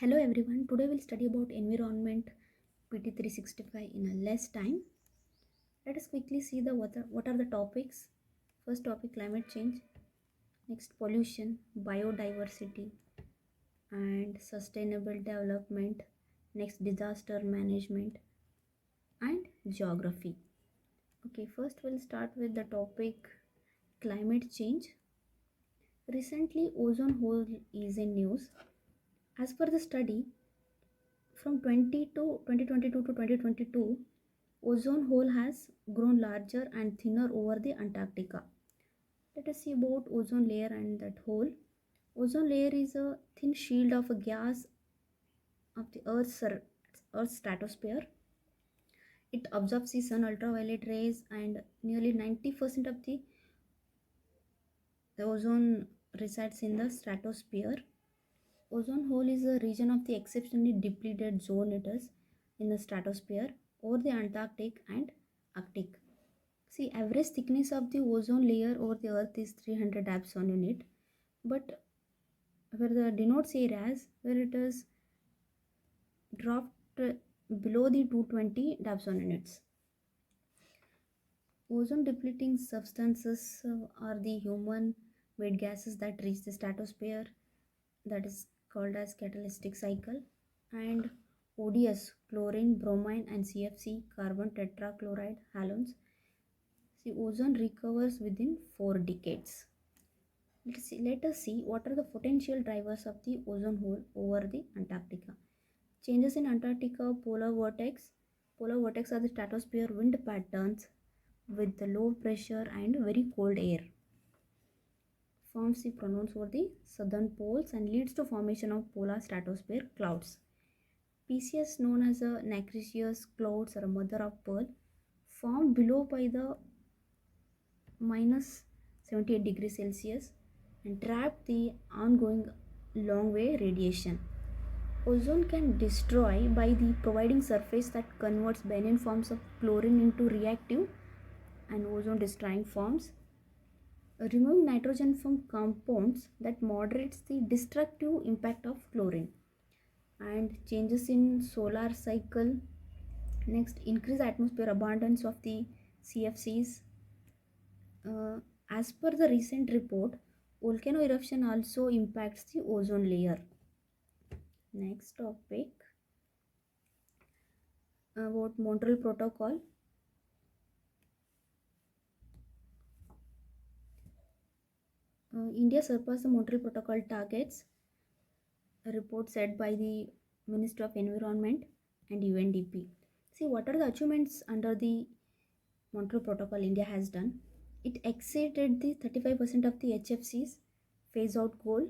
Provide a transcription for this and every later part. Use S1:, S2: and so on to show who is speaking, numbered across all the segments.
S1: Hello everyone, today we'll study about environment PT 365 in a less time. Let us quickly see what are the topics. First topic, climate change. Next, pollution, biodiversity and sustainable development. Next, disaster management and geography. Okay, first we'll start with the topic climate change. Recently, ozone hole is in news. As per the study, from 2022 to 2022, ozone hole has grown larger and thinner over the Antarctica. Let us see about ozone layer and that hole. Ozone layer is a thin shield of a gas of the Earth's stratosphere. It absorbs the sun ultraviolet rays and nearly 90% of the ozone resides in the stratosphere. Ozone hole is a region of the exceptionally depleted zone it is in the stratosphere over the Antarctic and Arctic. See, average thickness of the ozone layer over the earth is 300 Dapson unit, but where the denotes areas where it is dropped below the 220 Dapson units. Ozone depleting substances are the human made gases that reach the stratosphere, that is called as catalytic cycle, and ODS, chlorine, bromine, and CFC, carbon tetrachloride halogens. See, ozone recovers within 4 decades. Let us see what are the potential drivers of the ozone hole over the Antarctica. Changes in Antarctica polar vortex. Polar vortex are the stratosphere wind patterns with the low pressure and very cold air. Forms the pronounced over the southern poles and leads to formation of polar stratosphere clouds. PCS, known as a nacreous clouds or a mother of pearl, formed below by the minus 78 degrees Celsius and trap the ongoing long wave radiation. Ozone can destroy by the providing surface that converts benign forms of chlorine into reactive and ozone destroying forms. Removing nitrogen from compounds that moderates the destructive impact of chlorine. And changes in solar cycle. Next, increase atmosphere abundance of the CFCs. As per the recent report, volcano eruption also impacts the ozone layer. Next topic, about Montreal Protocol. India surpassed the Montreal Protocol targets, a report said by the Minister of Environment and UNDP. See, what are the achievements under the Montreal Protocol India has done? It exceeded the 35% of the HFCs phase out goal.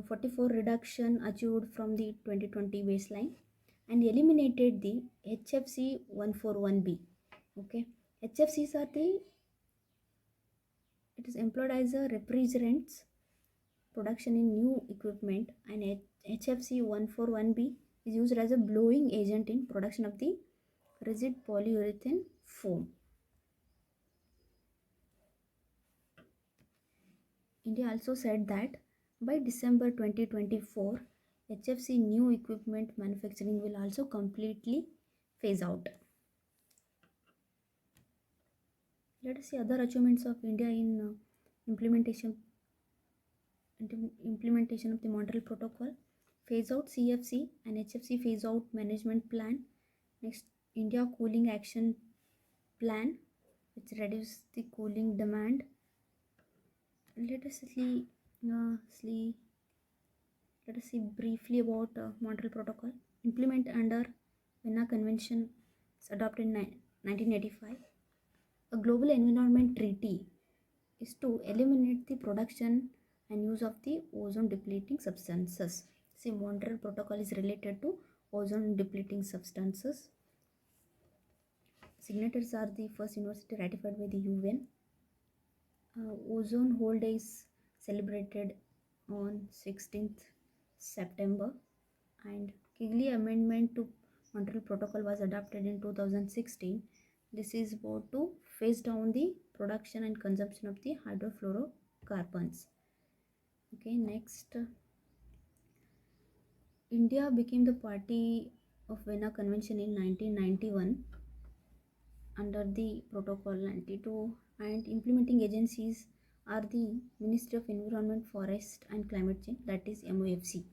S1: 44 reduction achieved from the 2020 baseline and eliminated the HFC 141B. Okay, HFCs are the, it is employed as a refrigerants production in new equipment, and HFC 141B is used as a blowing agent in production of the rigid polyurethane foam. India also said that by December 2024, HFC new equipment manufacturing will also completely phase out. Let us see other achievements of India in implementation of the Montreal Protocol. Phase out CFC and HFC phase out management plan. Next, India cooling action plan, which reduces the cooling demand. Let us see briefly about Montreal Protocol. Implement under Vienna Convention adopted in 1985. A global environment treaty is to eliminate the production and use of the ozone depleting substances. See, Montreal Protocol is related to ozone depleting substances. Signatories are the first university ratified by the UN. Ozone Hole Day is celebrated on 16th September, and Kigali Amendment to Montreal Protocol was adopted in 2016. This is about to phase down the production and consumption of the hydrofluorocarbons. Okay, next, India became the party of Vienna Convention in 1991 under the Protocol 92, and implementing agencies are the Ministry of Environment, Forest and Climate Change, that is MOFC.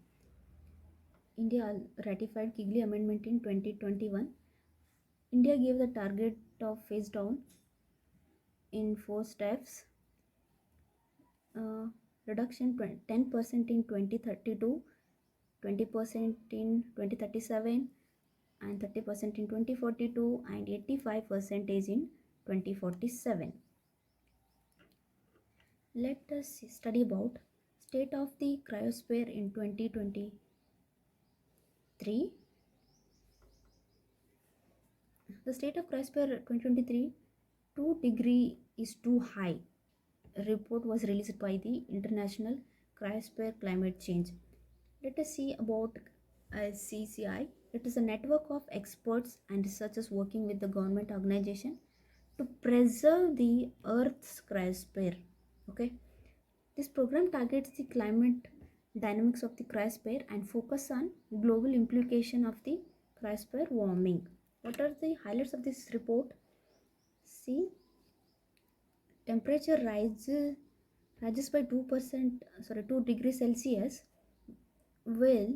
S1: India ratified Kigali Amendment in 2021. India gave the target of phase down in 4 steps. Uh, Reduction 10% in 2032, 20% in 2037, and 30% in 2042, and 85% in 2047. Let us study about state of the cryosphere in 2023. The state of cryosphere 2023, 2 degree is too high. A report was released by the International Cryosphere Climate Change. Let us see about CCI. It is a network of experts and researchers working with the government organization to preserve the Earth's cryosphere. Okay, this program targets the climate dynamics of the cryosphere and focus on global implication of the cryosphere warming. What are the highlights of this report? See, temperature rises by 2 degrees Celsius, while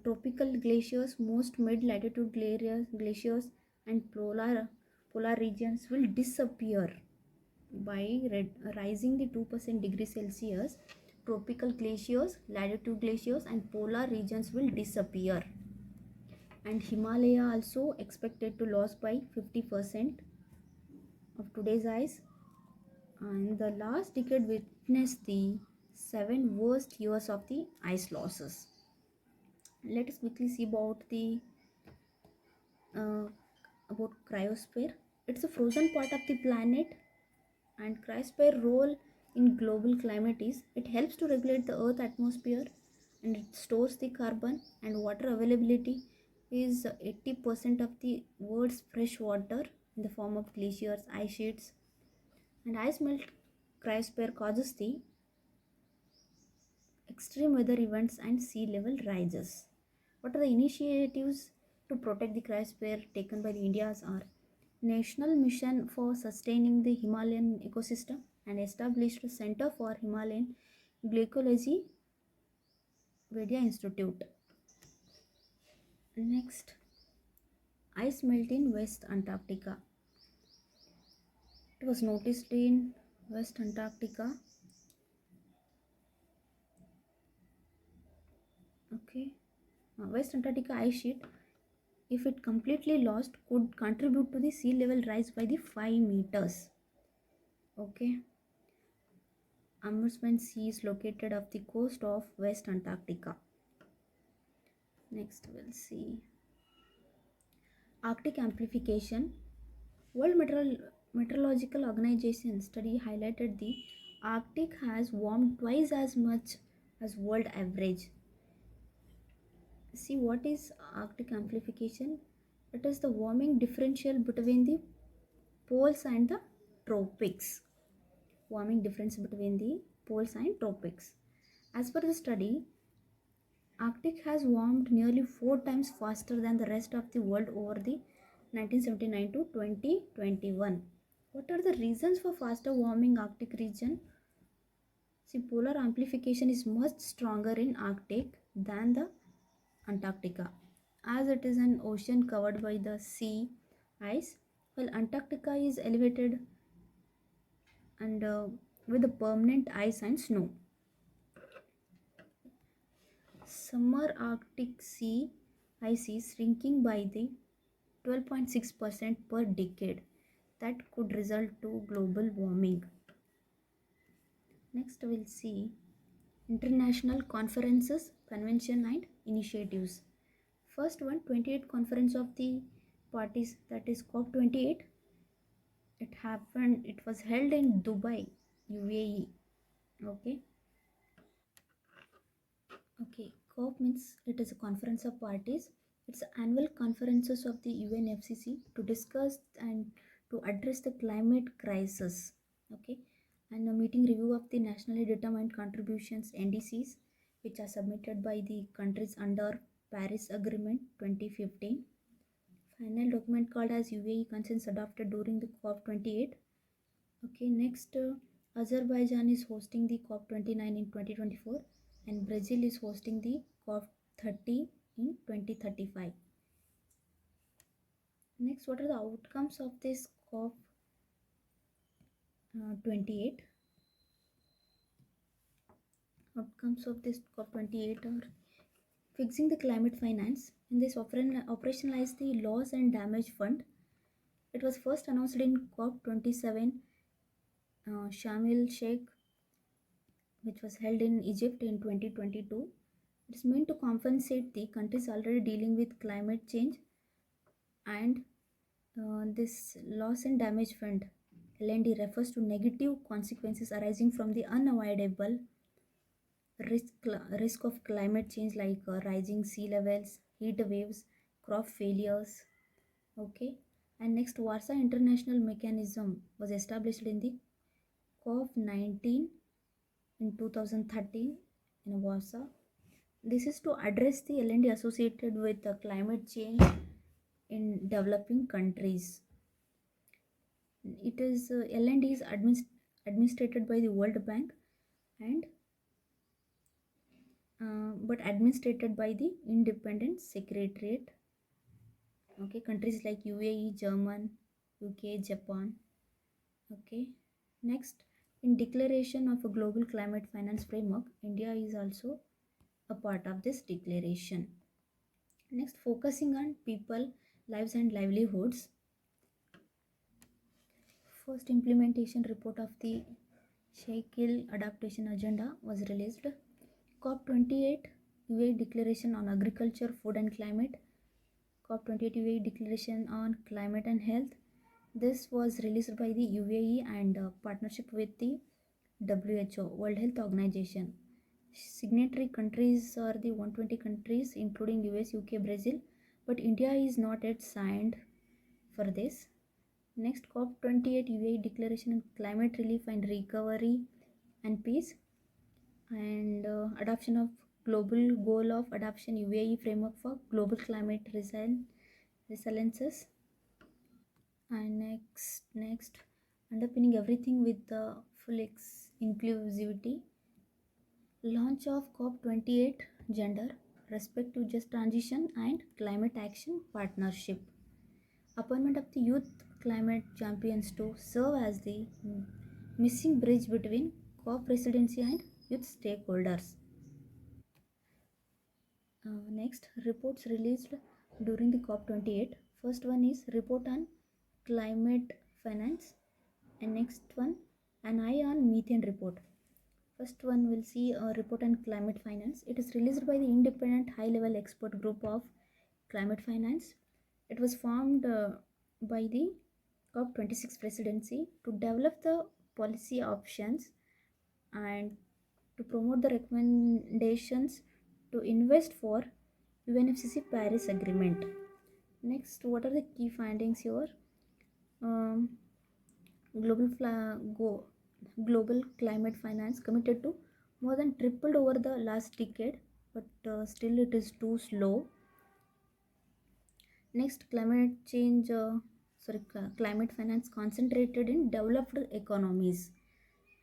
S1: tropical glaciers, most mid-latitude glaciers and polar regions will disappear by rising the 2% degree Celsius. Tropical glaciers, latitude glaciers and polar regions will disappear, and Himalaya also expected to lose by 50% of today's ice. And the last decade witnessed the 7 worst years of the ice losses. Let us quickly see uh, about cryosphere. It's a frozen part of the planet, and cryosphere role in global climate is it helps to regulate the earth atmosphere, and it stores the carbon, and water availability is 80% of the world's fresh water in the form of glaciers, ice sheets, and ice melt. Cryosphere causes the extreme weather events and sea level rises. What are the initiatives to protect the cryosphere taken by the India's are National Mission for Sustaining the Himalayan Ecosystem and established Center for Himalayan Glycology, Vedya Institute. Next, ice melt in West Antarctica. It was noticed in West Antarctica. Okay, West Antarctica ice sheet, if it completely lost, could contribute to the sea level rise by the 5 meters. Okay, Amundsen Sea is located off the coast of West Antarctica. Next, we'll see Arctic amplification. World Meteorological Organization study highlighted the Arctic has warmed twice as much as world average. See, what is Arctic amplification? It is the warming differential between the poles and the tropics. Warming difference between the poles and tropics. As per the study, Arctic has warmed nearly 4 times faster than the rest of the world over the 1979 to 2021. What are the reasons for faster warming Arctic region? See, polar amplification is much stronger in Arctic than the Antarctica, as it is an ocean covered by the sea ice, while Antarctica is elevated and with the permanent ice and snow. Summer Arctic sea ice is shrinking by the 12.6% per decade. That could result to global warming. Next, we'll see international conferences, convention and initiatives. First one, 28th conference of the parties, that is COP28. It was held in Dubai, UAE. Okay. Okay, COP means it is a conference of parties. It's annual conferences of the UNFCCC to discuss and to address the climate crisis. Okay, and a meeting review of the nationally determined contributions (NDCs), which are submitted by the countries under Paris Agreement 2015. Final document called as UAE consensus adopted during the COP28. Okay, next Azerbaijan is hosting the COP29 in 2024 and Brazil is hosting the COP30 in 2035. Next, what are the outcomes of this COP28? Outcomes of this COP28 are fixing the climate finance. In this, operationalize the loss and damage fund. It was first announced in COP27 Sharm el Sheikh, which was held in Egypt in 2022. It is meant to compensate the countries already dealing with climate change, and this loss and damage fund LND refers to negative consequences arising from the unavoidable risk of climate change like rising sea levels, heat waves, crop failures. Okay, and next Warsaw International Mechanism was established in the COP19 in 2013 in Warsaw. This is to address the LND associated with climate change in developing countries. It is LND is administered by the World Bank and but administered by the independent secretariat. Okay, countries like UAE, German, UK, Japan. Okay, next in declaration of a global climate finance framework, India is also a part of this declaration. Next, focusing on people, lives and livelihoods. First implementation report of the Sheikh Adaptation Agenda was released. COP28 UAE Declaration on Agriculture, Food and Climate. COP28 UAE Declaration on Climate and Health. This was released by the UAE and partnership with the WHO, World Health Organization. Signatory countries are the 120 countries including US, UK, Brazil, but India is not yet signed for this. Next, COP28 UAE Declaration on Climate Relief and Recovery and Peace, and adoption of global goal of adoption UAE framework for global climate resiliences. And next, underpinning everything with the full inclusivity. Launch of COP28 Gender, Respect to Just Transition and Climate Action Partnership. Appointment of the Youth Climate Champions to serve as the missing bridge between COP presidency and youth stakeholders. Next, reports released during the COP28. First one is report on climate finance, and next one an eye on methane report. First one will see a report on climate finance. It is released by the independent high-level expert group of climate finance. It was formed by the COP26 presidency to develop the policy options and to promote the recommendations to invest for UNFCCC Paris Agreement. Next, what are the key findings here? Um, global climate finance committed to more than tripled over the last decade, but still it is too slow. Next, climate finance concentrated in developed economies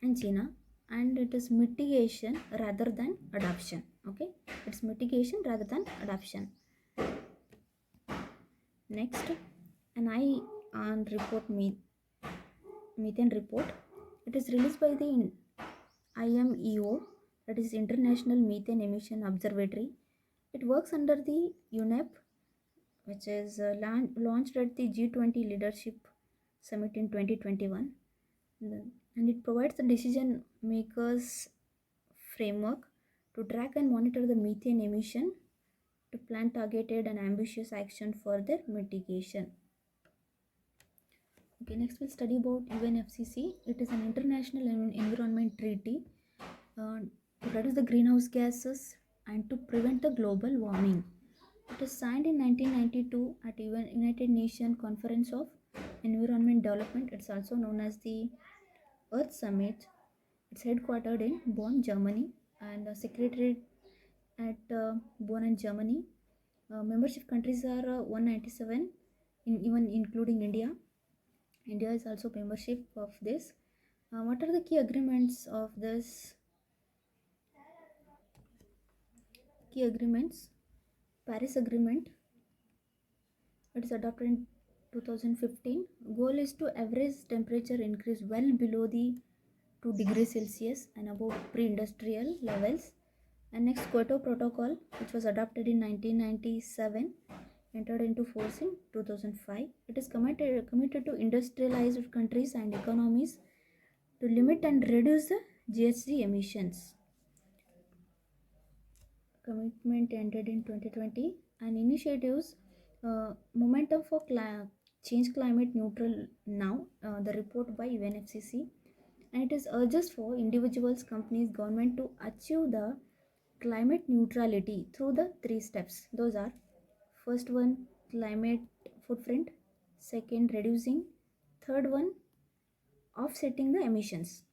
S1: and China, and it is mitigation rather than adoption. Okay, it's mitigation rather than adoption. Next, an eye on methane report. It is released by the IMEO, that is International Methane Emission Observatory. It works under the UNEP, which is launched at the G20 Leadership Summit in 2021. And it provides the decision makers framework to track and monitor the methane emission to plan targeted and ambitious action for their mitigation. Okay, next we'll study about UNFCCC. It is an international environment treaty to reduce the greenhouse gases and to prevent the global warming. It was signed in 1992 at United Nations Conference of Environment Development. It's also known as the Earth Summit. It's headquartered in Bonn, Germany, and the secretariat at Bonn in Germany. Membership countries are 197, even including India. India is also membership of this. What are the key agreements of this? Key agreements: Paris Agreement. It is adopted in 2015. Goal is to average temperature increase well below the 2 degrees Celsius and above pre-industrial levels. And next, Kyoto Protocol, which was adopted in 1997, entered into force in 2005. It is committed to industrialized countries and economies to limit and reduce the GHG emissions. Commitment ended in 2020. And initiatives: Momentum for Change Climate Neutral Now, the report by UNFCCC. And it is urges for individuals, companies, government to achieve the climate neutrality through the 3 steps. Those are: first one, climate footprint; second, reducing; third one, offsetting the emissions.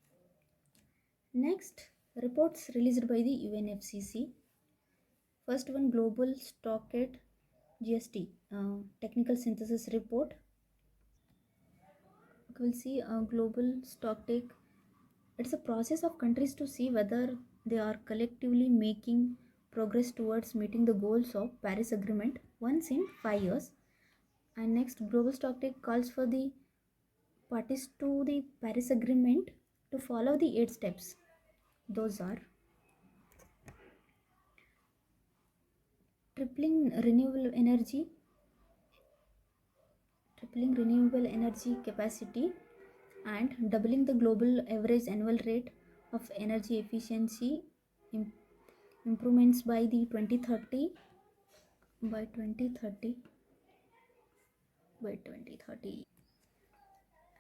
S1: Next, reports released by the UNFCCC. First one, Global Stockade GST, technical synthesis report. We'll see global stocktake. It's a process of countries to see whether they are collectively making progress towards meeting the goals of Paris Agreement once in 5 years. And next, global stocktake calls for the parties to the Paris Agreement to follow the 8 steps. Those are: tripling renewable energy, capacity, and doubling the global average annual rate of energy efficiency improvements by the 2030 by 2030 by 2030,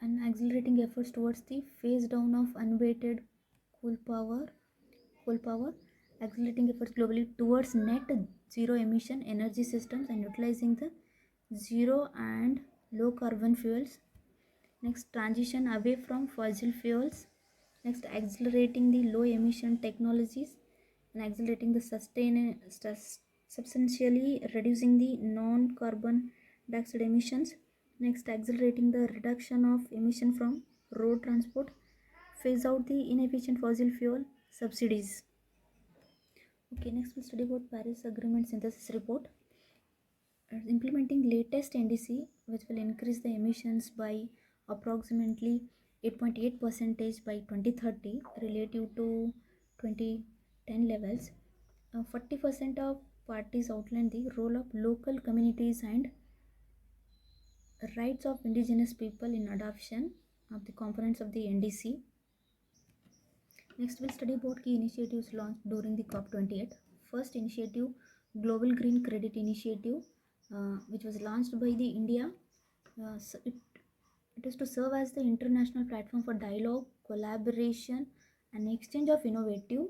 S1: and accelerating efforts towards the phase down of unabated coal power coal power accelerating efforts globally towards net zero emission energy systems and utilizing the zero and low carbon fuels. Next, transition away from fossil fuels. Next, accelerating the low emission technologies and accelerating the substantially reducing the non carbon dioxide emissions. Next, accelerating the reduction of emission from road transport. Phase out the inefficient fossil fuel subsidies. Okay, next we'll study about Paris Agreement synthesis report. Implementing latest NDC, which will increase the emissions by approximately 8.8 percentage by 2030 relative to 2010 levels. 40% of parties outline the role of local communities and rights of indigenous people in adoption of the components of the NDC. Next, we'll study about key initiatives launched during the COP28. First initiative, Global Green Credit Initiative, which was launched by the India. So it is to serve as the international platform for dialogue, collaboration, and exchange of innovative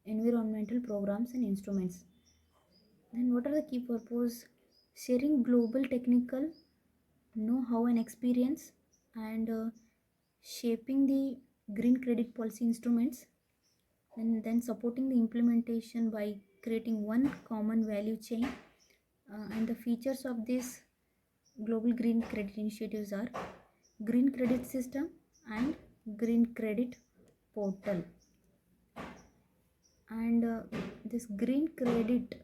S1: environmental programs and instruments. Then, what are the key purpose? Sharing global technical know-how and experience, and shaping the green credit policy instruments, and then supporting the implementation by creating one common value chain. And the features of this global green credit initiatives are green credit system and green credit portal. And this green credit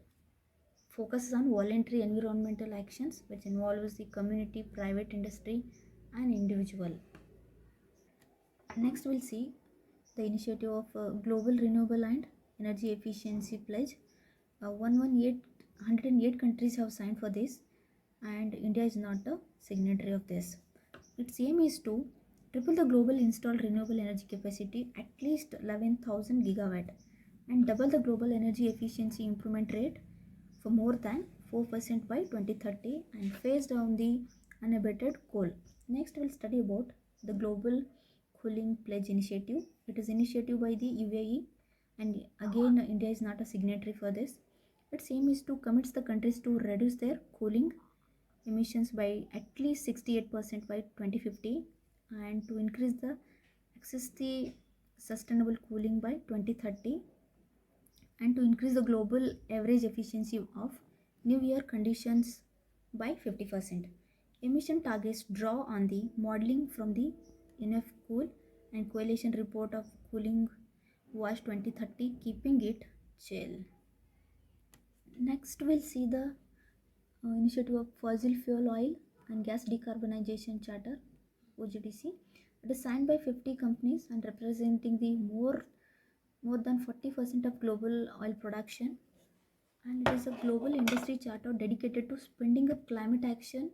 S1: focuses on voluntary environmental actions which involves the community, private industry, and individual. Next, we'll see the initiative of Global Renewable and Energy Efficiency Pledge. 108 countries have signed for this, and India is not a signatory of this. Its aim is to triple the global installed renewable energy capacity at least 11,000 gigawatt and double the global energy efficiency improvement rate for more than 4% by 2030 and phase down the unabated coal. Next, we'll study about the Global Cooling Pledge Initiative. It is initiative by the UAE, and again India is not a signatory for this. Its aim is to commit the countries to reduce their cooling emissions by at least 68% by 2050 and to increase the access the sustainable cooling by 2030. and to increase the global average efficiency of new year conditions by 50%. Emission targets draw on the modeling from the NF Cool and Coalition Report of Cooling Watch 2030, keeping it chill. Next, we'll see the initiative of Fossil Fuel Oil and Gas Decarbonization Charter (OGDC). It is signed by 50 companies and representing the more than 40% of global oil production, and it is a global industry charter dedicated to spending up climate action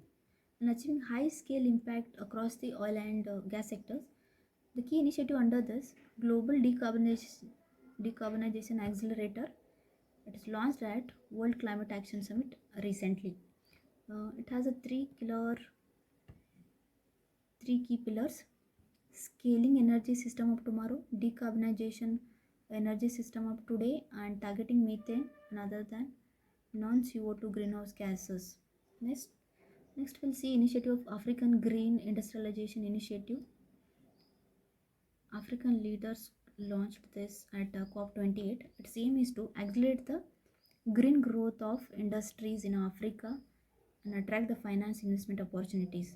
S1: and achieving high scale impact across the oil and gas sectors. The key initiative under this Global Decarbonization Accelerator, it is launched at World Climate Action Summit recently. It has a three key pillars: scaling energy system of tomorrow, decarbonization energy system of today, and targeting methane and other than non-CO2 greenhouse gases. Next, next we'll see initiative of African Green Industrialization Initiative. African leaders launched this at COP28. Its aim is to accelerate the green growth of industries in Africa and attract the finance investment opportunities.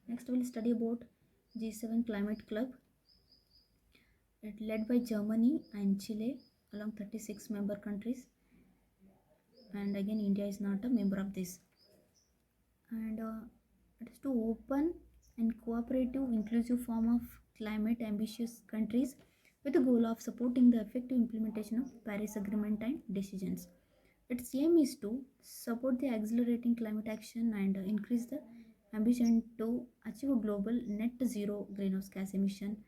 S1: Next, we'll study about G7 Climate Club. It led by Germany and Chile along 36 member countries, and again India is not a member of this. And it is to open and cooperative inclusive form of climate ambitious countries with the goal of supporting the effective implementation of Paris Agreement and decisions. Its aim is to support the accelerating climate action and increase the ambition to achieve a global net zero greenhouse gas emission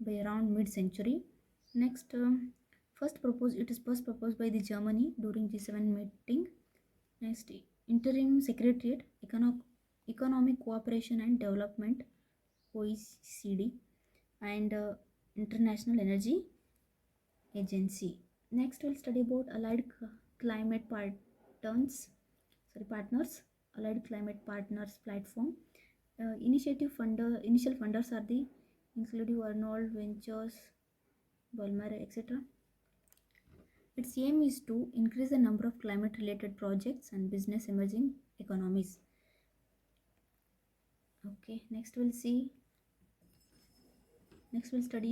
S1: by around mid-century. Next, it is first proposed by the Germany during G7 meeting. Next, Interim Secretariat, Economic Cooperation and Development (OECD) and International Energy Agency. Next, we'll study about Climate Partners, Allied Climate Partners Platform. Initial funders are the including Arnold Ventures, Balmer, etc. Its aim is to increase the number of climate related projects and business emerging economies. Okay, next we'll study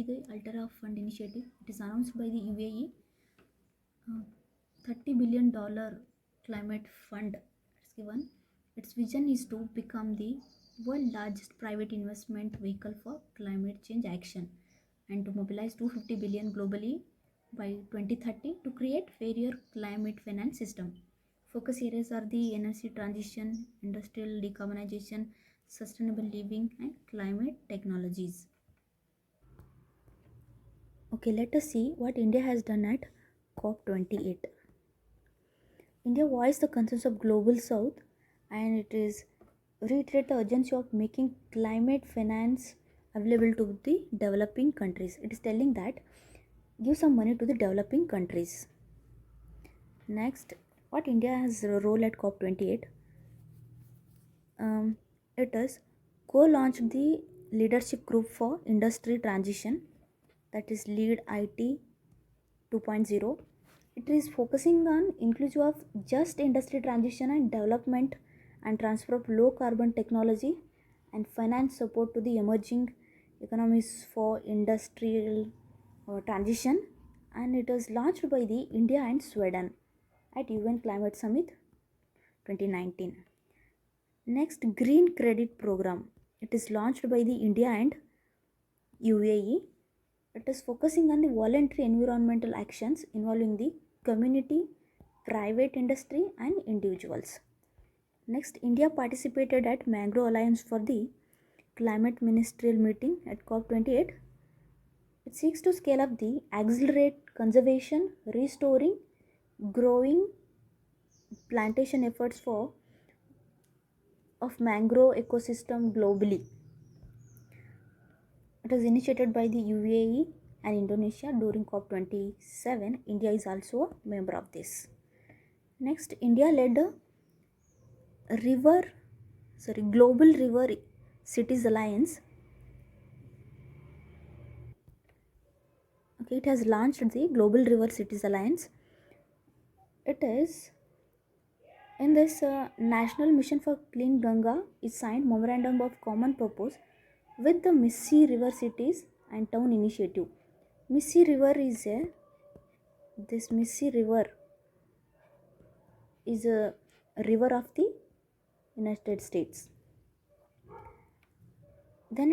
S1: the Altera Fund initiative. It is announced by the UAE $30 billion climate fund. It's given. Its vision is to become the world's largest private investment vehicle for climate change action and to mobilize 250 billion globally by 2030 to create fairer climate finance system. Focus areas are the energy transition, industrial decarbonization, sustainable living, and climate technologies. Okay, let us see what India has done at COP28. India voiced the concerns of global south and it is reiterate the urgency of making climate finance available to the developing countries. It is telling that give some money to the developing countries. Next, what India has a role at COP28? It is co-launched the leadership group for industry transition, that is Lead IT 2.0. It is focusing on inclusion of just industry transition and development and transfer of low carbon technology and finance support to the emerging economies for industrial transition, and it was launched by the India and Sweden at UN Climate Summit 2019. Next, Green Credit Program. It is launched by the India and UAE. It is focusing on the voluntary environmental actions involving the community, private industry, and individuals. Next, India participated at Mangrove Alliance for the climate ministerial meeting at COP28. It seeks to scale up the accelerate conservation, restoring, growing plantation efforts of mangrove ecosystem globally. It was initiated by the UAE and Indonesia during COP27. India is also a member of this. Next, India led a Global River Cities Alliance. Okay, it has launched the Global River Cities Alliance. It is in this National Mission for Clean Ganga is signed memorandum of common purpose with the Missy River Cities and Town Initiative. Missy River is a this Missy River is a river of the United States. Then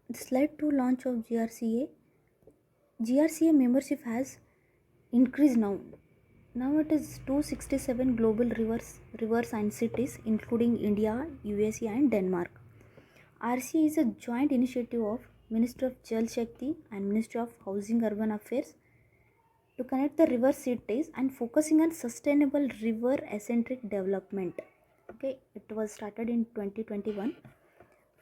S1: this led to launch of GRCA. GRCA membership has increased now. Now it is 267 global rivers and cities, including India, USA, and Denmark. RCA is a joint initiative of Ministry of Jal Shakti and Ministry of Housing Urban Affairs to connect the river cities and focusing on sustainable river centric development. Okay, it was started in 2021.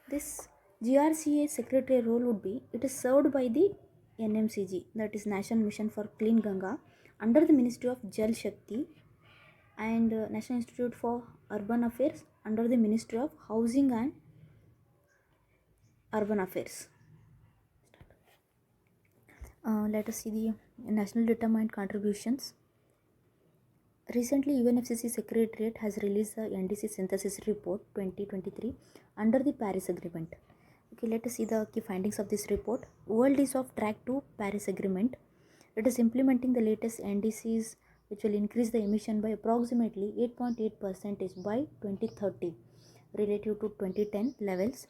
S1: This GRCA secretary role would be it is served by the NMCG, that is National Mission for Clean Ganga, under the Ministry of Jal Shakti, and National Institute for Urban Affairs under the Ministry of Housing and Urban Affairs. Let us see the national determined contributions. Recently, UNFCCC Secretariat has released the NDC Synthesis Report 2023 under the Paris Agreement. Okay, let us see the key findings of this report. World is of track to Paris Agreement. It is implementing the latest NDCs which will increase the emission by approximately 8.8% by 2030 relative to 2010 levels,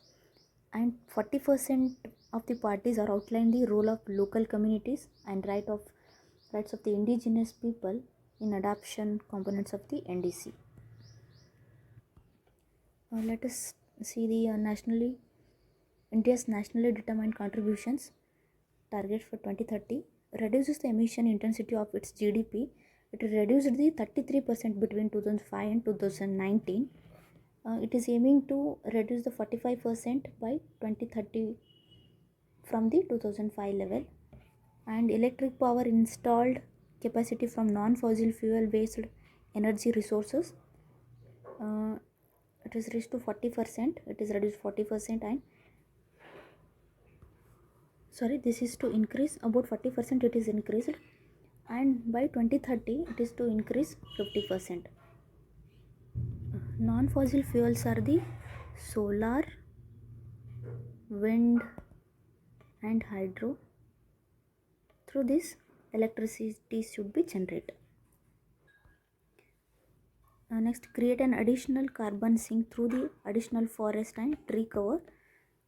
S1: and 40% of the parties are outlined the role of local communities and rights of the indigenous people in adoption components of the NDC. Let us see the India's nationally determined contributions target for 2030. Reduces the emission intensity of its GDP. It reduced the 33% between 2005 and 2019. It is aiming to reduce the 45% by 2030 from the 2005 level, and electric power installed capacity from non-fossil fuel based energy resources, uh, it is reached to 40%. It is reduced 40%, and sorry, this is to increase about 40%. It is increased, and by 2030 it is to increase 50%. Non-fossil fuels are the solar, wind, and hydro. Through this, electricity should be generated. Next, create an additional carbon sink through the additional forest and tree cover.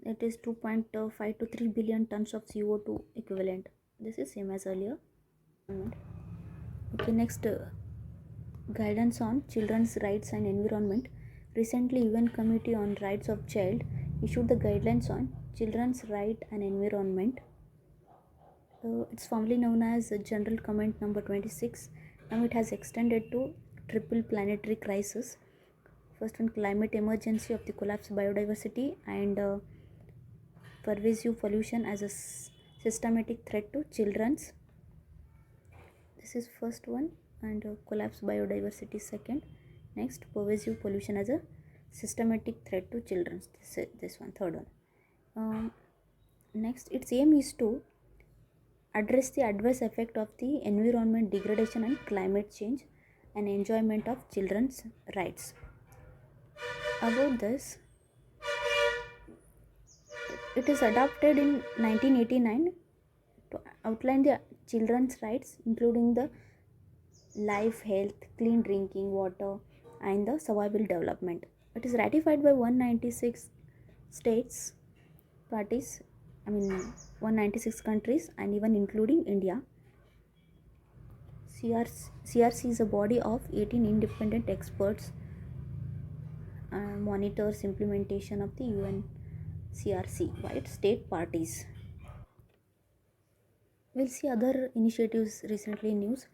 S1: It is 2.5 to 3 billion tons of CO2 equivalent. This is same as earlier. Okay, next, guidance on children's rights and environment. Recently, UN Committee on Rights of Child issued the guidelines on children's right and environment. It's formally known as General Comment number 26. Now it has extended to triple planetary crisis. First one, climate emergency of the collapsed biodiversity and pervasive pollution as a systematic threat to children's. This is first one, and collapsed biodiversity second. Next, pervasive pollution as a systematic threat to children. This one, third one. Next, its aim is to address the adverse effect of the environment degradation and climate change and enjoyment of children's rights. About this, it is adopted in 1989 to outline the children's rights, including the life, health, clean drinking water, and the survival development. It is ratified by 196 states parties I mean 196 countries and even including India. CRC is a body of 18 independent experts and monitors implementation of the UNCRC by its state parties. We'll see other initiatives recently in news.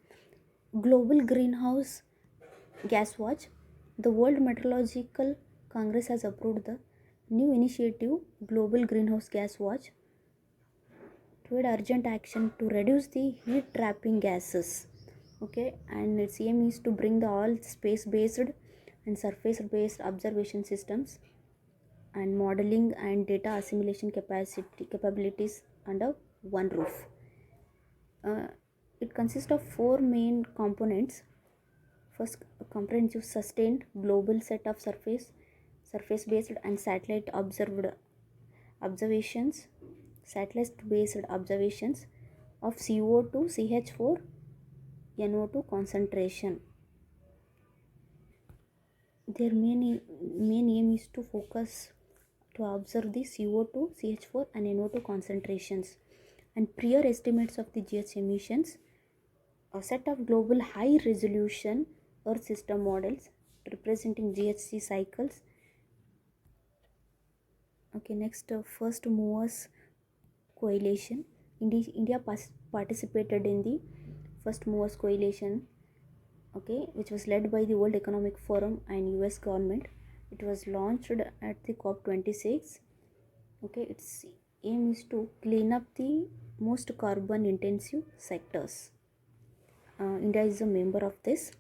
S1: Global Greenhouse Gas Watch. The World Meteorological Congress has approved the new initiative Global Greenhouse Gas Watch toward urgent action to reduce the heat trapping gases. Okay, and its aim is to bring the all space based and surface based observation systems and modeling and data assimilation capabilities under one roof. Uh, it consists of four main components. First, a comprehensive sustained global set of surface based and observations satellite based observations of CO2, CH4, NO2 concentration. Their main aim is to focus to observe the CO2, CH4 and NO2 concentrations and prior estimates of the GH emissions, a set of global high resolution Earth system models representing GHG cycles. Okay, next, first movers coalition. India participated in the first movers coalition, okay, which was led by the World Economic Forum and US government. It was launched at the COP26. Okay, its aim is to clean up the most carbon intensive sectors. India is a member of this.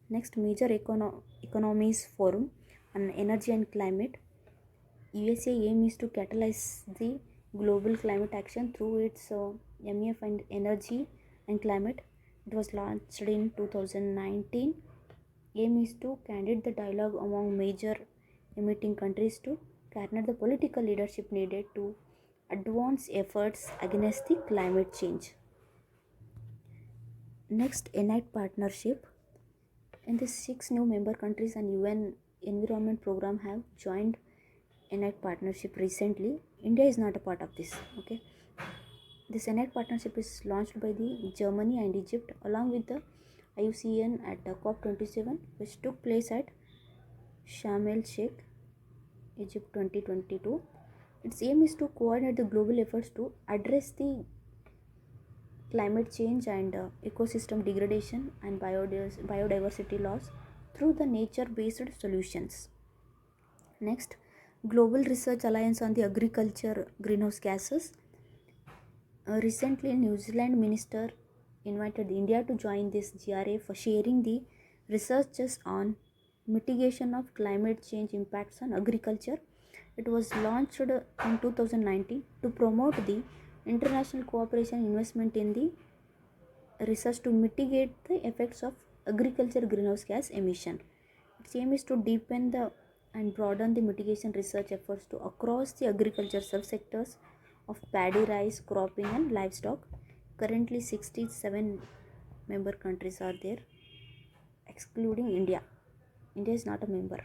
S1: Next, major economies forum on energy and climate. USA aim is to catalyze the global climate action through its MEF and energy and climate. It was launched in 2019. Aim is to candidate the dialogue among major emitting countries to garner the political leadership needed to advance efforts against the climate change. Next, ENITE partnership. In the 6 new member countries and UN Environment Program have joined ENITE partnership recently. India is not a part of this. Okay, this ENITE partnership is launched by the Germany and Egypt along with the IUCN at COP27, which took place at Sharm el Sheikh, Egypt 2022. Its aim is to coordinate the global efforts to address the climate change and ecosystem degradation and biodiversity loss through the nature-based solutions. Next, Global Research Alliance on the Agriculture Greenhouse Gases. Recently, New Zealand minister invited India to join this GRA for sharing the researches on mitigation of climate change impacts on agriculture. It was launched in 2019 to promote the international cooperation investment in the research to mitigate the effects of agriculture greenhouse gas emission. Its aim is to deepen the and broaden the mitigation research efforts to across the agriculture subsectors of paddy, rice, cropping and livestock. Currently 67 member countries are there, excluding India. India is not a member.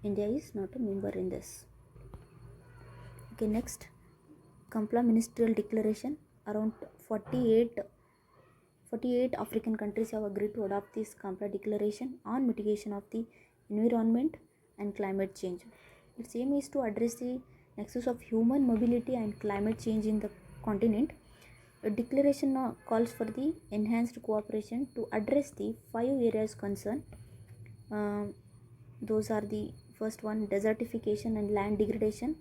S1: India is not a member in this. Okay, next, Kampala Ministerial Declaration. Around 48 African countries have agreed to adopt this Kampala Declaration on mitigation of the environment and climate change. Its aim is to address the nexus of human mobility and climate change in the continent. A declaration calls for the enhanced cooperation to address the 5 areas concerned. Those are the first one, desertification and land degradation.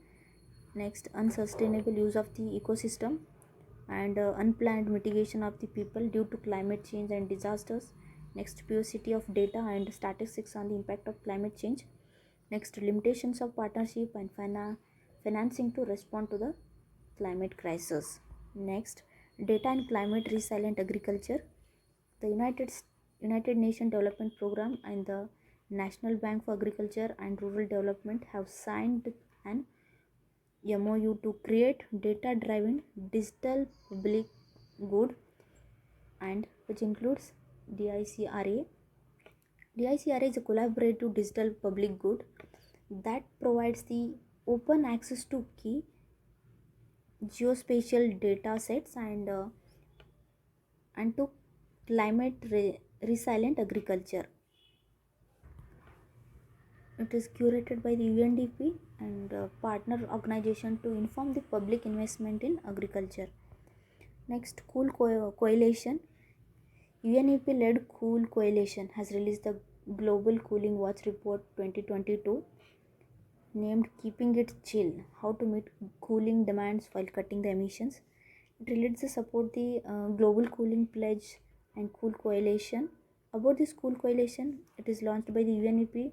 S1: Next, unsustainable use of the ecosystem and unplanned mitigation of the people due to climate change and disasters. Next, purity of data and statistics on the impact of climate change. Next, limitations of partnership and financing to respond to the climate crisis. Next, data and climate resilient agriculture. The United Nations Development Program and the National Bank for Agriculture and Rural Development have signed an MOU to create data-driven digital public good, and which includes DICRA. DICRA is a collaborative digital public good that provides the open access to key geospatial data sets and to resilient agriculture. It is curated by the UNDP and partner organization to inform the public investment in agriculture. Next, Coalition. UNEP led Cool Coalition has released the Global Cooling Watch Report 2022 named Keeping It Chill, How to Meet Cooling Demands While Cutting the Emissions. It relates to support the Global Cooling Pledge and Cool Coalition. About this Cool Coalition, it is launched by the UNEP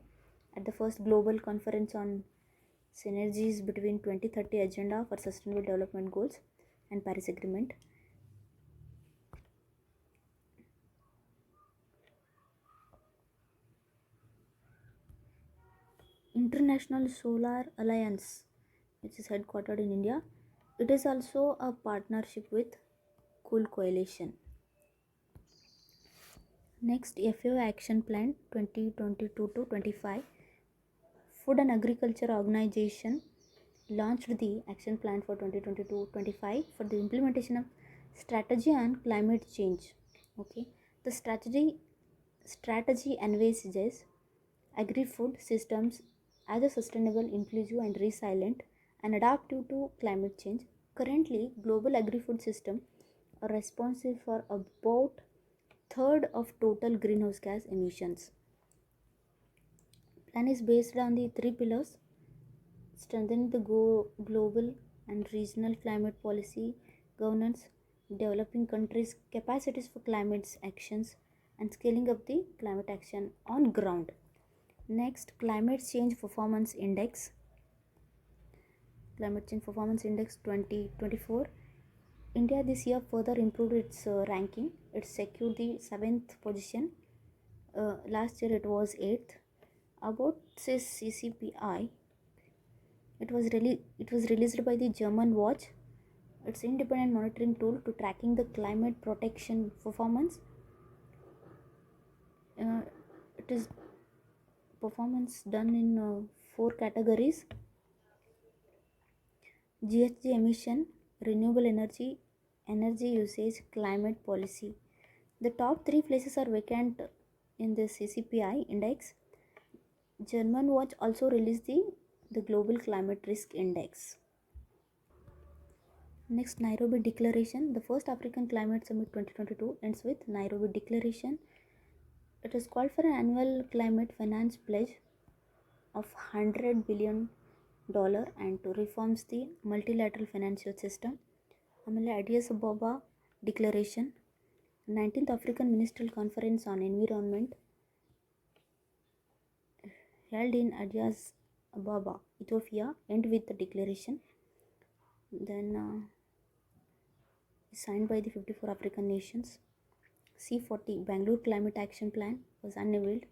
S1: at the first global conference on synergies between 2030 Agenda for Sustainable Development Goals and Paris Agreement. International Solar Alliance, which is headquartered in India, it is also a partnership with Cool Coalition. Next, FAO Action Plan 2022 to 25. Food and Agriculture Organization launched the action plan for 2022-25 for the implementation of strategy on climate change. Okay, the strategy envisages agri-food systems as a sustainable, inclusive, and resilient and adaptive to climate change. Currently, global agri-food systems are responsible for about third of total greenhouse gas emissions. Plan is based on the three pillars: strengthening the global and regional climate policy governance, developing countries' capacities for climate actions, and scaling up the climate action on ground. Next, Climate Change Performance Index. Climate Change Performance Index 2024. India this year further improved its ranking. It secured the 7th position. Last year it was 8th. About this CCPI, it was released by the German Watch. It's independent monitoring tool to tracking the climate protection performance. It is performance done in 4 categories: GHG emission, renewable energy, energy usage, climate policy. The top 3 places are vacant in the CCPI index. German Watch also released the Global Climate Risk Index. Next, Nairobi Declaration. The first African Climate Summit 2022 ends with Nairobi Declaration. It is called for an annual climate finance pledge of $100 billion and to reforms the multilateral financial system. ಆಮೇಲೆ Addis Ababa Declaration, 19th African Ministerial Conference on Environment held in Addis Ababa, Ethiopia, end with the declaration. Then signed by the 54 African nations. C40 Bangalore Climate Action Plan was unveiled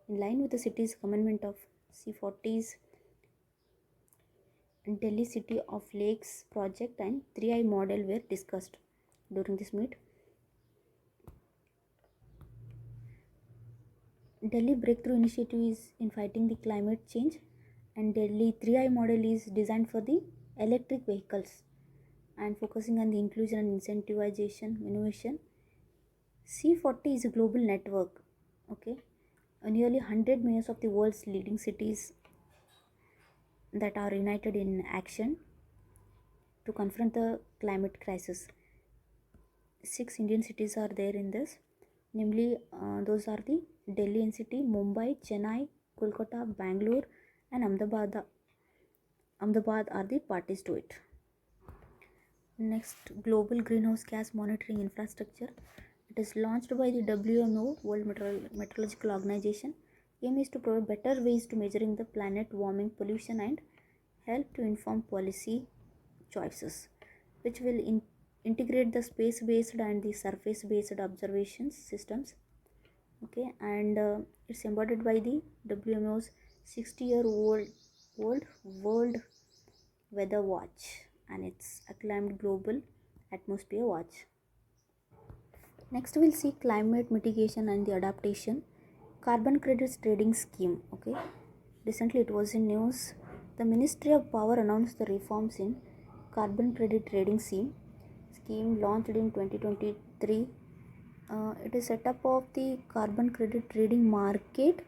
S1: in line with the city's commitment of C40's Delhi City of Lakes project and 3I model were discussed during this meet. Delhi Breakthrough Initiative is in fighting the climate change, and Delhi 3I model is designed for the electric vehicles and focusing on the inclusion and incentivization innovation. C40 is a global network. Okay, nearly 100 mayors of the world's leading cities that are united in action to confront the climate crisis. 6 Indian cities are there in this, namely those are the Delhi NCT, Mumbai, Chennai, Kolkata, Bangalore, and Ahmedabad. Ahmedabad are the parties to it. Next, Global Greenhouse Gas Monitoring Infrastructure. It is launched by the WMO, World Meteorological Organization. Aim is to provide better ways to measuring the planet warming, pollution, and help to inform policy choices, which will integrate the space-based and the surface-based observations systems. Okay, and it's embodied by the WMO's 60-year-old World Weather Watch and its acclaimed Global Atmosphere Watch. Next, we'll see climate mitigation and the adaptation. Carbon credits trading scheme. Okay, recently it was in news. The Ministry of Power announced the reforms in carbon credit trading scheme launched in 2023. It is set up of the carbon credit trading market.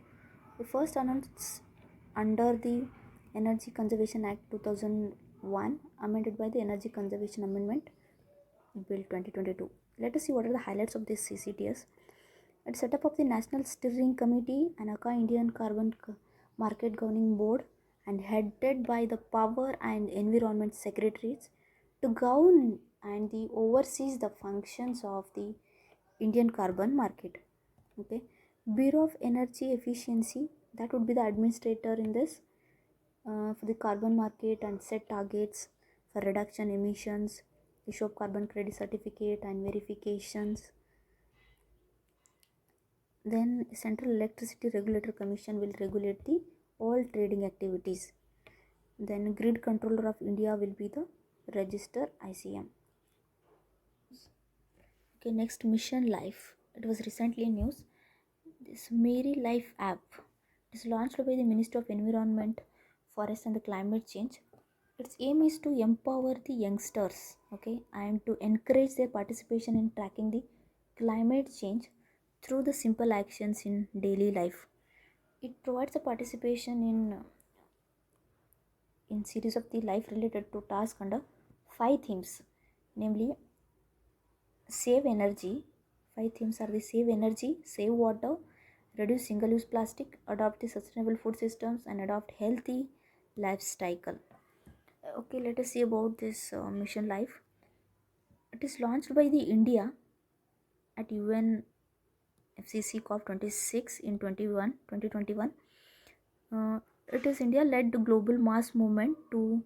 S1: It first announced under the Energy Conservation Act 2001, amended by the Energy Conservation Amendment Bill 2022. Let us see what are the highlights of this CCTS. It's set up of the National Steering Committee, ANACA Indian Carbon Market Governing Board, and headed by the Power and Environment Secretaries to govern and the oversees the functions of the Indian carbon market. Okay, Bureau of Energy Efficiency, that would be the administrator in this for the carbon market and set targets for reduction emissions, issue of carbon credit certificate and verifications. Then Central Electricity Regulator Commission will regulate the all trading activities. Then Grid Controller of India will be the register ICM. Okay, next Mission Life. It was recently in news. This Mary Life app is launched by the Ministry of Environment, Forest and the Climate Change. Its aim is to empower the youngsters, okay, and to encourage their participation in tracking the climate change through the simple actions in daily life. It provides a participation in series of the life related to task under 5 themes, namely save energy. 5 themes are the save energy, save water, reduce single-use plastic, adopt the sustainable food systems, and adopt healthy lifestyle. Okay, let us see about this Mission Life. It is launched by the India at UN FCC COP26 in 2021. It is India led the global mass movement to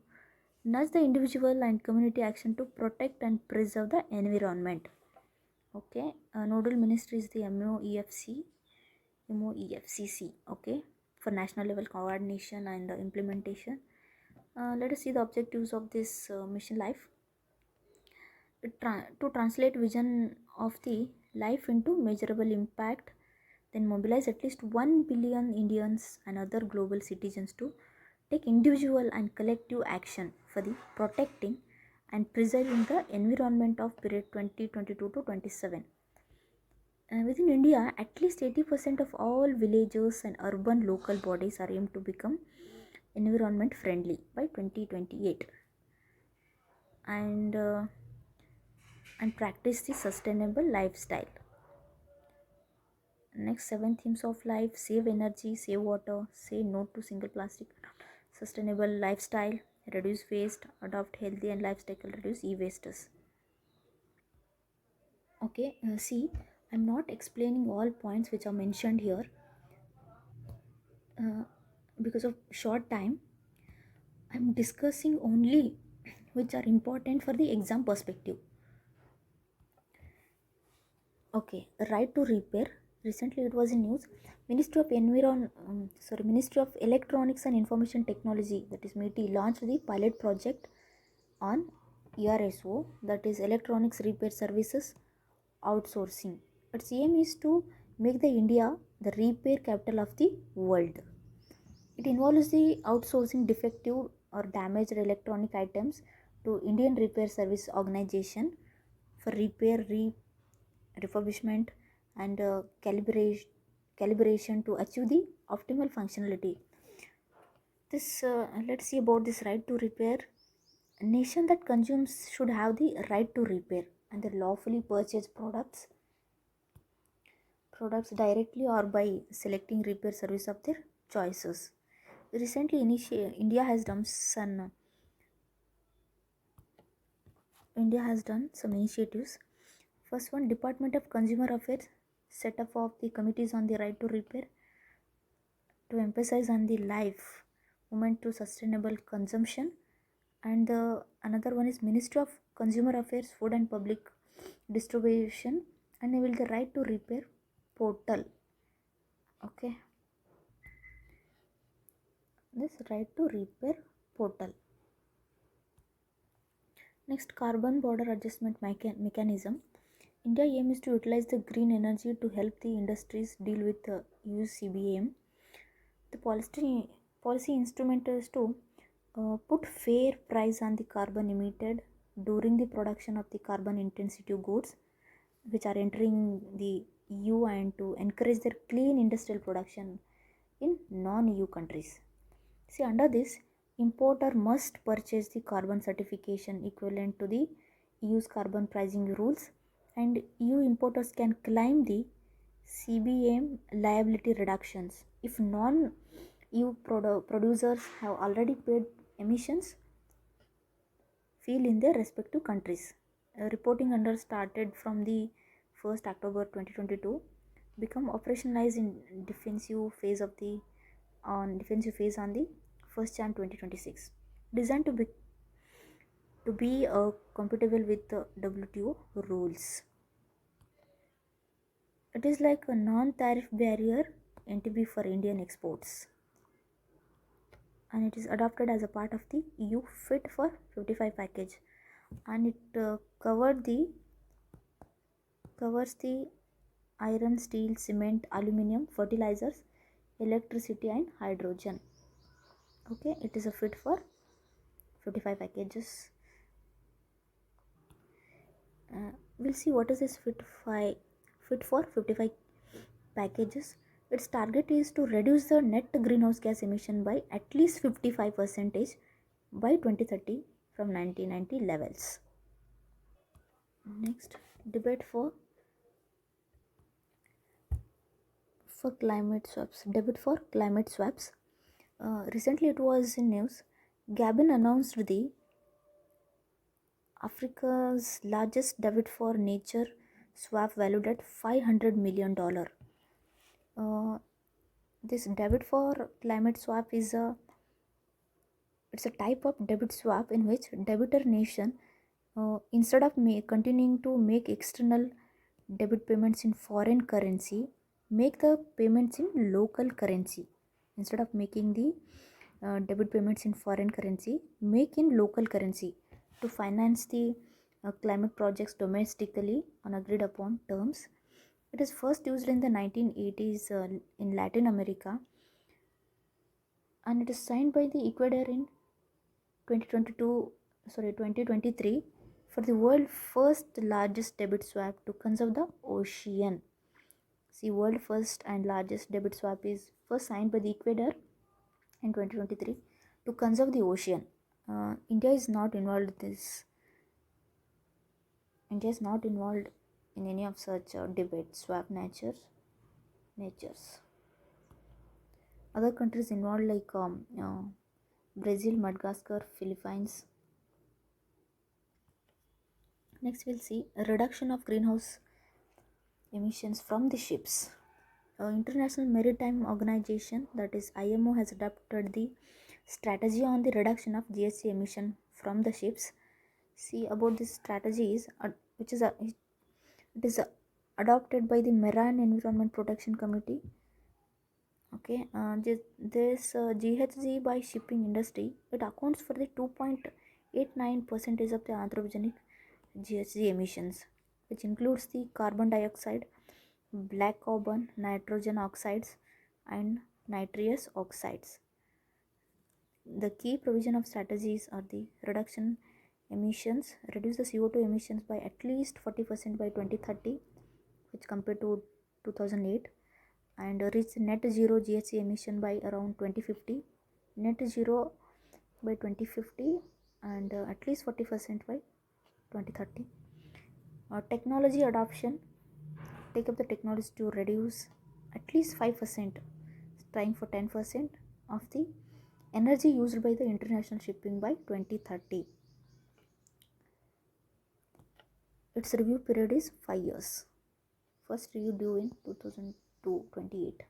S1: nudge the individual and community action to protect and preserve the environment. Okay, nodal ministry is the MOEFCC. Okay, for national level coordination and implementation. Let us see the objectives of this Mission Life. To translate vision of the life into measurable impact, then mobilize at least 1 billion Indians and other global citizens to take individual and collective action for the protecting and preserving the environment of period 2022 to 27. Within India, at least 80% of all villages and urban local bodies are aimed to become environment friendly by 2028 and practice the sustainable lifestyle. Next 7 themes of life: save energy, save water, say no to single plastic, sustainable lifestyle, reduce waste, adopt healthy and lifestyle, reduce e-wastes. Okay, see, I'm not explaining all points which are mentioned here because of short time. I'm discussing only which are important for the exam perspective. Okay, right to repair. Recently, it was in news. Ministry of Electronics and Information Technology, that is MITI, launched the pilot project on ERSO, that is Electronics Repair Services Outsourcing. Its aim is to make the India the repair capital of the world. It involves the outsourcing defective or damaged electronic items to Indian Repair Service Organization for repair, refurbishment and calibration to achieve the optimal functionality. This let's see about this right to repair. A nation that consumes should have the right to repair and they lawfully purchase products directly or by selecting repair service of their choices. Recently, India has done some initiatives. First one, Department of Consumer Affairs set up of the committees on the right to repair to emphasize on the life movement to sustainable consumption. And the another one is Ministry of Consumer Affairs, Food and Public Distribution, enable the right to repair portal. Okay, this right to repair portal. Next, carbon border adjustment mechanism. India aims to utilize the green energy to help the industries deal with the use CBAM. The policy instrument is to Put fair price on the carbon emitted during the production of the carbon intensive goods which are entering the EU, and to encourage their clean industrial production in non-EU countries. See, under this, importer must purchase the carbon certification equivalent to the EU's carbon pricing rules, and EU importers can claim the CBAM liability reductions if non-EU producers have already paid emissions feel in their respective countries. Reporting under started from the 1st October 2022, become operationalized in defensive phase on the 1st Jan 2026. Designed to be compatible with the WTO rules. It is like a non-tariff barrier NTB for Indian exports, and it is adopted as a part of the EU Fit for 55 package, and it covers the iron, steel, cement, aluminum, fertilizers, electricity, and hydrogen. Okay, it is a fit for 55 packages. We'll see what is this fit for 55 packages. Its target is to reduce the net greenhouse gas emission by at least 55% by 2030 from 1990 levels. Next, debate for climate swaps. Debate for climate swaps. Recently, it was in news. Gabon announced the Africa's largest debit for nature swap valued at $500 million. This debit for climate swap it's a type of debit swap in which debitor nation, instead of continuing to make external debit payments in foreign currency, make the payments in local currency. Instead of making the debit payments in foreign currency, make in local currency to finance the climate projects domestically on agreed upon terms. It is first used in the 1980s in Latin America, and it is signed by the Ecuador in 2023 for the world first largest debit swap to conserve the ocean. See, world first and largest debit swap is first signed by the Ecuador in 2023 to conserve the ocean. India is not involved in this. India is not involved in any of such debate swap natures. Other countries involved like Brazil, Madagascar, Philippines. Next, we'll see a reduction of greenhouse emissions from the ships. International Maritime Organization, that is IMO, has adopted the strategy on the reduction of GHG emission from the ships. See about this strategy is it is adopted by the Marine Environment Protection Committee. Okay, this GHG by shipping industry, it accounts for the 2.89% of the anthropogenic GHG emissions, which includes the carbon dioxide, black carbon, nitrogen oxides, and nitrous oxides. The key provision of strategies are the reduce the CO2 emissions by at least 40% by 2030, which compared to 2008, and reach net zero GHG emission by around 2050, net zero by 2050, and at least 40% by 2030. Technology adoption, take up the technology to reduce at least 5%, trying for 10% of the energy used by the international shipping by 2030. Its review period is 5 years. First review due in 2028.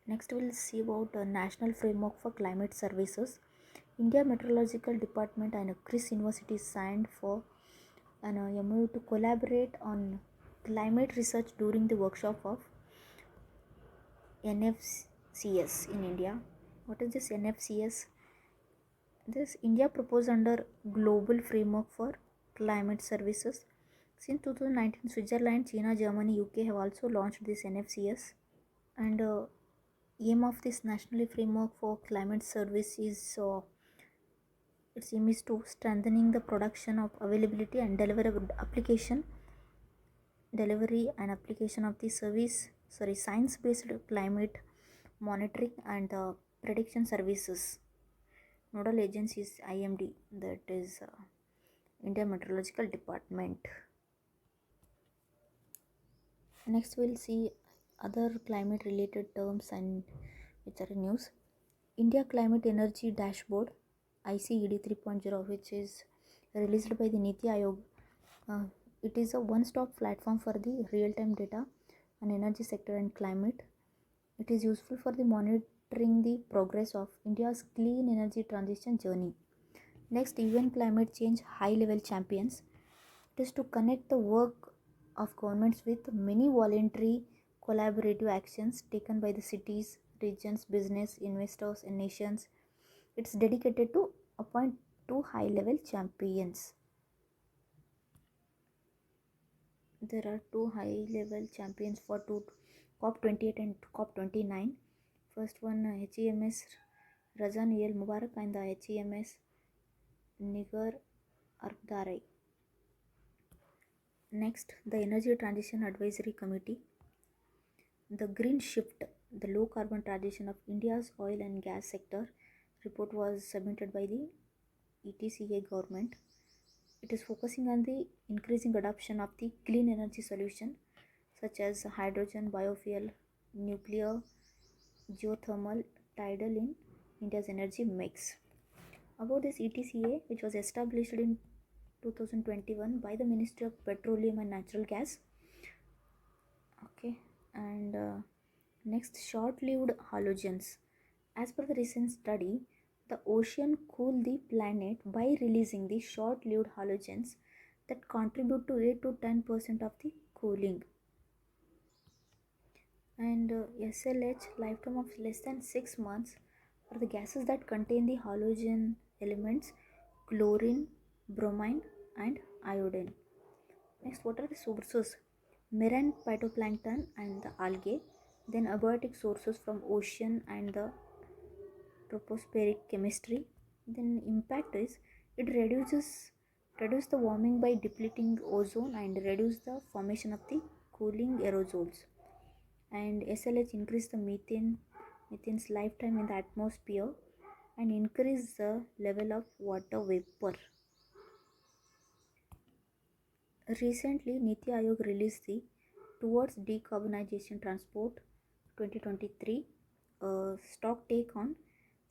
S1: Next, we'll see about a national framework for climate services. India Meteorological Department and Chris University signed for an MOU to collaborate on climate research during the workshop of NFCS in India. What is this NFCS? This India proposed under Global Framework for Climate Services. Since 2019, Switzerland, China, Germany, UK have also launched this NFCS, and Aim of this national framework for climate service is its aim is to strengthening the production of availability and delivery and application of the science based climate monitoring and prediction services. Nodal agency is IMD, that is India Meteorological Department. Next, we'll see other climate related terms and which are in news. India Climate Energy Dashboard ICED 3.0, which is released by the Niti Aayog. Uh, it is a one stop platform for the real time data on energy sector and climate. It is useful for the monitoring the progress of India's clean energy transition journey. Next, UN Climate Change High Level Champions. It is to connect the work of governments with many voluntary collaborative actions taken by the cities, regions, business, investors, and nations. It's dedicated to appoint two high level champions. There are two high level champions for two COP28 and COP29. First one HEMS Razan El Mubarak and the HEMS Nigar Arkdarai. Next, the Energy Transition Advisory Committee. The Green Shift, the Low Carbon Transition of India's Oil and Gas Sector report was submitted by the ETCA government. It is focusing on the increasing adoption of the clean energy solution such as hydrogen, biofuel, nuclear, geothermal, tidal in India's energy mix. About this ETCA, which was established in 2021 by the Ministry of Petroleum and Natural Gas. Okay, and next, short-lived halogens. As per the recent study, the ocean cool the planet by releasing the short-lived halogens that contribute to 8 to 10% of the cooling. And SLH, lifetime of less than 6 months, are the gases that contain the halogen elements chlorine, bromine, and iodine. Next, what are the sources? Marine phytoplankton and the algae, then abiotic sources from ocean and the tropospheric chemistry. Then impact is it reduce the warming by depleting ozone and reduce the formation of the cooling aerosols. And SLH increase the methane's lifetime in the atmosphere and increase the level of water vapor. Recently, Niti Aayog released the Towards Decarbonization Transport 2023 stock take on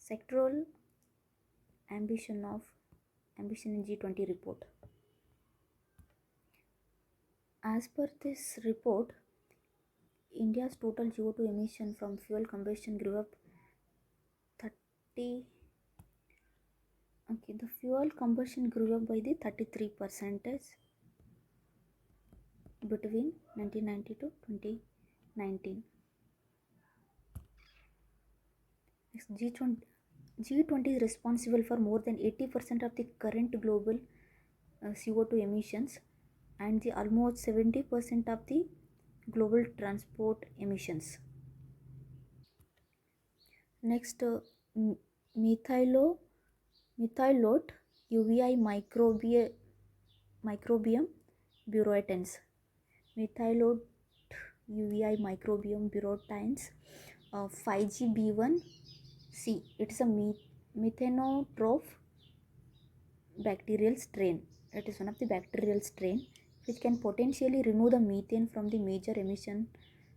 S1: sectoral ambition in G20 report. As per this report, India's total CO2 emission from fuel combustion grew up 30. Okay, the fuel combustion grew up by the 33% between 1990 to 2019. Next, G20 is responsible for more than 80% of the current global CO2 emissions and the almost 70% of the global transport emissions. Next, methyllote UVI microbium burotens. Methyllote UVI microbium burotens 5GB1C. It is a methanotroph bacterial strain. It is one of the bacterial strain which can potentially remove the methane from the major emission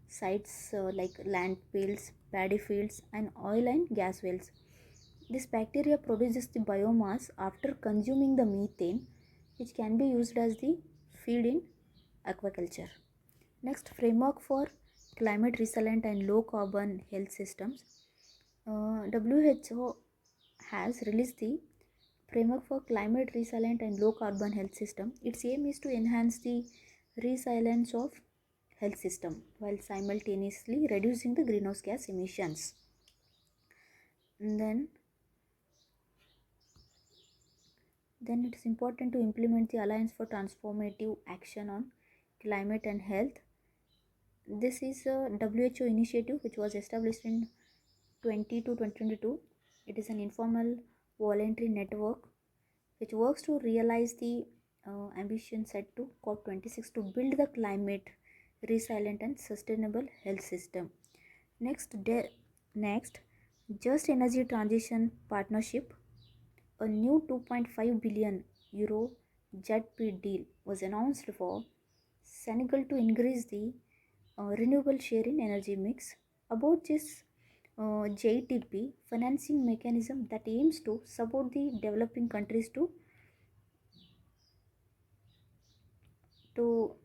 S1: sites like landfills, paddy fields, and oil and gas wells. This bacteria produces the biomass after consuming the methane, which can be used as the feed in aquaculture. Next, framework for climate resilient and low carbon health systems. WHO has released the framework for climate resilient and low carbon health system. Its aim is to enhance the resilience of health system while simultaneously reducing the greenhouse gas emissions. And then it is important to implement the Alliance for Transformative Action on Climate and Health. This is a WHO initiative which was established in 20 to 2022. It is an informal voluntary network which works to realize the ambition set to COP26 to build the climate resilient and sustainable health system. Next, Just Energy Transition Partnership, a new 2.5 billion euro JETP deal was announced for Senegal to increase the renewable share in energy mix. About this JTP financing mechanism that aims to support the developing countries to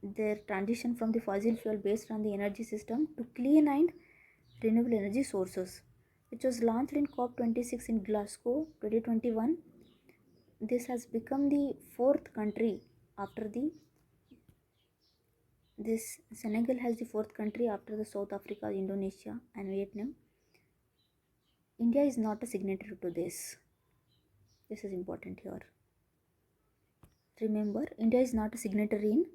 S1: their transition from the fossil fuel based on the energy system to clean and renewable energy sources, which was launched in COP26 in Glasgow 2021. This has become the fourth country after the this Senegal has the fourth country after the South Africa, Indonesia, and Vietnam. India is not a signatory to this. This is important here. Remember, India is not a signatory in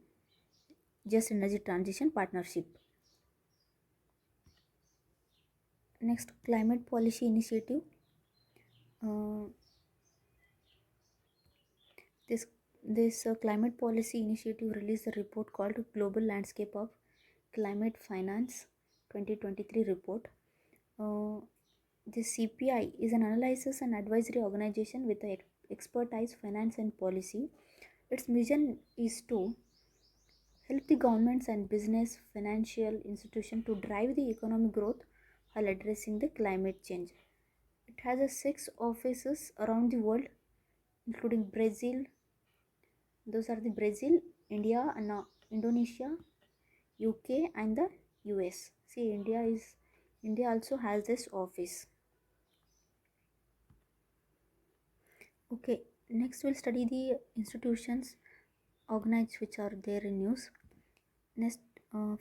S1: Just Energy Transition Partnership. Next, Climate Policy Initiative. This climate policy initiative released a report called Global Landscape of Climate Finance 2023 report. The CPI is an analysis and advisory organization with expertise, finance, and policy. Its mission is to help the governments and business financial institutions to drive the economic growth while addressing the climate change. It has 6 offices around the world, including Brazil. Those are the Brazil, India, and Indonesia, UK, and the US. See, India also has this office. Okay, next we'll study the institutions organized which are there in news. Next,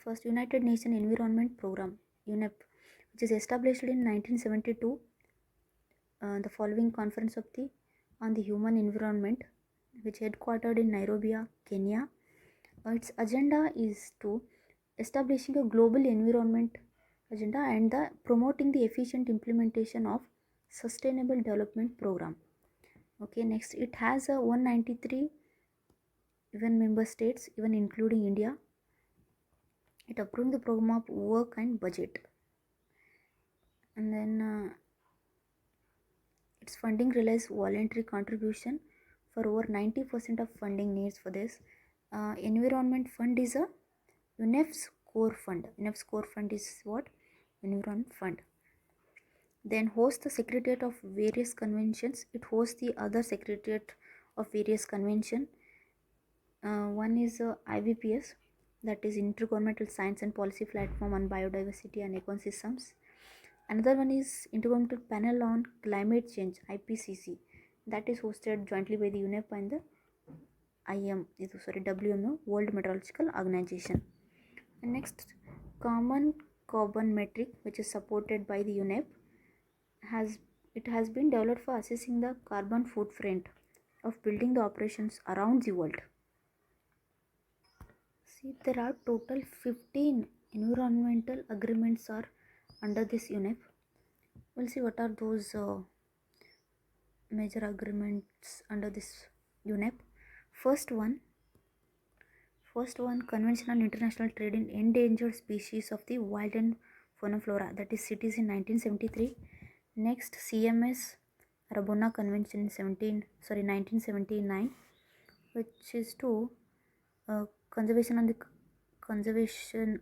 S1: first United Nations Environment Program, UNEP, which is established in 1972. The following conference on the human environment, which headquartered in Nairobi, Kenya. Its agenda is to establishing a global environment agenda and promoting the efficient implementation of sustainable development program. Okay, next it has 193 even member states, even including India. It approved the program of work and budget, and then its funding relies voluntary contribution for over 90% of funding needs for this. Environment fund is a UNEP's core fund. UNEP's core fund is what? Environment fund. Then hosts the secretariat of various conventions. It hosts the other secretariat of various convention. One is IVPS, that is Intergovernmental Science and Policy Platform on Biodiversity and Ecosystems. Another one is Intergovernmental Panel on Climate Change, IPCC, that is hosted jointly by the UNEP and the WMO, World Meteorological Organization. And next, Common Carbon Metric, which is supported by the UNEP, has been developed for assessing the carbon footprint of building the operations around the world. See, there are total 15 environmental agreements are under this UNEP. We'll see what are those major agreements under this UNEP. First one, Convention on International Trade in Endangered Species of the Wild and Fauna Flora, that is CITES in 1973. Next, CMS Rabona Convention in 1979, which is to conservation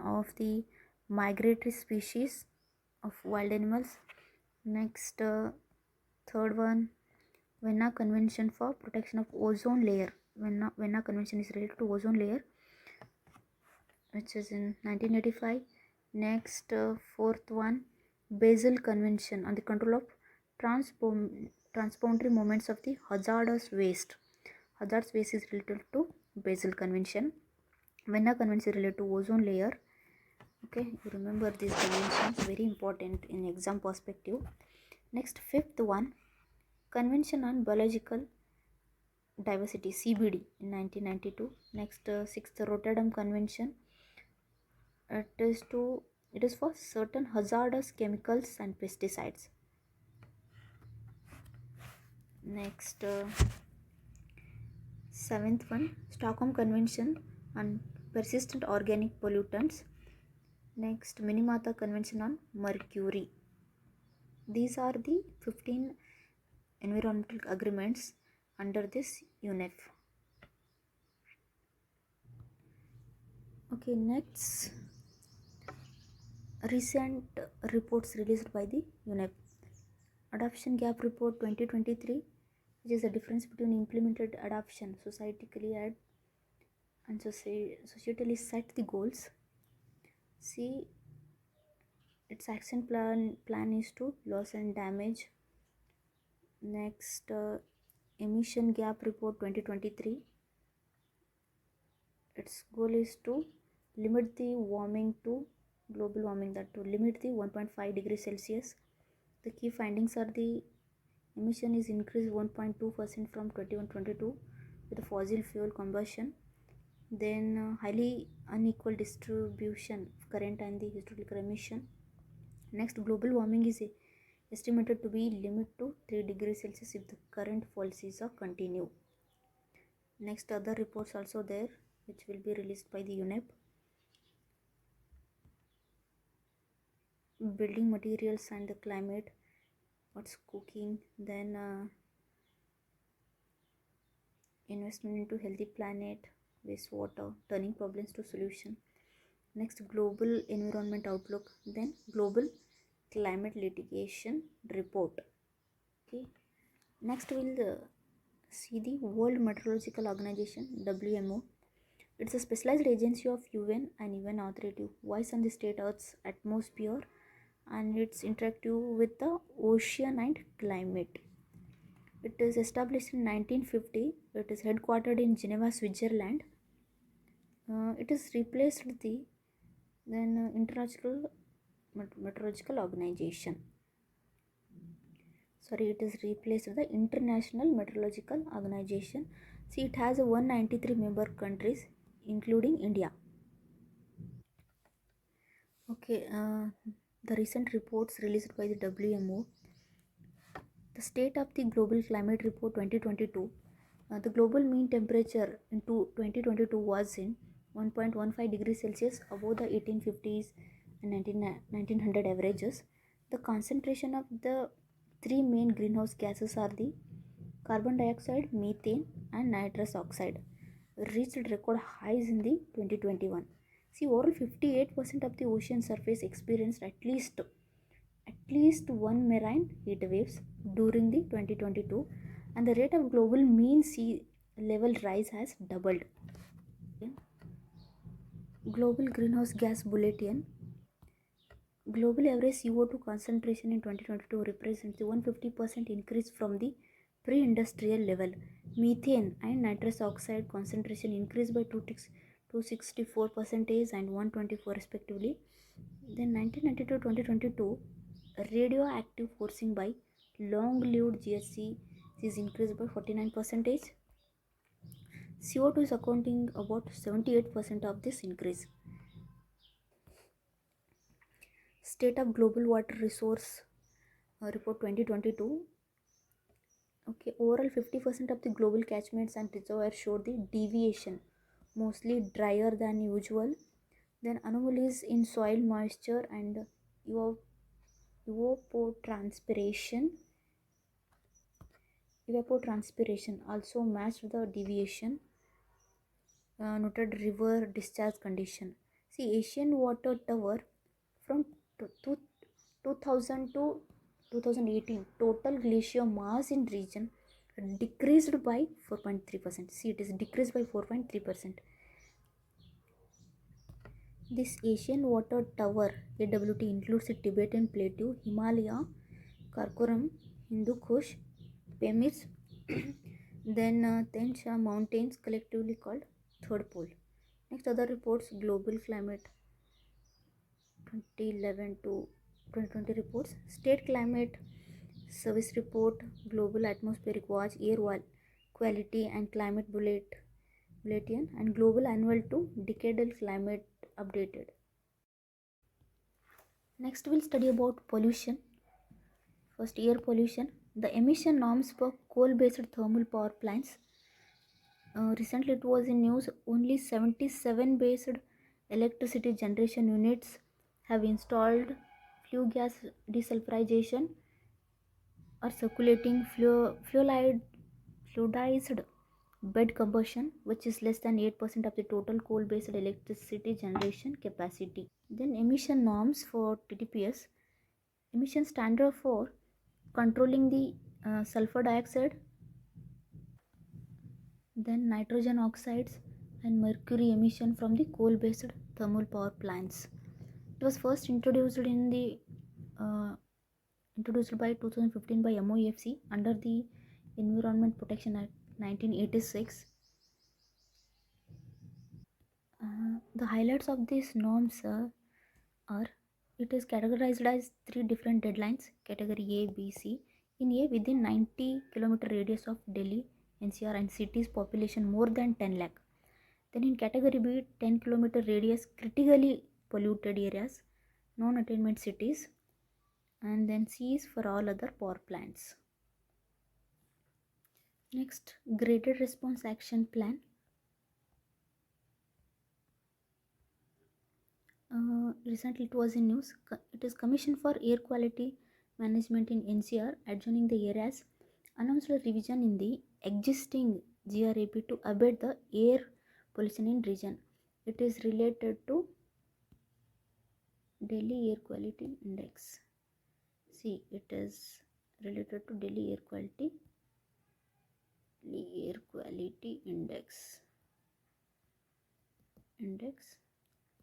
S1: of the migratory species of wild animals. Next, third one, Vienna Convention for Protection of Ozone Layer. Vienna Convention is related to ozone layer, which is in 1985. Next, fourth one, Basel Convention on the control of transboundary movements of the hazardous waste. Hazardous waste is related to Basel Convention. Vienna Convention is related to ozone layer. Okay, you remember these conventions, very important in exam perspective. Next, fifth one, Convention on Biological Diversity, CBD, in 1992. Next, sixth, Rotterdam Convention. It is to It is for certain hazardous chemicals and pesticides. Next, seventh one, Stockholm Convention on persistent organic pollutants. Next, Minamata Convention on mercury. These are the 15 environmental agreements under this UNEP. Okay, next, recent reports released by the UNEP. Adoption Gap Report 2023, which is the difference between implemented adoption societally and societally set the goals. See, its action plan is to loss and damage. Next, Emission Gap Report 2023. Its goal is to limit the warming to global warming, that to limit the 1.5 degrees Celsius. The key findings are the emission is increased 1.2% from 21-22 with the fossil fuel combustion. Then highly unequal distribution of current and the historical emission. Next, global warming is estimated to be limited to 3 degrees Celsius if the current policies are continue. Next, other reports also there which will be released by the UNEP. Building materials and the climate, what's cooking, then investment into healthy planet, wastewater, turning problems to solution. Next, global environment outlook, then global climate litigation report. Okay, next we'll see the World Meteorological Organization, WMO. It's a specialized agency of UN and UN authority wise on the state Earth's atmosphere, and it's interactive with the ocean and climate. It is established in 1950. It is headquartered in Geneva, Switzerland. It is replaced the International Meteorological Organization. Sorry, it is replaced the International Meteorological Organization. See, it has 193 member countries, including India. Okay, the recent reports released by the WMO. The State of the Global Climate Report 2022. The global mean temperature in 2022 was in 1.15 degrees Celsius above the 1850s and 1900 averages. The concentration of the three main greenhouse gases are the carbon dioxide, methane, and nitrous oxide, reached record highs in the 2021. See, overall 58% of the ocean surface experienced at least one marine heat waves during the 2022, and the rate of global mean sea level rise has doubled. Global Greenhouse Gas Bulletin. Global average CO2 concentration in 2022 represents a 150% increase from the pre-industrial level. Methane and nitrous oxide concentration increased by 264% and 124 respectively. Then 1992-2022, radioactive forcing by long-lived GHG is increased by 49%. CO2 is accounting about 78% of this increase. State of Global Water Resource Report 2022. Okay, overall 50% of the global catchments and reservoirs showed the deviation, mostly drier than usual. Then anomalies in soil moisture and evapotranspiration also matched the deviation. Noted river discharge condition. See, Asian Water Tower from 2000 to 2018, total glacier mass in region decreased by 4.3%. See, it is decreased by 4.3%. This Asian Water Tower AWT includes the Tibetan Plateau, Himalaya, Karakoram, Hindu Kush, Pamirs, then Tensha Mountains, collectively called Third Pole. Next, other reports, Global Climate 2011 to 2020 reports, State Climate Service Report, Global Atmospheric Watch, Air Quality and Climate Bulletin, and Global Annual to Decadal Climate Updated. Next we'll study about pollution. First, air pollution. The emission norms for coal-based thermal power plants. Recently, it was in news. Only 77 based electricity generation units have installed flue gas desulfurization or circulating fluidized bed combustion, which is less than 8% of the total coal-based electricity generation capacity. Then emission norms for TDPS. Emission standard for controlling the sulfur dioxide, then nitrogen oxides and mercury emission from the coal based thermal power plants. It was first uh, introduced by 2015 by MOEFC under the Environment Protection Act 1986. The highlights of these norms are it is categorized as three different deadlines: category A, B, C. In A, within 90-kilometer radius of Delhi, NCR, and cities population more than 10 lakh. Then in category B, 10-kilometer radius critically polluted areas, non-attainment cities, and then C is for all other power plants. Next, graded response action plan. Recently it was in news. It is Commission for Air Quality Management in NCR adjoining the areas announced a revision in the existing GRAP to abate the air pollution in region. It is related to Delhi Air Quality Index. See, it is related to Delhi Air Quality Index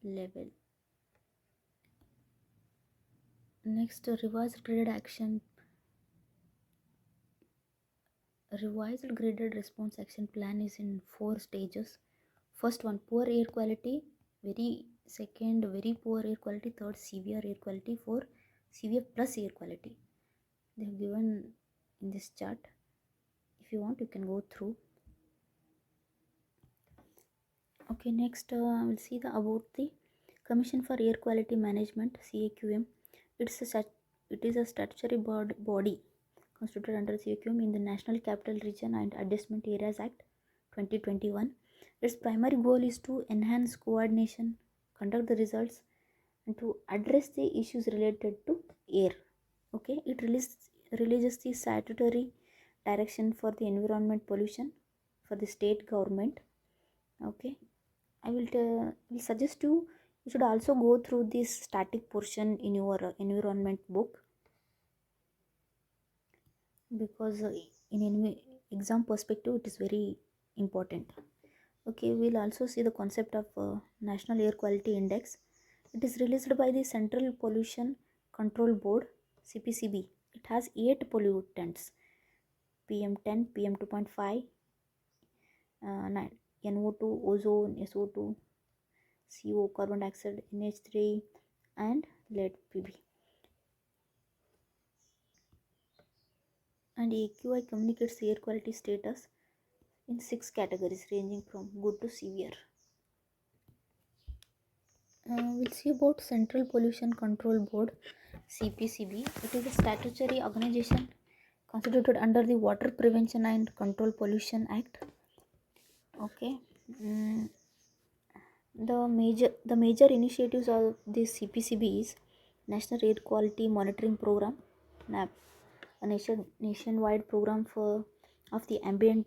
S1: level. Next, revised graded response action plan is in 4 stages. First one, poor air quality. Second, very poor air quality. Third, severe air quality. Fourth, severe plus air quality. They have given in this chart. If you want, you can go through. Okay, next we'll see about the Commission for Air Quality Management (CAQM). It is a statutory body constituted under CAQM in the National Capital Region and Adjustment Areas Act 2021. Its primary goal is to enhance coordination, conduct the results, and to address the issues related to air. Okay, it releases the statutory direction for the environment pollution for the state government. Okay, I will suggest you should also go through this static portion in your environment book, because in exam perspective it is very important. Okay, we'll also see the concept of National Air Quality Index. It is released by the Central Pollution Control Board, CPCB. It has 8 pollutants: PM10, PM2.5, NO2, ozone, SO2, CO, carbon dioxide, NH3, and lead, PB. And AQI communicates air quality status in 6 categories ranging from good to severe. We'll see about Central Pollution Control Board, CPCB. It is a statutory organization constituted under the Water Prevention and Control Pollution Act. Okay. The major initiatives of this CPCB is National Air Quality Monitoring Program, NAP, a nationwide program of the ambient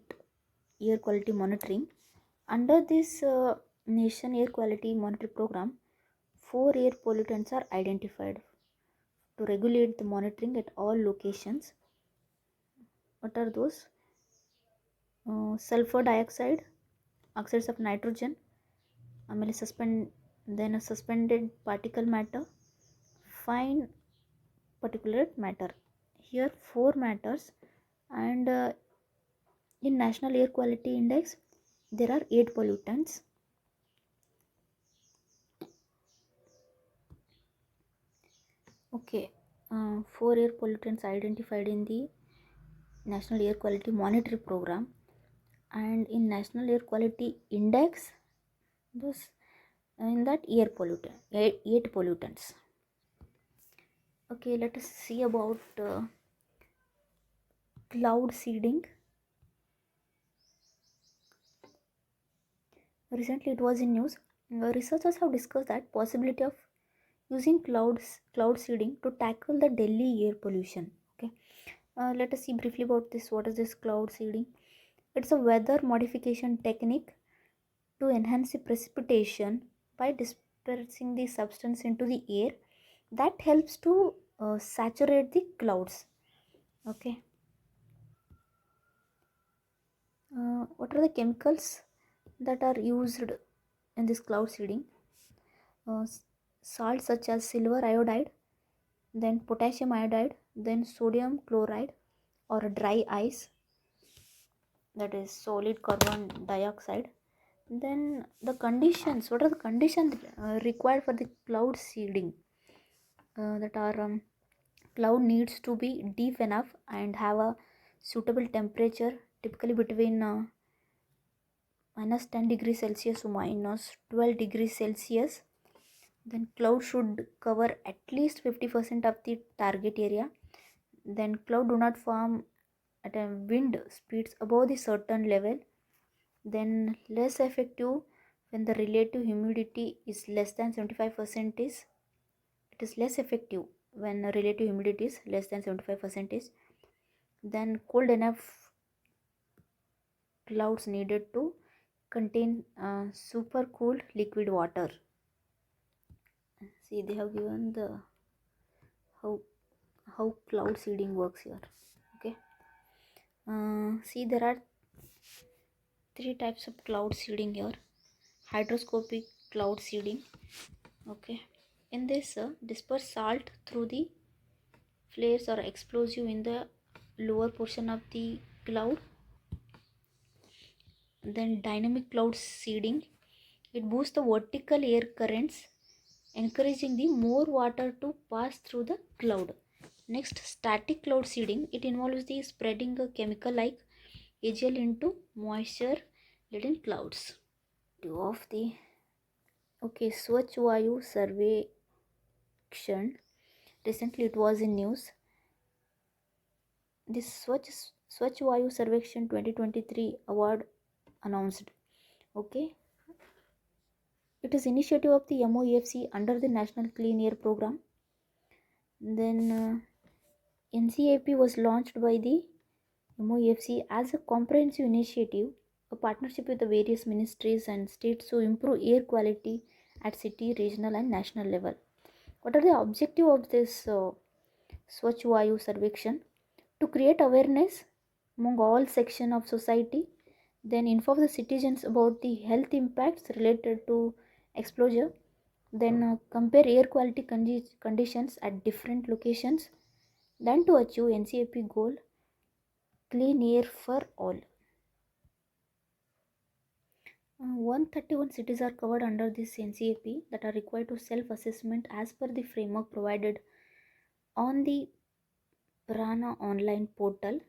S1: air quality monitoring. Under this nation air quality monitoring program, 4 air pollutants are identified to regulate the monitoring at all locations. What are those? Sulfur dioxide, oxides of nitrogen, then a suspended particle matter, fine particulate matter. Here 4 matters, and in National Air Quality Index there are 8 pollutants. Okay, 4 air pollutants identified in the National Air Quality Monitoring Program, and in National Air Quality Index, those in that 8 pollutants. Okay, let us see about cloud seeding. Recently, it was in news. Researchers have discussed that possibility of using cloud seeding to tackle the Delhi air pollution. Okay, let us see briefly about this. What is this cloud seeding? It's a weather modification technique to enhance the precipitation by dispersing the substance into the air that helps to saturate the clouds. Okay, what are the chemicals that are used in this cloud seeding? Salts such as silver iodide, then potassium iodide, then sodium chloride, or dry ice, that is solid carbon dioxide. Then the conditions, what are the conditions required for the cloud seeding? That are cloud needs to be deep enough and have a suitable temperature, typically between minus 10 degrees Celsius to minus 12 degrees Celsius. Then cloud should cover at least 50% of the target area. Then cloud do not form at a wind speeds above the certain level. Then less effective when the relative humidity is less than 75%. It is less effective when relative humidity is less than 75%. Then cold enough clouds needed to contain super cooled liquid water. See, they have given the how cloud seeding works here. Okay, see, there are three types of cloud seeding here. Hydroscopic cloud seeding. Okay, in this disperse salt through the flares or explosive in the lower portion of the cloud. Then dynamic cloud seeding, it boosts the vertical air currents, encouraging the more water to pass through the cloud. Next, static cloud seeding, it involves the spreading a chemical like AGL into moisture laden clouds. Of the Swachh Vayu Sarvekshan, recently it was in news. This Swachh Vayu Sarvekshan 2023 award announced. Okay, it is initiative of the MOEFC under the National Clean Air Program. Then NCAP was launched by the MOEFC as a comprehensive initiative, a partnership with the various ministries and states to improve air quality at city, regional, and national level. What are the objective of this Swachh Vayu Sarvekshan? To create awareness among all sections of society, then inform the citizens about the health impacts related to exposure, then compare air quality conditions at different locations, then to achieve NCAP goal, clean air for all. 131 cities are covered under this NCAP that are required to self-assessment as per the framework provided on the Prana online portal.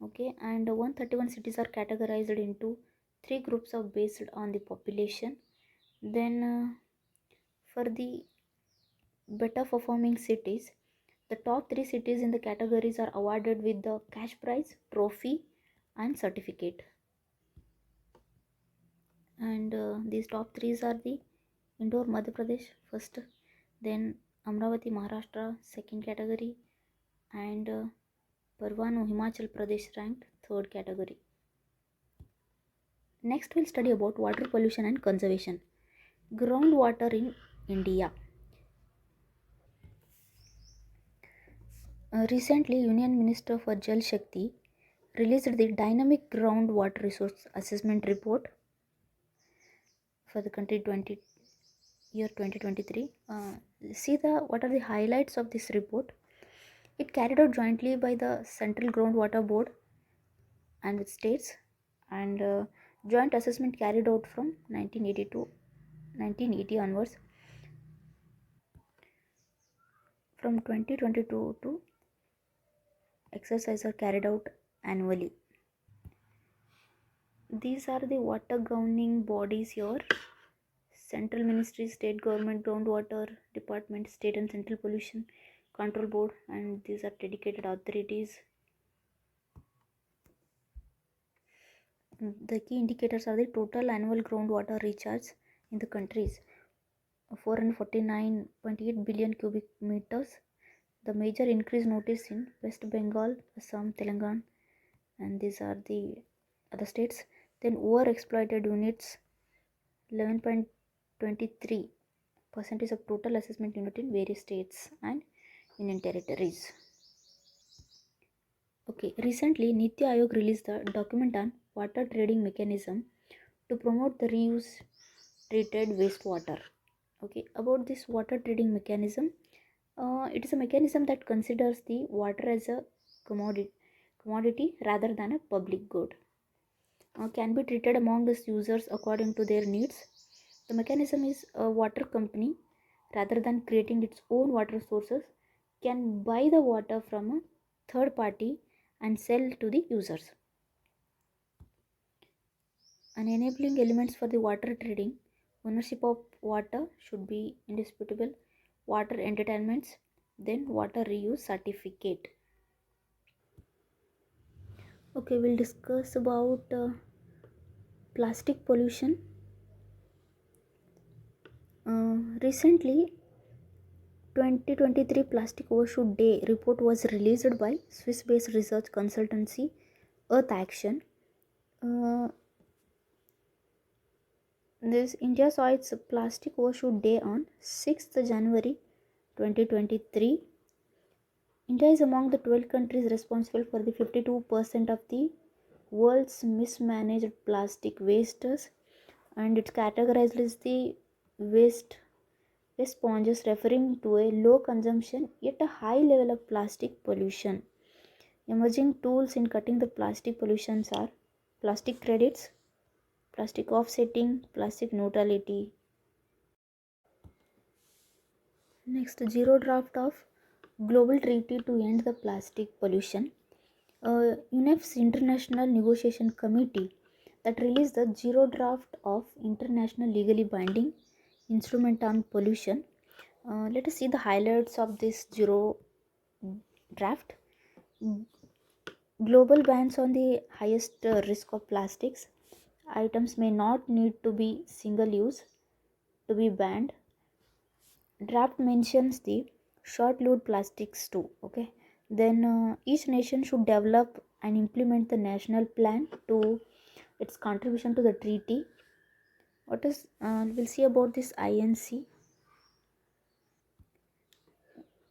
S1: Okay, and 131 cities are categorized into three groups of based on the population. Then for the better performing cities, the top three cities in the categories are awarded with the cash prize, trophy, and certificate. And these top threes are the Indore, Madhya Pradesh first, then Amravati, Maharashtra second category, and Parvanu, Himachal Pradesh ranked third category. Next, we'll study about water pollution and conservation. Groundwater in India. Recently, Union Minister for Jal Shakti released the Dynamic Groundwater Resource Assessment Report for the country 2023. See what are the highlights of this report. It carried out jointly by the Central Groundwater Board and with states, and joint assessment carried out from 1980 to 1980 onwards. From 2022 to exercises are carried out annually. These are the water governing bodies here: central ministry, state government, groundwater department, state and central pollution control board, and these are dedicated authorities. The key indicators are the total annual groundwater recharge in the countries 449.8 billion cubic meters. The major increase noticed in West Bengal, Assam, Telangana, and these are the other states. Then overexploited units 11.23 percentage of total assessment unit in various states and union territories. Okay, recently Niti Aayog released the document on water trading mechanism to promote the reuse treated wastewater. Okay, about this water trading mechanism, it is a mechanism that considers the water as a commodity rather than a public good. Can be treated among its users according to their needs. The mechanism is a water company, rather than creating its own water sources, can buy the water from a third party and sell to the users. And enabling elements for the water trading, ownership of water should be indisputable, water entitlements, then water reuse certificate. Okay, we'll discuss about plastic pollution. Recently, 2023 Plastic Overshoot Day report was released by Swiss-based research consultancy Earth Action. Uh, this India saw its Plastic Overshoot Day on 6th January 2023. India is among the 12 countries responsible for the 52% of the world's mismanaged plastic wastes, and it's categorized as the waste sponges, referring to a low consumption yet a high level of plastic pollution. Emerging tools in cutting the plastic pollutions are plastic credits, plastic offsetting, plastic neutrality. Next, zero draft of global treaty to end the plastic pollution. UNEP's International Negotiation Committee that released the zero draft of international legally binding instrument on pollution. Let us see the highlights of this zero draft. Global bans on the highest risk of plastics. Items may not need to be single use to be banned. Draft mentions the short lived plastics too. Okay, then each nation should develop and implement the national plan to its contribution to the treaty. What is we'll see about this INC,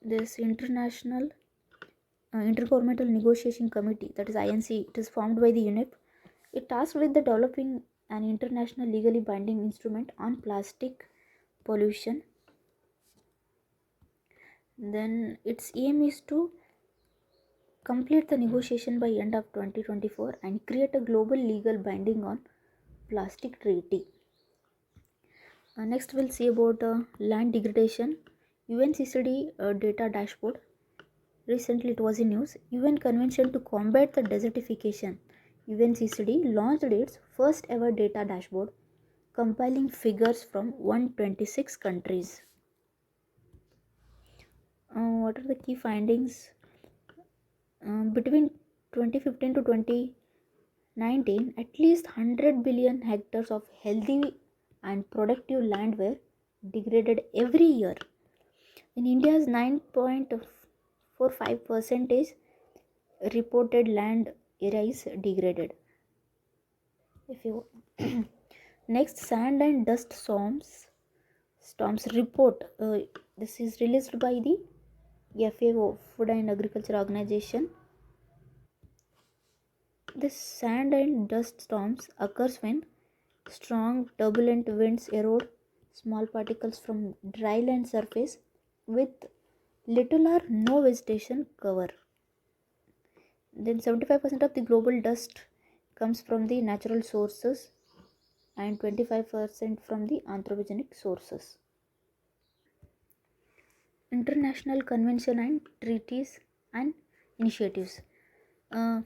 S1: this international intergovernmental negotiation committee, that is INC. It is formed by the UNEP. It tasked with the developing an international legally binding instrument on plastic pollution. Then its aim is to complete the negotiation by end of 2024 and create a global legal binding on plastic treaty. Next we'll see about land degradation. UNCCD data dashboard. Recently it was in news. UN Convention to Combat the Desertification, UNCCD, launched its first ever data dashboard compiling figures from 126 countries. What are the key findings? Between 2015 to 2019, at least 100 billion hectares of healthy and productive land were degraded every year. In India's 9.45% reported land area is degraded. If you next, sand and dust storms report. This is released by the FAO, Food and Agriculture Organization. This sand and dust storms occurs when strong turbulent winds erode small particles from dry land surface with little or no vegetation cover. Then 75% of the global dust comes from the natural sources and 25% from the anthropogenic sources. International convention and treaties and initiatives.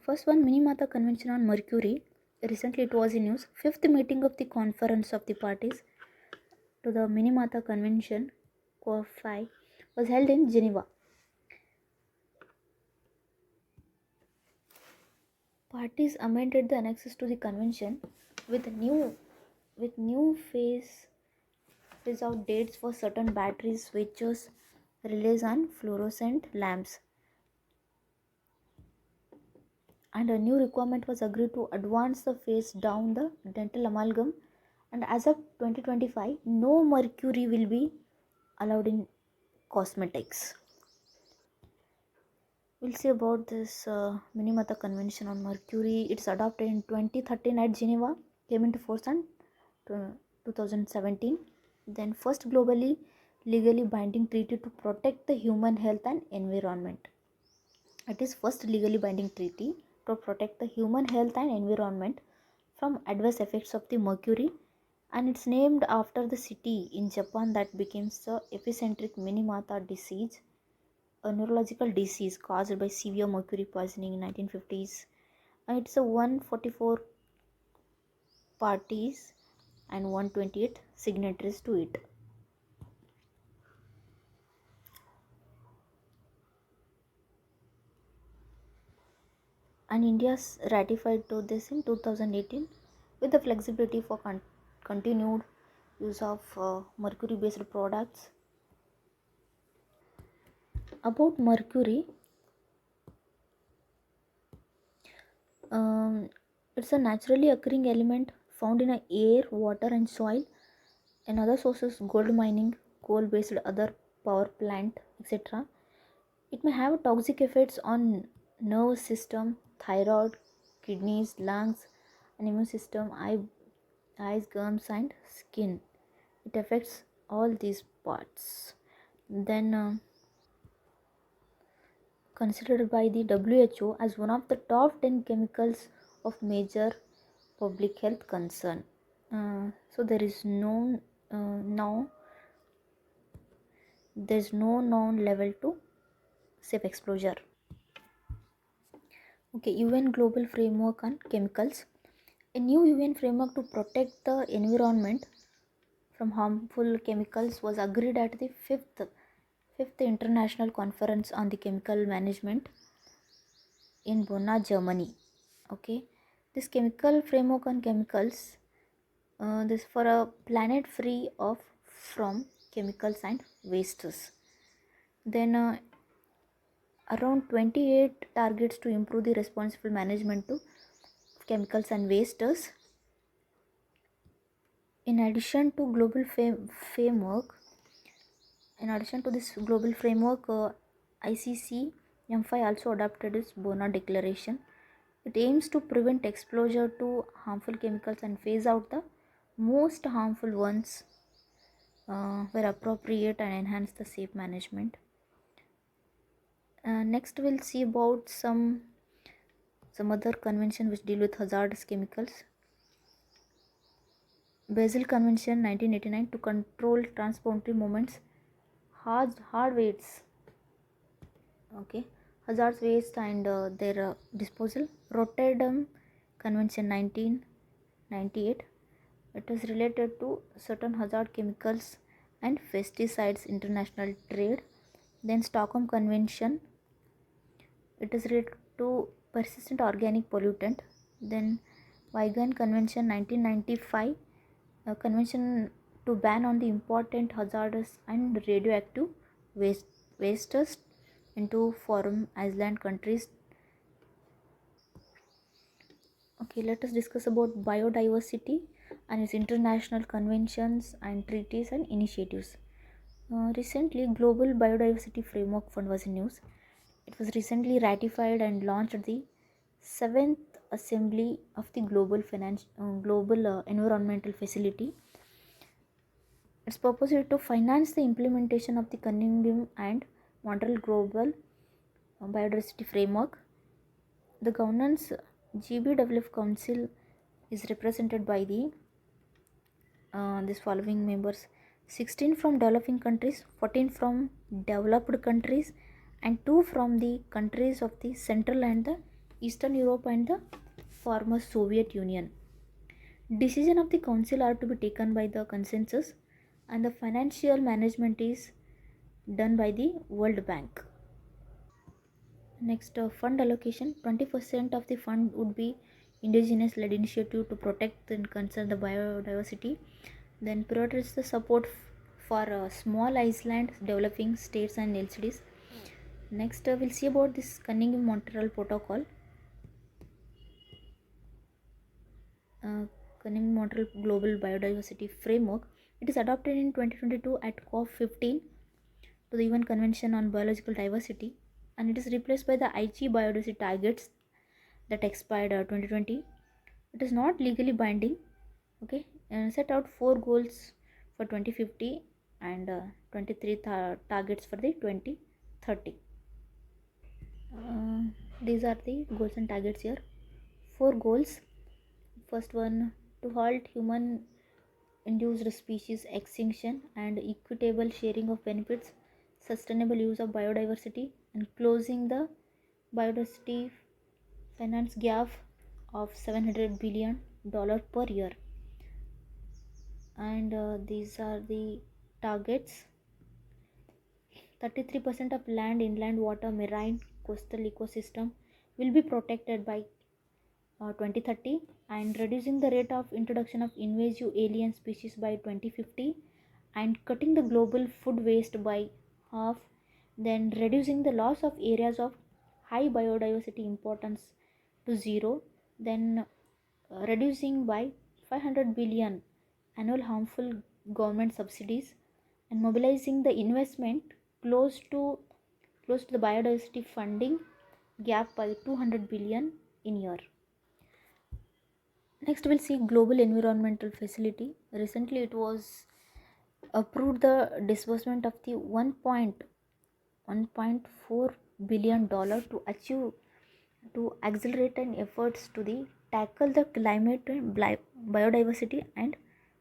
S1: First one, Minamata Convention on Mercury. Recently it was in news. Fifth meeting of the Conference of the Parties to the Minamata Convention, COP5, was held in Geneva. Parties amended the annexes to the convention with new phase out dates for certain batteries, switches, relays, and fluorescent lamps. And a new requirement was agreed to advance the phase down the dental amalgam. And as of 2025, no mercury will be allowed in cosmetics. We'll see about this Minamata Convention on Mercury. It's adopted in 2013 at Geneva, came into force in 2017. Then first globally legally binding treaty to protect the human health and environment. It is first legally binding treaty to protect the human health and environment from adverse effects of the mercury, and it's named after the city in Japan that became the epicentric Minamata disease, a neurological disease caused by severe mercury poisoning in 1950s. And it's a 144 parties and 128 signatories to it. And India's ratified to this in 2018 with the flexibility for continued use of mercury based products. About mercury, um, it's a naturally occurring element found in air, water, and soil. And other sources, gold mining, coal based other power plant, etc. It may have toxic effects on nervous system, thyroid, kidneys, lungs, and immune system, eyes, gums, and skin. It affects all these parts. Then considered by the WHO as one of the top 10 chemicals of major public health concern. So now there's no known level to safe exposure. Okay, UN Global Framework on Chemicals. A new UN framework to protect the environment from harmful chemicals was agreed at the fifth International Conference on the Chemical Management in Bonn, Germany. Okay, this chemical framework on chemicals, this for a planet free of from chemicals and wastes. Then around 28 targets to improve the responsible management to chemicals and wastes. In addition to framework, in addition to this global framework, ICC M5 also adopted its Bona Declaration. It aims to prevent exposure to harmful chemicals and phase out the most harmful ones where appropriate and enhance the safe management. Next, we'll see about some other convention which deal with hazardous chemicals. Basel Convention 1989 to control transboundary movements, hard weights, okay, hazardous waste and their disposal. Rotterdam Convention 1998. It is related to certain hazard chemicals and pesticides international trade. Then Stockholm Convention, it is related to persistent organic pollutant. Then Vigan Convention 1995, a convention to ban on the important hazardous and radioactive wastes into foreign island countries. Okay, let us discuss about biodiversity and its international conventions and treaties and initiatives. Recently, Global Biodiversity Framework Fund was in news. It was recently ratified and launched at the 7th Assembly of the Global Environmental Facility. Its purpose is to finance the implementation of the Cunningham and Montreal Global Biodiversity Framework. The governance GBWF Council is represented by the this following members: 16 from developing countries, 14 from developed countries, and 2 from the countries of the Central and the Eastern Europe and the former Soviet Union. Decision of the council are to be taken by the consensus, and the financial management is done by the World Bank. Next, fund allocation. 20% of the fund would be indigenous led initiative to protect and conserve the biodiversity. Then prioritize the support for small islands, developing states and LCDs. Next, we'll see about this Cunningham Montreal Protocol. uh, Cunningham Montreal Global Biodiversity Framework. It is adopted in 2022 at COP15 to the UN Convention on Biological Diversity, and it is replaced by the Aichi biodiversity targets that expired 2020. It is not legally binding. Okay, and set out four goals for 2050 and 23 targets for the 2030. Uh, these are the goals and targets here. Four goals. First one, to halt human induced species extinction and equitable sharing of benefits, sustainable use of biodiversity, and closing the biodiversity finance gap of $700 billion per year. And these are the targets. 33% of land, inland water, marine, coastal ecosystem will be protected by 2030, and reducing the rate of introduction of invasive alien species by 2050, and cutting the global food waste by half, then reducing the loss of areas of high biodiversity importance to zero, then reducing by 500 billion annual harmful government subsidies, and mobilizing the investment close to close to the biodiversity funding gap by 200 billion in year. Next, we'll see Global Environmental Facility. Recently, it was approved the disbursement of the 1.4 billion dollar to achieve to accelerate an efforts to the tackle the climate and biodiversity and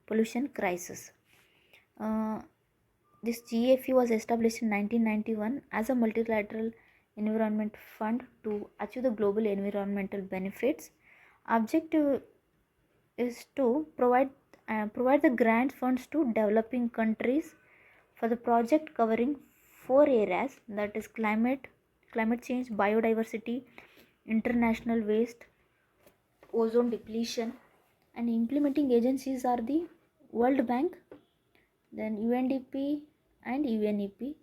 S1: pollution crisis. Uh, this GFE was established in 1991 as a multilateral environment fund to achieve the global environmental benefits. Objective is to provide the grant funds to developing countries for the project covering four areas, that is climate change, biodiversity, international waste, ozone depletion. And implementing agencies are the World Bank, then UNDP and UNEP.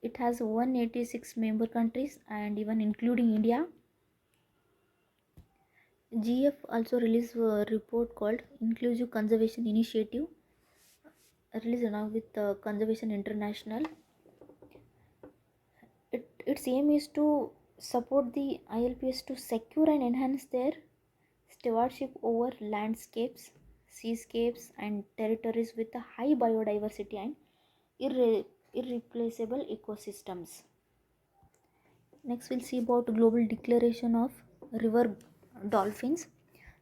S1: It has 186 member countries and even including India. GF also released a report called Inclusive Conservation Initiative, released along with Conservation International. Its aim is to support the ILPS to secure and enhance their stewardship over landscapes, seascapes, and territories with a high biodiversity and irreplaceable ecosystems. Next, we'll see about Global Declaration of River Dolphins.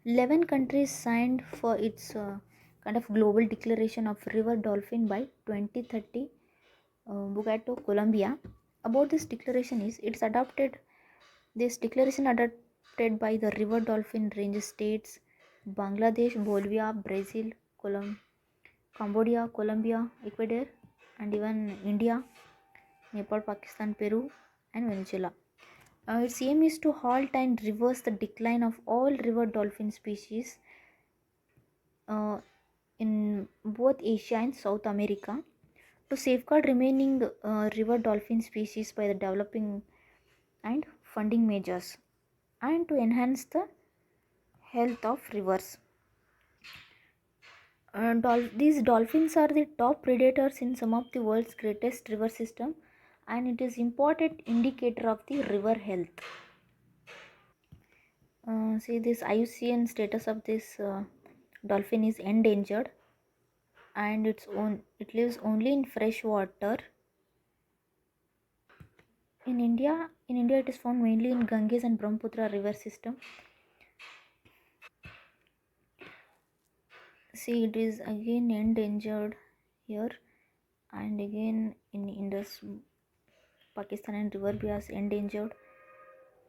S1: 11 countries signed for its kind of Global Declaration of River Dolphin by 2030, Bogota, Colombia. About this declaration is it's adopted. This declaration adopted by the river dolphin range states Bangladesh, Bolivia, Brazil, Cambodia, Colombia, Ecuador, and even India, Nepal, Pakistan, Peru, and Venezuela. Its aim is to halt and reverse the decline of all river dolphin species uh, in both Asia and South America, to safeguard remaining river dolphin species by the developing and funding measures, and to enhance the health of rivers. These dolphins are the top predators in some of the world's greatest river system, and it is important indicator of the river health. See, this IUCN status of this dolphin is endangered, and it lives only in fresh water. In India it is found mainly in Ganges and Brahmaputra river system. See, it is again endangered here, and again in Indus, Pakistan and River Bias endangered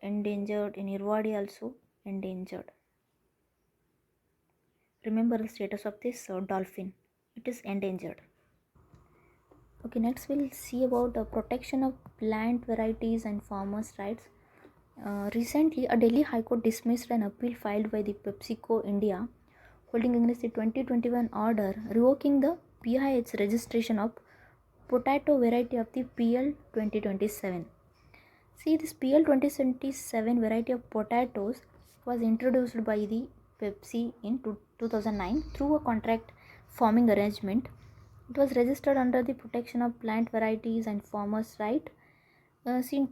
S1: in Irwadi also endangered. Remember the status of this dolphin. It is endangered. Okay, next we'll see about the protection of plant varieties and farmers' rights. Recently, a Delhi High Court dismissed an appeal filed by the PepsiCo India holding against the 2021 order revoking the PIH's registration of potato variety of the PL 2027. See, this PL 2027 variety of potatoes was introduced by the Pepsi in 2009 through a contract farming arrangement. It was registered under the Protection of Plant Varieties and Farmers' Right. Since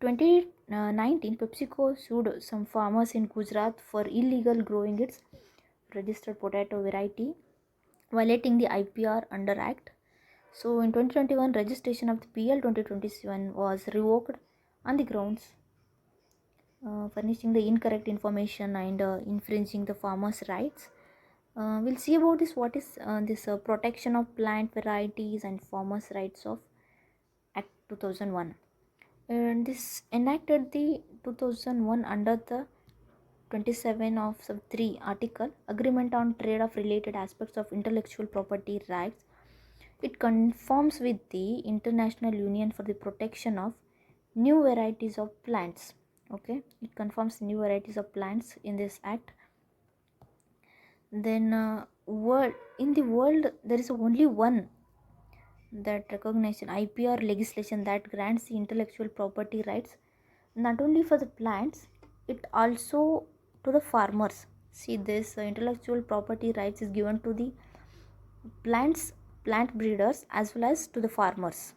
S1: 2019, PepsiCo sued some farmers in Gujarat for illegal growing its registered potato variety, violating the IPR under Act. So in 2021, registration of the PL 2027 was revoked on the grounds furnishing the incorrect information and infringing the farmers' rights. We'll see about this. What is this protection of plant varieties and farmers' rights of Act 2001? And this enacted the 2001 under the 27 of sub 3 article Agreement on Trade of Related Aspects of Intellectual Property Rights. It conforms with the International Union for the Protection of New Varieties of Plants. Okay, it conforms new varieties of plants in this act. Then in the world there is only one that recognition IPR legislation that grants the intellectual property rights not only for the plants, it also to the farmers. See, this intellectual property rights is given to the plant breeders as well as to the farmers.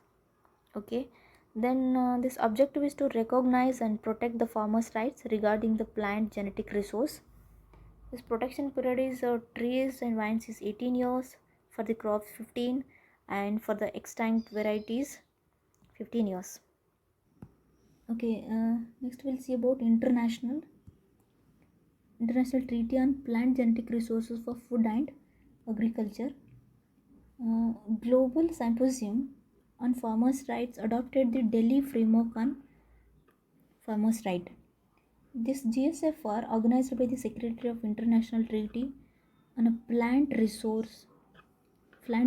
S1: Okay, then this objective is to recognize and protect the farmers' rights regarding the plant genetic resource. This protection period is trees and vines is 18 years, for the crops 15, and for the extinct varieties 15 years. Okay, next we'll see about International Treaty on Plant Genetic Resources for Food and Agriculture. Global Symposium on Farmers' Rights adopted the Delhi Framework on Farmers' Right. This GSFR, organized by the Secretary of International Treaty on a plant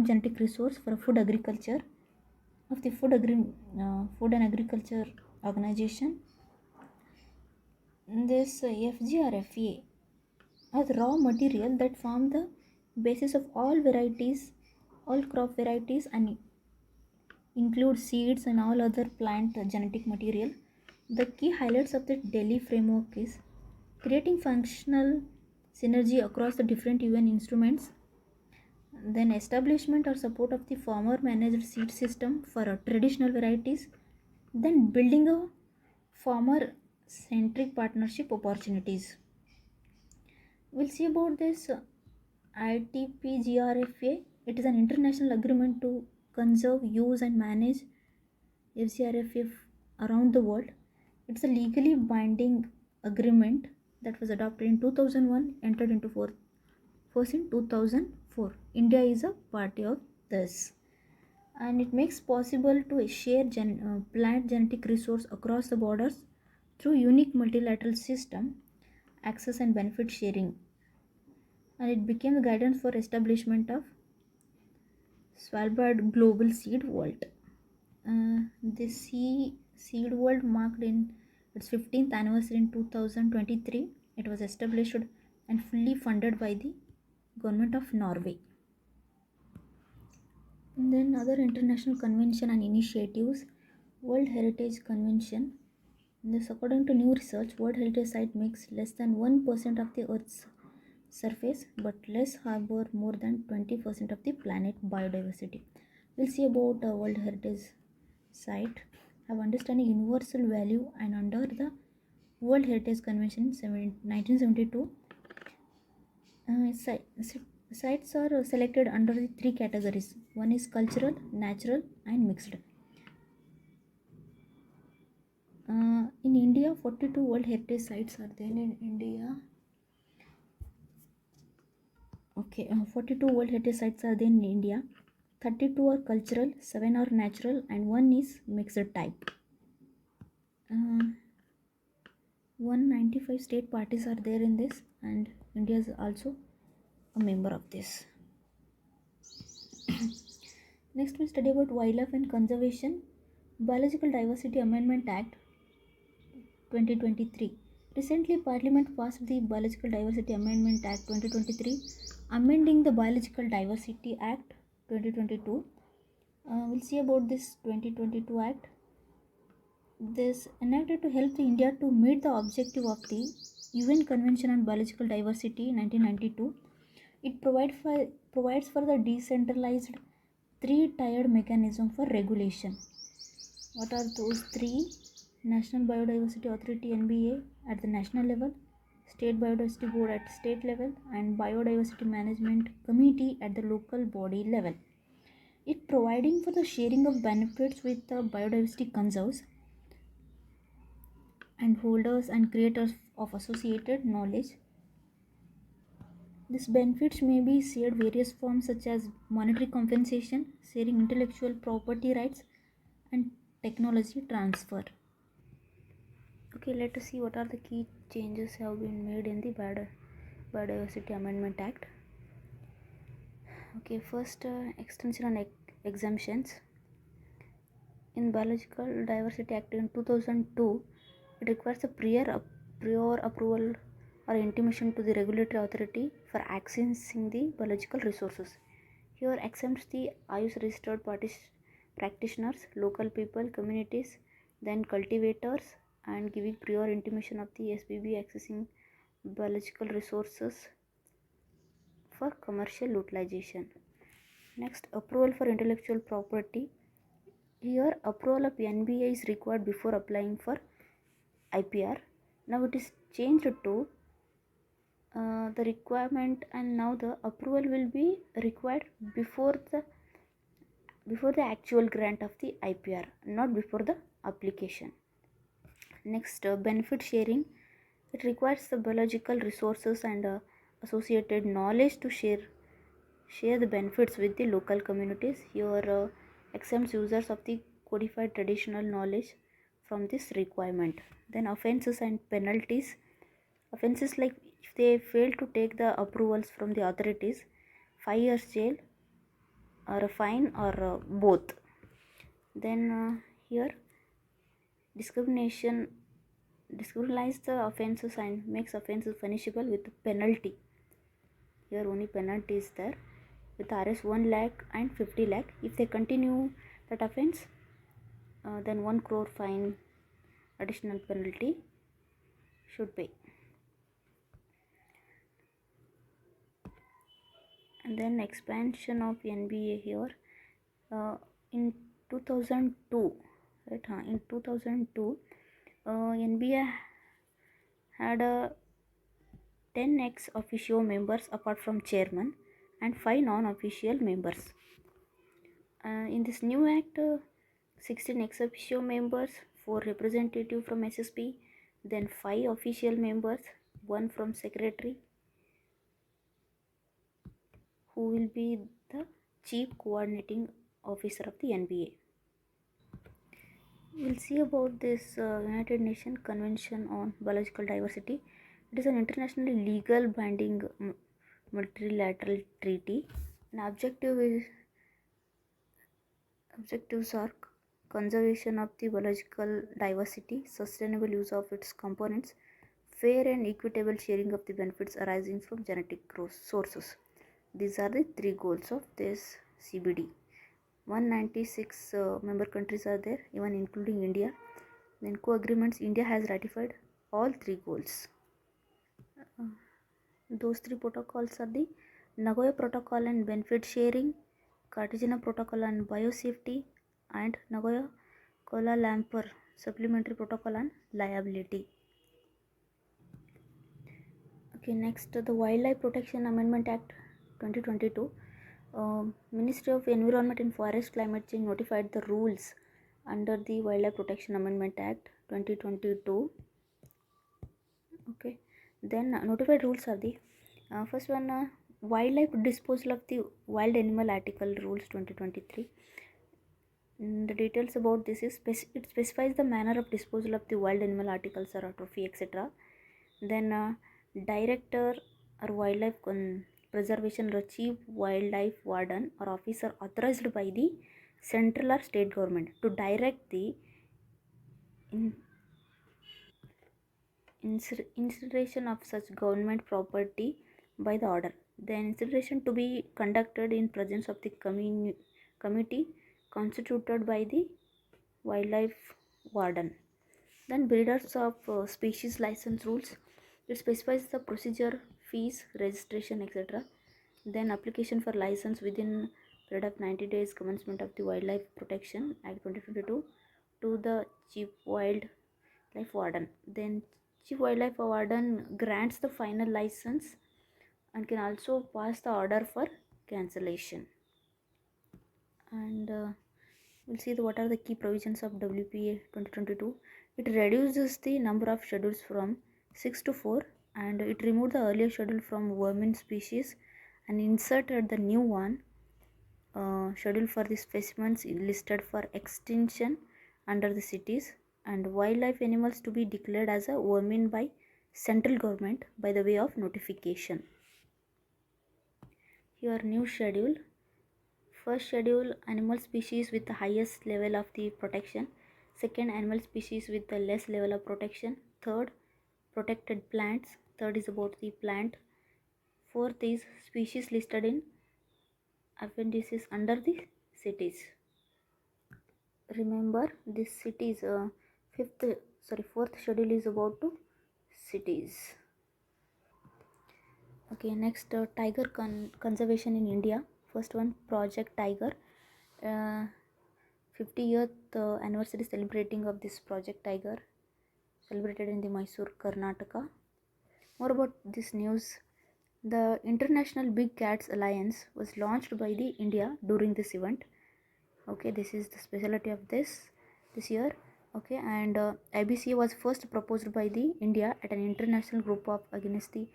S1: genetic resource for food agriculture of the Food and Agriculture Organization. This FGRFA as raw material that form the basis of all crop varieties, and include seeds and all other plant genetic material. The key highlights of the Delhi framework is creating functional synergy across the different UN instruments, then establishment or support of the farmer managed seed system for traditional varieties, then building a farmer centric partnership opportunities. We'll see about this ITPGRFA. It is an international agreement to conserve, use, and manage FGRFA around the world. It's a legally binding agreement that was adopted in 2001, entered into force in 2004. India is a party of this, and it makes possible to share plant genetic resource across the borders through unique multilateral system, access and benefit sharing, and it became the guidance for establishment of Svalbard Global Seed Vault. The Seed Vault marked in its 15th anniversary in 2023. It was established and fully funded by the government of Norway. And then other international convention and initiatives. World Heritage Convention. This, according to new research, World Heritage Site makes less than 1% of the Earth's surface, but less harbor more than 20% of the planet biodiversity. We'll see about World Heritage Site have understanding universal value, and under the World Heritage Convention 1972, sites are selected under the three categories. One is cultural, natural, and mixed. In India, 42 World Heritage Sites are there in India. Okay, 42 World Heritage Sites are there in India. 32 are cultural, 7 are natural, and 1 is mixed type. 195 state parties are there in this, and India is also a member of this. Next, we study about Wildlife and Conservation. Biological Diversity Amendment Act 2023. Recently, Parliament passed the Biological Diversity Amendment Act 2023, amending the Biological Diversity Act 2022. We'll see about this 2022 Act. This enacted to help the India to meet the objective of the UN Convention on Biological Diversity 1992. It provides for the decentralized three-tiered mechanism for regulation. What are those three? National Biodiversity Authority (NBA) at the national level, State Biodiversity Board at state level, and Biodiversity Management Committee at the local body level. It providing for the sharing of benefits with the biodiversity conserves and holders and creators of associated knowledge. These benefits may be shared various forms such as monetary compensation, sharing intellectual property rights, and technology transfer. Okay, let us see what are the key changes have been made in the Biodiversity Amendment Act. Okay, first extension and exemptions. In Biological Diversity Act in 2002, it requires a prior approval or intimation to the regulatory authority for accessing the biological resources. Here exempts the Ayush registered practitioners, local people, communities, then cultivators, and giving prior intimation of the SBB accessing biological resources for commercial utilization. Next, approval for intellectual property. Here, approval of NBA is required before applying for IPR. Now it is changed to the requirement, and now the approval will be required before the actual grant of the IPR, not before the application. Next, benefit sharing. It requires the biological resources and associated knowledge to share the benefits with the local communities. Here, exempts users of the codified traditional knowledge from this requirement. Then offenses and penalties. Offenses like if they fail to take the approvals from the authorities, 5 years jail or a fine or both. Then here discrimination discriminalize the offenses and makes offenses punishable with penalty. Here only penalty is there with RS 1 lakh and 50 lakh. If they continue that offense, then 1 crore fine additional penalty should pay. And then expansion of NBA here in 2002, right? In 2002, NBA had a 10 ex officio members apart from chairman and 5 non-official members. In this new act, 16 ex officio members, 4 representative from SSP, then 5 official members, 1 from secretary, who will be the chief coordinating officer of the NBA. We'll see about this United Nations Convention on Biological Diversity. It is an internationally legal binding multilateral treaty. And objectives are conservation of the biological diversity, sustainable use of its components, fair and equitable sharing of the benefits arising from genetic sources. These are the 3 goals of this CBD. 196 member countries are there, even including India. Then co-agreements, India has ratified all 3 goals. Those 3 protocols are the Nagoya Protocol on benefit sharing, Cartagena Protocol on biosafety, and Nagoya Kuala Lumpur Supplementary Protocol on liability. Okay, next the Wildlife Protection Amendment Act 2022. Ministry of Environment and Forest Climate Change notified the rules under the Wildlife Protection Amendment Act 2022. Okay, then notified rules are the first one, wildlife disposal of the wild animal article rules 2023. The details about this is it specifies the manner of disposal of the wild animal articles or trophy, etc. Then director or wildlife preservation or chief wildlife warden or officer authorized by the central or state government to direct the Incineration of such government property by the order. The incineration to be conducted in presence of the committee constituted by the wildlife warden. Then breeders of species license rules. It specifies the procedure, fees, registration, etc. Then application for license within period of 90 days commencement of the Wildlife Protection Act 2022 to the Chief Wildlife Warden. Then Chief Wildlife Warden grants the final license and can also pass the order for cancellation. And we'll see what are the key provisions of WPA 2022. It reduces the number of schedules from 6 to 4, and it removed the earlier schedule from vermin species and inserted the new one schedule for the specimens listed for extinction under the cities and wildlife animals to be declared as a vermin by central government by the way of notification. Here new schedule. First schedule, animal species with the highest level of the protection. Second, animal species with the less level of protection. Third, protected plants. Third is about the plant. Fourth is species listed in appendices under the cities. Remember this cities. Fourth schedule is about to cities. Okay, next tiger conservation in India. First one, Project Tiger. 50th anniversary celebrating of this Project Tiger celebrated in the Mysore, Karnataka. More about this news. The International Big Cats Alliance was launched by the India during this event. Okay, this is the specialty of this year. Okay, and IBCA was first proposed by the India at an international group of against the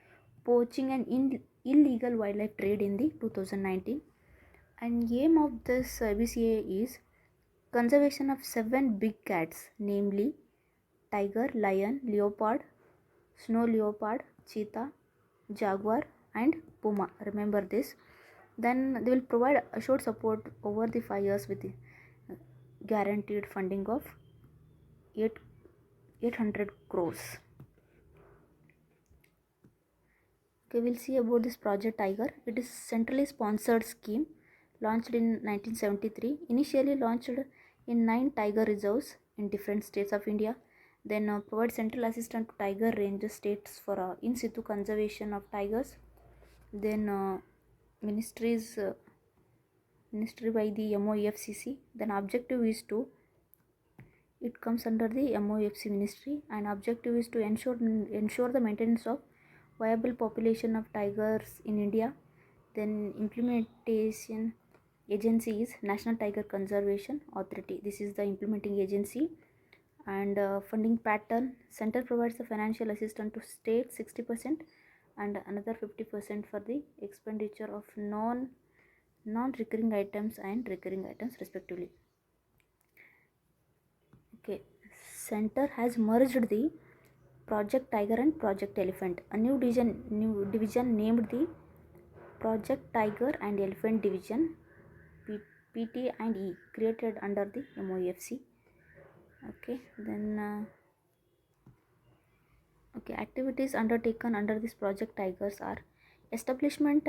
S1: poaching and illegal wildlife trade in the 2019. And aim of this IBCA is conservation of 7 big cats, namely tiger, lion, leopard, snow leopard, cheetah, jaguar, and puma. Remember this. Then they will provide assured support over the 5 years with the guaranteed funding of 800 crores. Okay, we'll see about this Project Tiger. It is centrally sponsored scheme launched in 1973. Initially launched in 9 tiger reserves in different states of India. Then provide central assistance to tiger range states for in situ conservation of tigers. Then ministry by the MOEFCC. Then objective is to, it comes under the MOEFC ministry, and objective is to ensure the maintenance of viable population of tigers in India. Then implementation agency is National Tiger Conservation Authority. This is the implementing agency. And funding pattern, center provides the financial assistance to state 60% and another 50% for the expenditure of non-recurring items and recurring items respectively. Okay, center has merged the Project Tiger and Project Elephant. A new division named the Project Tiger and Elephant Division, PT and E, created under the MOEFC. Okay, then activities undertaken under this Project Tigers are establishment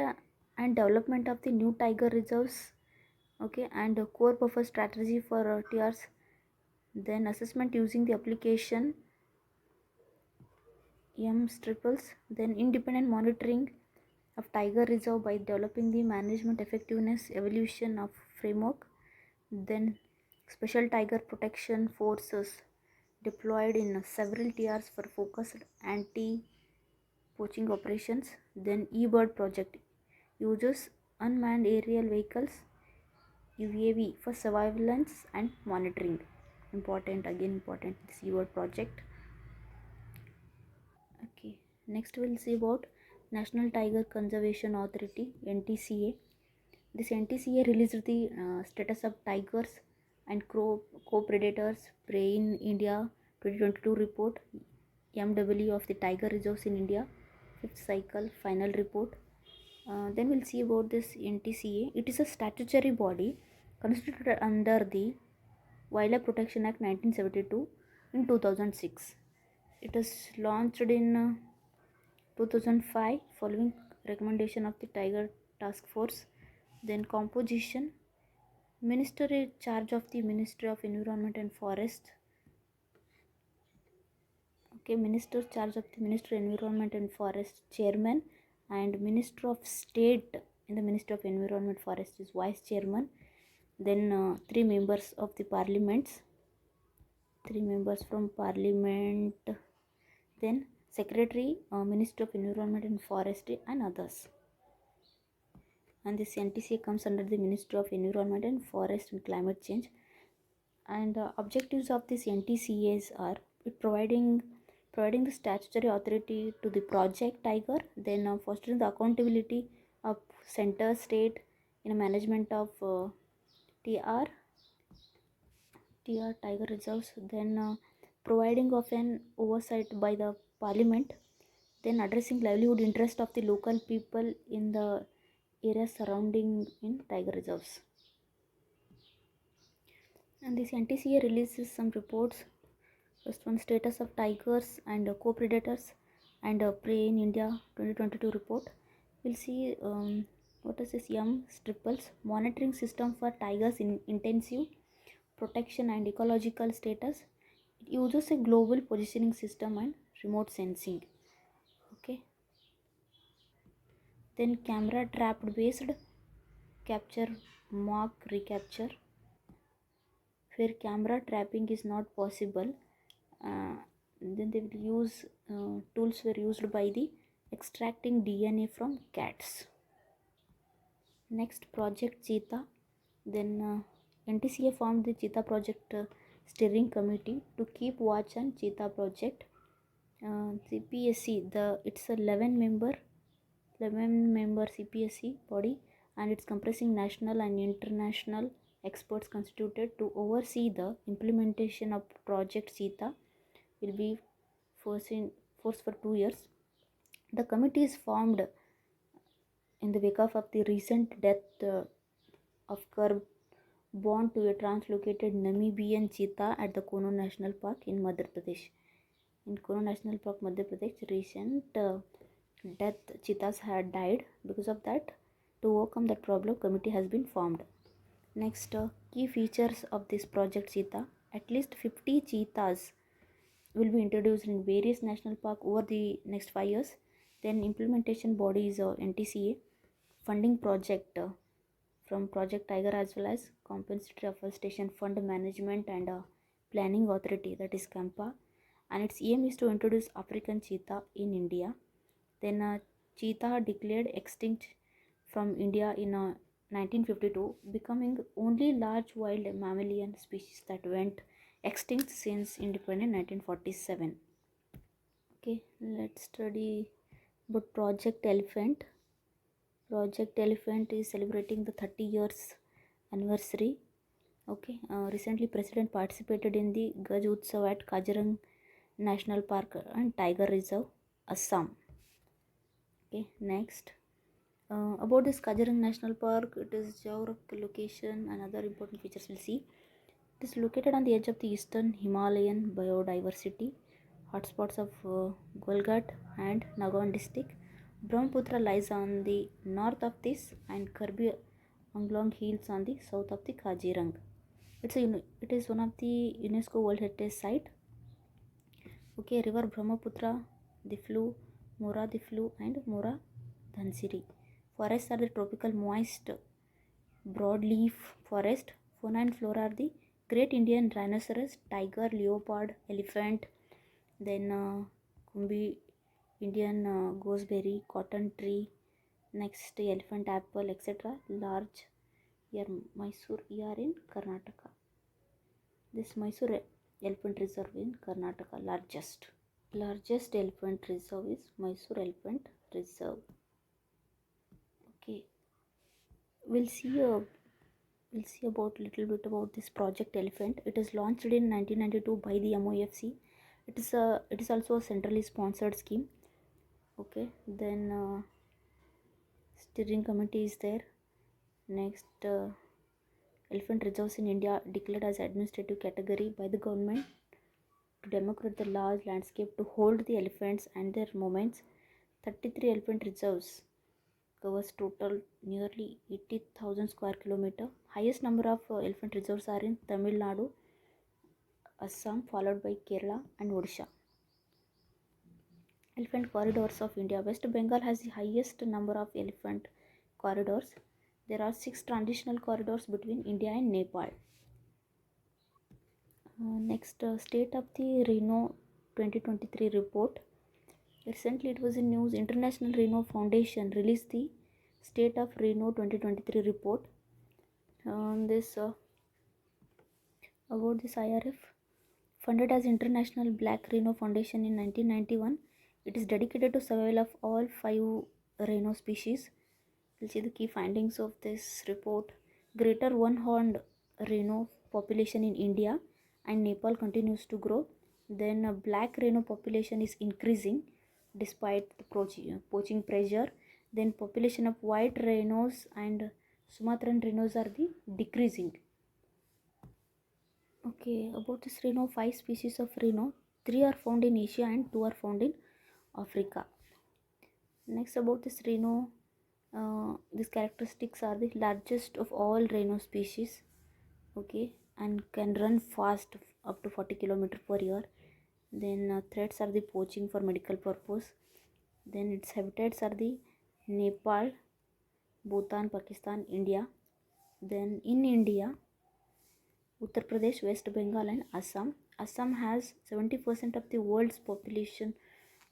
S1: and development of the new tiger reserves. Okay, and core buffer strategy for TRs. Then assessment using the application triples. Then independent monitoring of tiger reserve by developing the management effectiveness evolution of framework. Then special tiger protection forces deployed in several TRs for focused anti-poaching operations. Then eBird project uses unmanned aerial vehicles UAV for surveillance and monitoring. Important this eBird project. Okay, next we'll see about National Tiger Conservation Authority, NTCA. This NTCA released the status of tigers and co-predators prey in India 2022 report, MW of the tiger reserves in India, 5th cycle final report. Then we'll see about this NTCA. It is a statutory body constituted under the Wildlife Protection Act 1972 in 2006. It was launched in 2005 following recommendation of the Tiger Task Force. Then composition: Minister in charge of the Ministry of Environment and Forest. Okay, Minister charge of the Ministry of Environment and Forest, Chairman, and Minister of State in the Ministry of Environment Forest is Vice Chairman. Then three members of the Parliaments, three members from Parliament. Then Secretary, Minister of Environment and Forestry, and others. And this NTCA comes under the Ministry of Environment and Forest and Climate Change. And objectives of this NTCAs are providing the statutory authority to the project Tiger, then fostering the accountability of center state in management of TR Tiger reserves, then providing of an oversight by the Parliament, then addressing livelihood interest of the local people in the areas surrounding in tiger reserves. And this NTCA releases some reports. First one, status of tigers and co-predators and prey in India 2022 report. We'll see what is this Triples monitoring system for tigers in intensive protection and ecological status. It uses a global positioning system and remote sensing. Okay. Then camera trapped based capture mock recapture, where camera trapping is not possible. Then they will use tools were used by the extracting DNA from cats. Next, project Cheetah. Then NTCA formed the Cheetah project steering committee to keep watch on Cheetah project. CPSC, it's a 11-member CPSC body, and it's comprising national and international experts constituted to oversee the implementation of project Cheetah. Will be force for 2 years. The committee is formed in the wake of the recent death of cub born to a translocated Namibian cheetah at the Kuno National Park in Madhya Pradesh. In Kuno National Park, Madhya Pradesh, recent death cheetahs had died. Because of that, to overcome that problem, committee has been formed. Next, key features of this project Cheetah: at least 50 cheetahs will be introduced in various national park over the next 5 years. Then implementation body is NTCA, funding project from Project Tiger as well as Compensatory Afforestation Fund Management and Planning Authority, that is CAMPA, and its aim is to introduce African cheetah in India. Then cheetah declared extinct from India in 1952, becoming only large wild mammalian species that went extinct since independence 1947. Okay, let's study about Project Elephant. Project Elephant is celebrating the 30 years anniversary. Okay, recently President participated in the Gaj Utsav at Kaziranga National Park and Tiger Reserve, Assam. Okay, next. About this Kaziranga National Park, it is geographical location and other important features we'll see. It is located on the edge of the eastern Himalayan biodiversity hotspots of Golgat and Nagaon district. Brahmaputra lies on the north of this, and Karbi Anglong Hills on the south of the Kaziranga. It is one of the UNESCO World Heritage Site. Okay, River Brahmaputra, the Flu, Mora the Flu, and Mora Dhansiri. Forests are the tropical moist broadleaf forest. Fauna and flora are the great Indian rhinoceros, tiger, leopard, elephant, then Kumbi, Indian gooseberry, cotton tree, next elephant apple, etc. Large here Mysore ER in Karnataka. This Mysore elephant reserve in Karnataka, largest elephant reserve is Mysore elephant reserve. Okay, we'll see about little bit about this project elephant. It is launched in 1992 by the MOFC. It is also a centrally sponsored scheme. Okay, then steering committee is there. Next, elephant reserves in India declared as administrative category by the government to democratize the large landscape to hold the elephants and their movements. 33 elephant reserves covers total nearly 80,000 square kilometer. Highest number of elephant reserves are in Tamil Nadu, Assam, followed by Kerala and Odisha. Elephant corridors of India. West Bengal has the highest number of elephant corridors. There are 6 transitional corridors between India and Nepal. Next, State of the Rhino 2023 report. Recently, it was in news. International Rhino Foundation released the State of Rhino 2023 report. This about this IRF, funded as International Black Rhino Foundation in 1991. It is dedicated to survival of all 5 rhino species. We'll see the key findings of this report. Greater one-horned rhino population in India and Nepal continues to grow. Then a black rhino population is increasing despite the poaching pressure. Then population of white rhinos and Sumatran rhinos are the decreasing. Okay, about this rhino, 5 species of rhino, 3 are found in Asia and 2 are found in Africa. Next, about this rhino, these characteristics are the largest of all rhino species, okay, and can run fast up to 40 km per year. Then threats are the poaching for medical purpose. Then its habitats are the Nepal, Bhutan, Pakistan, India. Then in India, Uttar Pradesh, West Bengal and Assam. Assam has 70% of the world's population,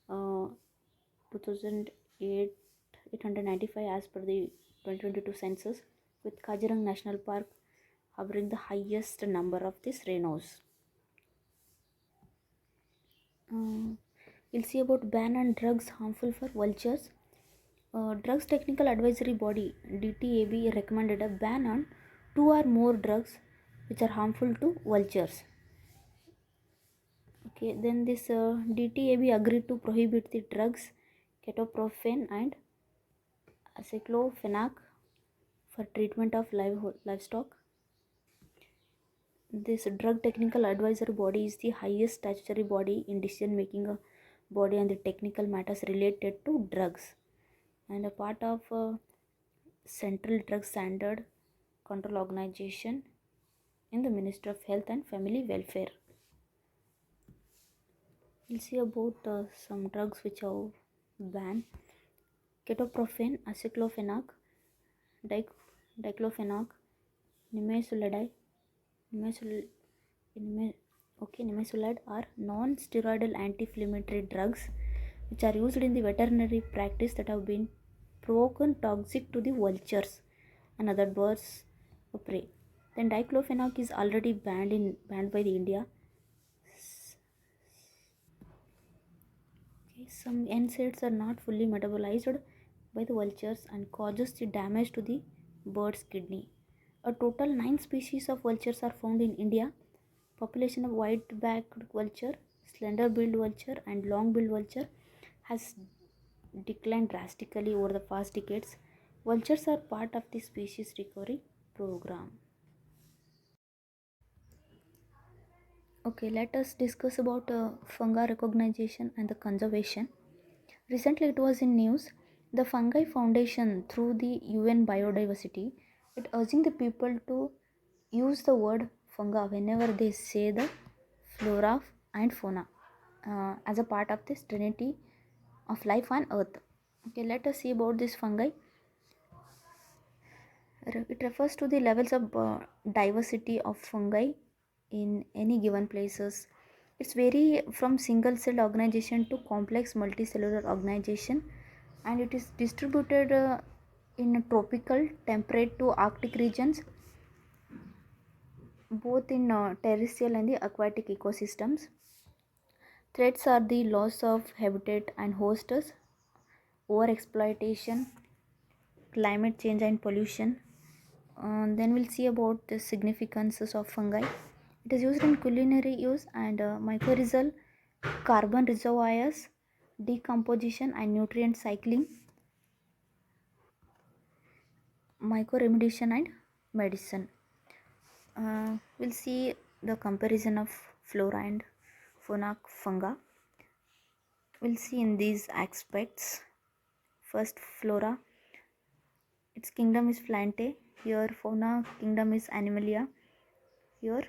S1: 2,895 as per the 2022 census, with Kaziranga National Park harboring the highest number of these rhinos. We'll see about ban on drugs harmful for vultures. Drugs Technical Advisory Body DTAB recommended a ban on 2 or more drugs which are harmful to vultures. Okay, then this DTAB agreed to prohibit the drugs ketoprofen and aceclofenac for treatment of livestock. This drug technical advisory body is the highest statutory body in decision making body on the technical matters related to drugs, and a part of Central Drug Standard Control Organization in the Ministry of Health and Family Welfare. We'll see about some drugs which are banned: ketoprofen, aceclofenac, diclofenac, nimesulide, nimesulide are non-steroidal anti-inflammatory drugs which are used in the veterinary practice that have been proven toxic to the vultures and other birds of prey. Then diclofenac is already banned by the India. Okay, some NSAIDs are not fully metabolized by the vultures and causes the damage to the bird's kidney. A total 9 species of vultures are found in India. Population of white-backed vulture, slender-billed vulture and long-billed vulture has declined drastically over the past decades. Vultures are part of the species recovery program. Okay, let us discuss about fungi recognition and the conservation. Recently, it was in news. The Fungi Foundation, through the UN Biodiversity, it urging the people to use the word fungi whenever they say the flora and fauna as a part of this trinity of life on Earth. Okay, let us see about this fungi. It refers to the levels of diversity of fungi in any given places. It's vary from single cell organization to complex multicellular organization, and it is distributed in tropical, temperate to arctic regions, both in terrestrial and the aquatic ecosystems. Threats are the loss of habitat and hosts, overexploitation, climate change and pollution. Then we'll see about the significances of fungi. It is used in culinary use and mycorrhizal carbon reservoirs, decomposition and nutrient cycling, mycoremediation and medicine. We'll see the comparison of flora and fauna, funga. We'll see in these aspects. First, flora. Its kingdom is Plantae. Here, fauna kingdom is Animalia. Here,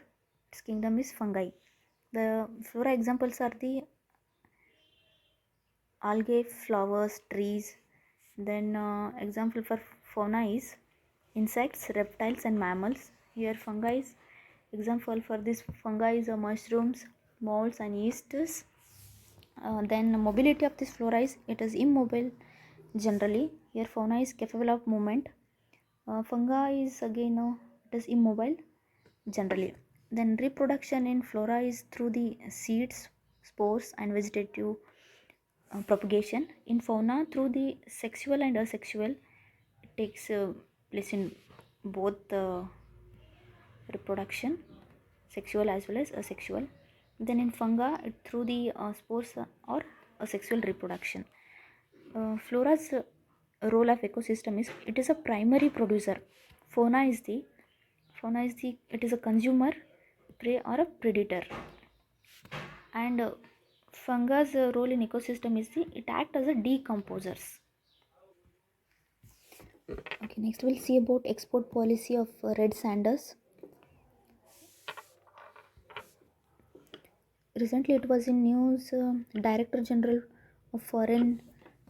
S1: its kingdom is fungi. The flora examples are the algae, flowers, trees. Then example for fauna is insects, reptiles and mammals. Here fungi is example for this fungi is mushrooms, molds and yeasts. Then mobility of this flora is it is immobile generally. Here fauna is capable of movement. Fungi is again it is immobile generally. Then reproduction in flora is through the seeds, spores and vegetative propagation. In fauna through the sexual and asexual. It takes place in both reproduction, sexual as well as asexual. Then in fungi it through the spores or asexual reproduction. Flora's role of ecosystem is it is a primary producer. Fauna is the it is a consumer, prey or a predator. And fungus role in ecosystem is the it act as a decomposers. Okay, next we'll see about export policy of red sanders. Recently it was in news, Director General of Foreign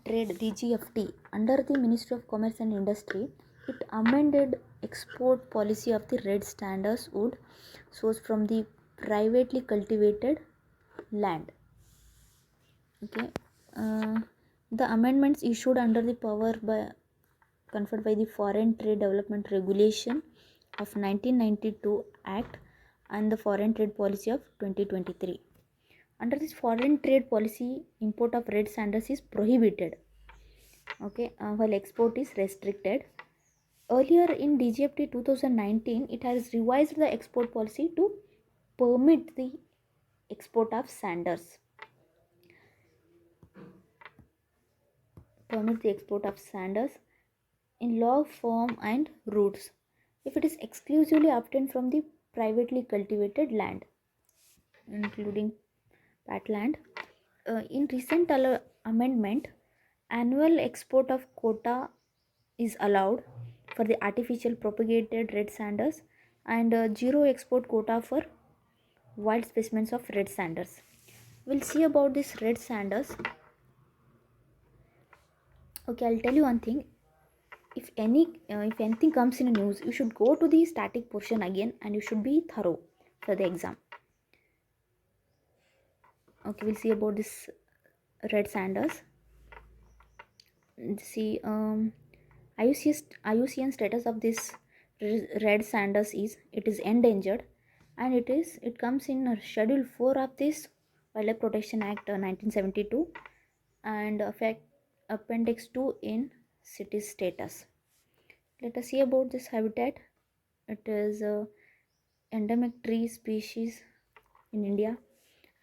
S1: Trade DGFT under the Ministry of Commerce and Industry, it amended export policy of the red sanders wood sourced from the privately cultivated land. Okay, the amendments issued under the power by conferred by the Foreign Trade Development Regulation of 1992 Act and the Foreign Trade Policy of 2023. Under this foreign trade policy, import of red sanders is prohibited. Okay, while export is restricted. Earlier in DGFT 2019, it has revised the export policy to permit the export of sanders. Permit the export of sanders in log form and roots if it is exclusively obtained from the privately cultivated land, including patland. In recent amendment, annual export of quota is allowed for the artificial propagated red sanders and zero export quota for wild specimens of red sanders. We'll see about this red sanders. Okay, I'll tell you one thing. If anything comes in a news, you should go to the static portion again and you should be thorough for the exam. Okay, we'll see about this red sanders. See, IUCN status of this red sanders is it is endangered, and it comes in Schedule 4 of this Wildlife Protection Act 1972 and Appendix 2 in city status. Let us see about this habitat. It is endemic tree species in India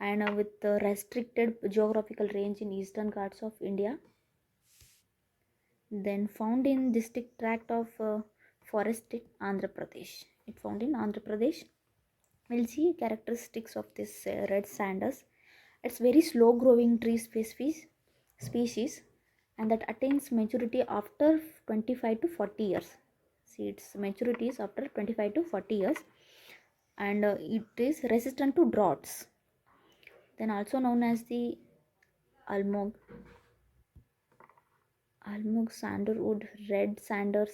S1: and with restricted geographical range in eastern Ghats of India. Then found in district tract of forest in Andhra Pradesh. It found in Andhra Pradesh. We'll see characteristics of this red sanders. It's very slow growing tree species and that attains maturity after 25 to 40 years. See, its maturity is after 25 to 40 years and it is resistant to droughts. Then also known as the almog sandalwood red sanders.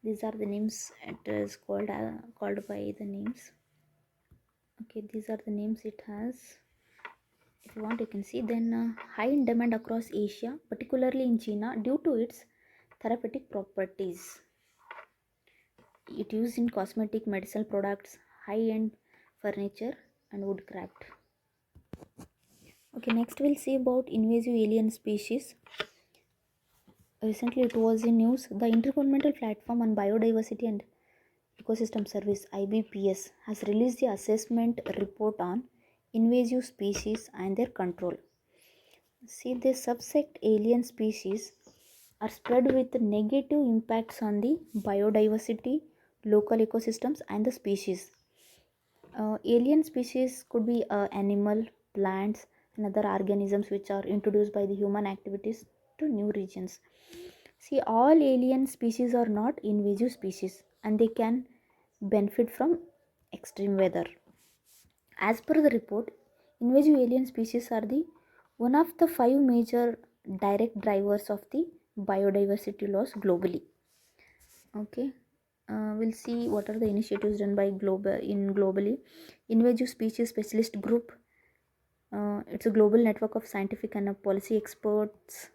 S1: These are the names it is called by the names. Okay, these are the names it has. If you want you can see. Then high in demand across Asia, particularly in China due to its therapeutic properties. It used in cosmetic, medicinal products, high-end furniture and woodcraft. Okay, next we'll see about invasive alien species. Recently it was in news, the Intergovernmental Platform on Biodiversity and Ecosystem Service IBPS has released the assessment report on invasive species and their control. See, the subsect alien species are spread with negative impacts on the biodiversity, local ecosystems and the species. Alien species could be animal, plants, and other organisms which are introduced by the human activities to new regions. See, all alien species are not invasive species and they can benefit from extreme weather. As per the report, invasive alien species are the one of the five major direct drivers of the biodiversity loss globally. Okay, we'll see what are the initiatives done by globally. Invasive species specialist group. It's a global network of scientific and policy experts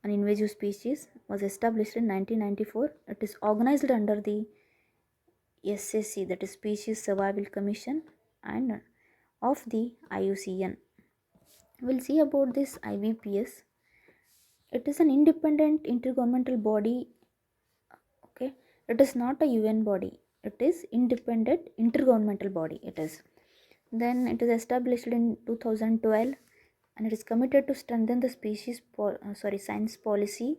S1: on invasive species. Was established in 1994. It is organized under the SSC, that is Species Survival Commission, and of the IUCN. We'll see about this IVPS. It is an independent intergovernmental body. Okay, it is not a UN body. It is independent intergovernmental body. It is. Then it is established in 2012, and it is committed to strengthen the science policy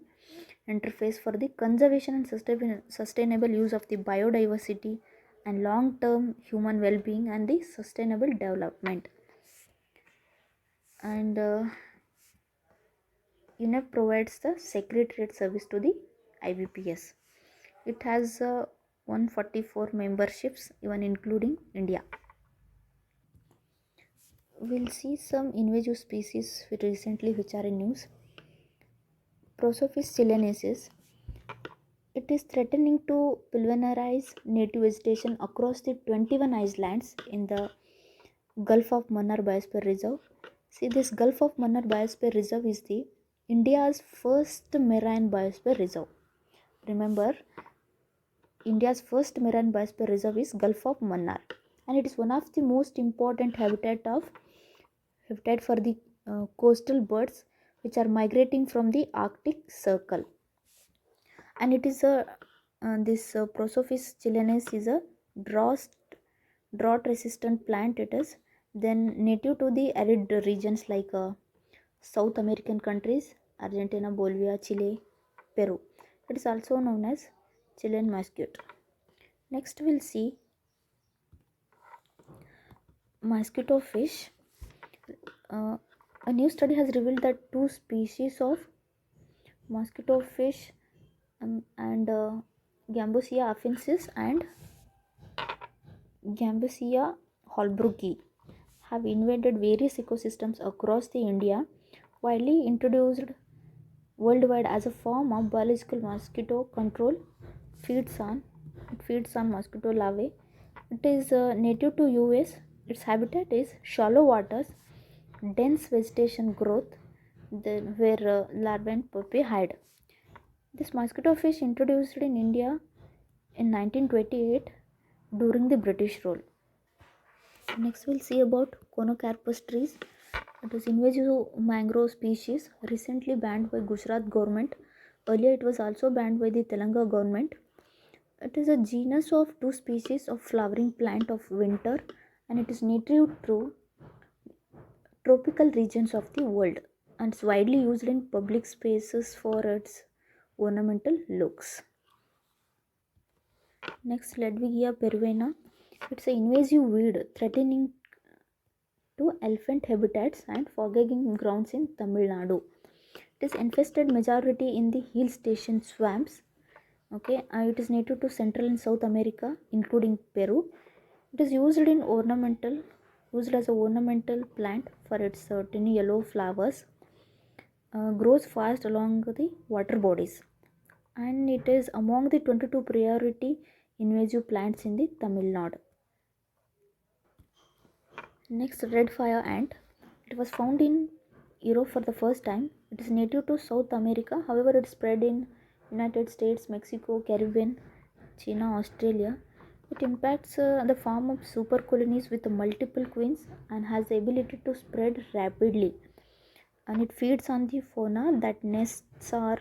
S1: interface for the conservation and sustainable use of the biodiversity and long-term human well-being and the sustainable development. And UNEP provides the secretariat service to the IVPS. It has 144 memberships, even including India. We'll see some invasive species recently which are in news. Prosopis chilensis. It is threatening to pulverize native vegetation across the 21 islands in the Gulf of Mannar Biosphere Reserve. See, this Gulf of Mannar Biosphere Reserve is the India's first marine biosphere reserve. Remember, India's first marine biosphere reserve is Gulf of Mannar, and it is one of the most important habitat for the coastal birds which are migrating from the Arctic Circle. And it is a this Prosopis chilensis is a drought resistant plant. It is then native to the arid regions like South American countries, Argentina, Bolivia, Chile, Peru. It is also known as Chilean mosquito. Next we'll see mosquito fish. A new study has revealed that two species of mosquito fish and Gambusia afensis and Gambusia holbrooki have invaded various ecosystems across the India, widely introduced worldwide as a form of biological mosquito control. Feeds on it feeds on mosquito larvae. It is native to US. Its habitat is shallow waters, dense vegetation growth, where larvae and pupae hide. This mosquito fish introduced in India in 1928 during the British rule. Next we'll see about Conocarpus trees. It is invasive mangrove species recently banned by Gujarat government. Earlier it was also banned by the Telangana government. It is a genus of two species of flowering plant of winter, and it is native to tropical regions of the world, and it's widely used in public spaces for its ornamental looks. Next, Ledwigia peruana. It's an invasive weed threatening to elephant habitats and foraging grounds in Tamil Nadu. It is infested majority in the hill station swamps. Okay, it is native to Central and South America, including Peru. It is used as a ornamental plant for its tiny yellow flowers. Grows fast along the water bodies, and it is among the 22 priority invasive plants in the Tamil Nadu. Next, red fire ant. It was found in Europe for the first time. It is native to South America. However, it spread in United States, Mexico, Caribbean, China, Australia. It impacts the form of super colonies with multiple queens and has the ability to spread rapidly. And it feeds on the fauna that nests or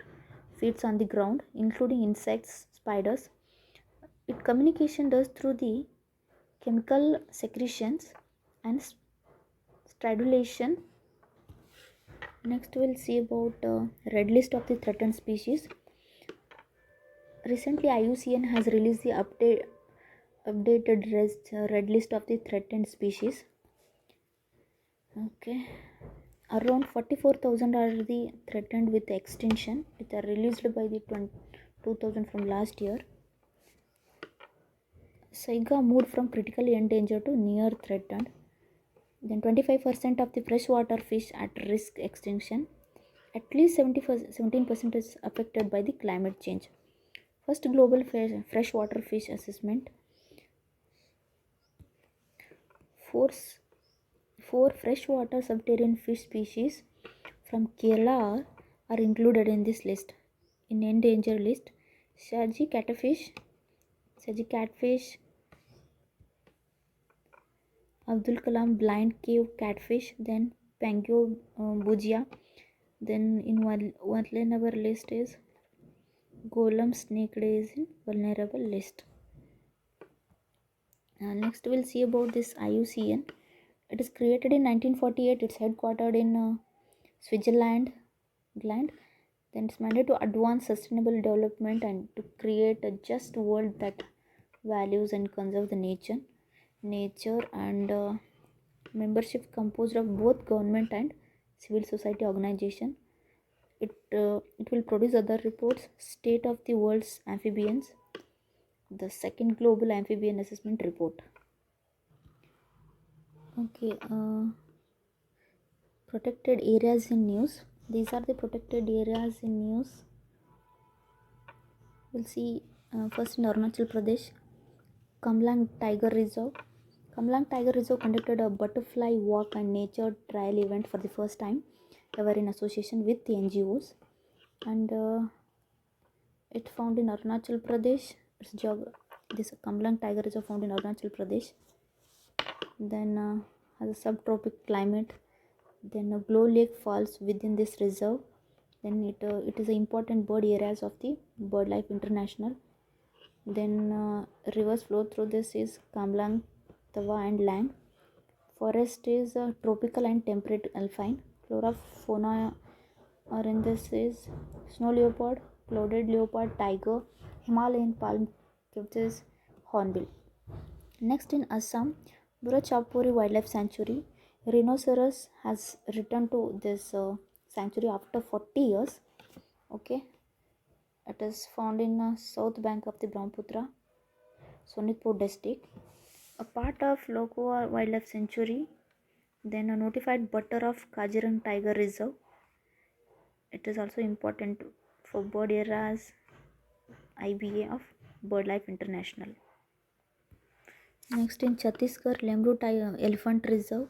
S1: feeds on the ground, including insects, spiders. Its communication does through the chemical secretions and stridulation. Next, we'll see about red list of the threatened species. Recently, IUCN has released the updated red list of the threatened species. Okay. Around 44,000 are the threatened with extinction. It are released by the 2000 from last year. Saiga moved from critically endangered to near threatened. Then 25% of the freshwater fish at risk extinction. At least 17% is affected by the climate change. First global freshwater fish assessment. Four, four freshwater subterranean fish species from Kerala are included in this list. In endangered list, Saji catfish, Abdul Kalam blind cave catfish, then Pangyo bujia. Then in one vulnerable list is Golem snake is in vulnerable list. Next we'll see about this IUCN. It is created in 1948. It's headquartered in Switzerland. Then it's mandated to advance sustainable development and to create a just world that values and conserve the nature and membership composed of both government and civil society organization. It will produce other reports: State of the World's Amphibians, the second Global Amphibian Assessment Report. Okay, protected areas in news. These are the protected areas in news. We'll see first in Arunachal Pradesh, Kamlang Tiger Reserve. Kamlang Tiger Reserve conducted a butterfly walk and nature trial event for the first time ever in association with the NGOs, and it found in Arunachal Pradesh. This Kamlang Tiger Reserve found in Arunachal Pradesh. Then has a subtropic climate. Then Glow Lake falls within this reserve. Then it is an important bird areas of the BirdLife International. Then rivers flow through this is Kamlang, Tawa and Lang. Forest is tropical and temperate alpine. Flora fauna are in this is snow leopard, clouded leopard, tiger, Himalayan palm tortoise, hornbill. Next in Assam, Burachapuri Wildlife Sanctuary. Rhinoceros has returned to this sanctuary after 40 years. Okay, it is found in south bank of the Brahmaputra, Sonitpur district. A part of Lokua Wildlife Sanctuary. Then a notified butter of Kazirang Tiger Reserve. It is also important for bird areas IBA of BirdLife International. Next in Chhattisgarh, Lemru Elephant Reserve.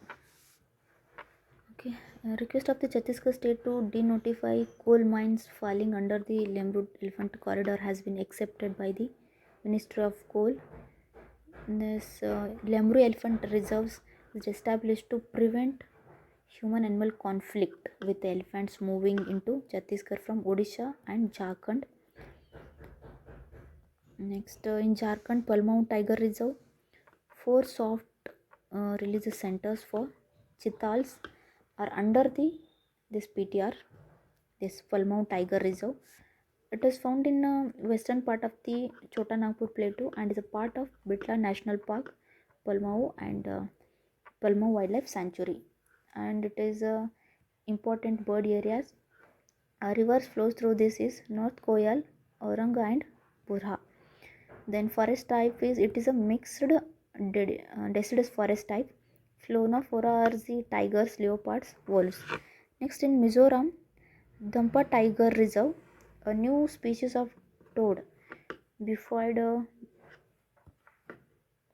S1: Okay, request of the Chhattisgarh state to denotify coal mines falling under the Lemru Elephant Corridor has been accepted by the Ministry of Coal. This Lemru Elephant Reserves is established to prevent human-animal conflict with elephants moving into Chhattisgarh from Odisha and Jharkhand. Next, in Jharkhand, Palmau Tiger Reserve, 4 soft release centers for chitals are under this PTR, this Palmau Tiger Reserve. It is found in western part of the Chota Nagpur Plateau and is a part of Bitla National Park, Palmau and Palmau Wildlife Sanctuary. And it is important bird areas. Rivers flows through this is North Koyal, Auranga and Burha. Then forest type is it is a mixed deciduous forest type. Fauna flora are the tigers, leopards, wolves. Next in Mizoram, Dampa Tiger Reserve, a new species of toad, Biphoid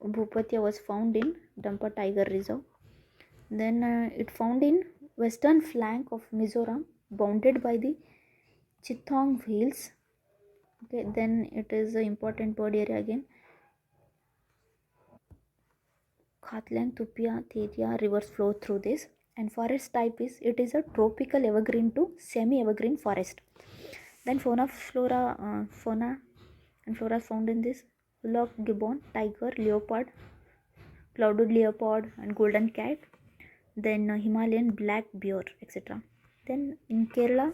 S1: Bhupatia was found in Dampa Tiger Reserve. Then it found in western flank of Mizoram, bounded by the Chithong Hills. Okay, then it is an important bird area again. Khatlang, Tupia, Theria rivers flow through this. And forest type is it is a tropical evergreen to semi-evergreen forest. Then fauna and flora found in this Hulok gibbon, tiger, leopard, clouded leopard, and golden cat. Then Himalayan black bear, etc. Then in Kerala,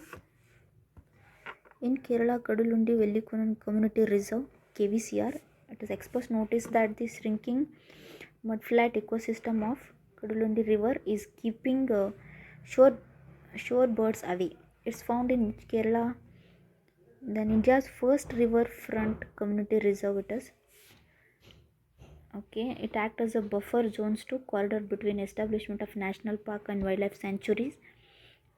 S1: Kadulundi Vellikunam Community Reserve (KVCR), it is expressed notice that the shrinking mudflat ecosystem of Kadulundi River is keeping shore, shore birds away. It's found in Kerala. Then India's first riverfront community reserve it is. Okay, it acts as a buffer zones to corridor between establishment of national park and wildlife sanctuaries.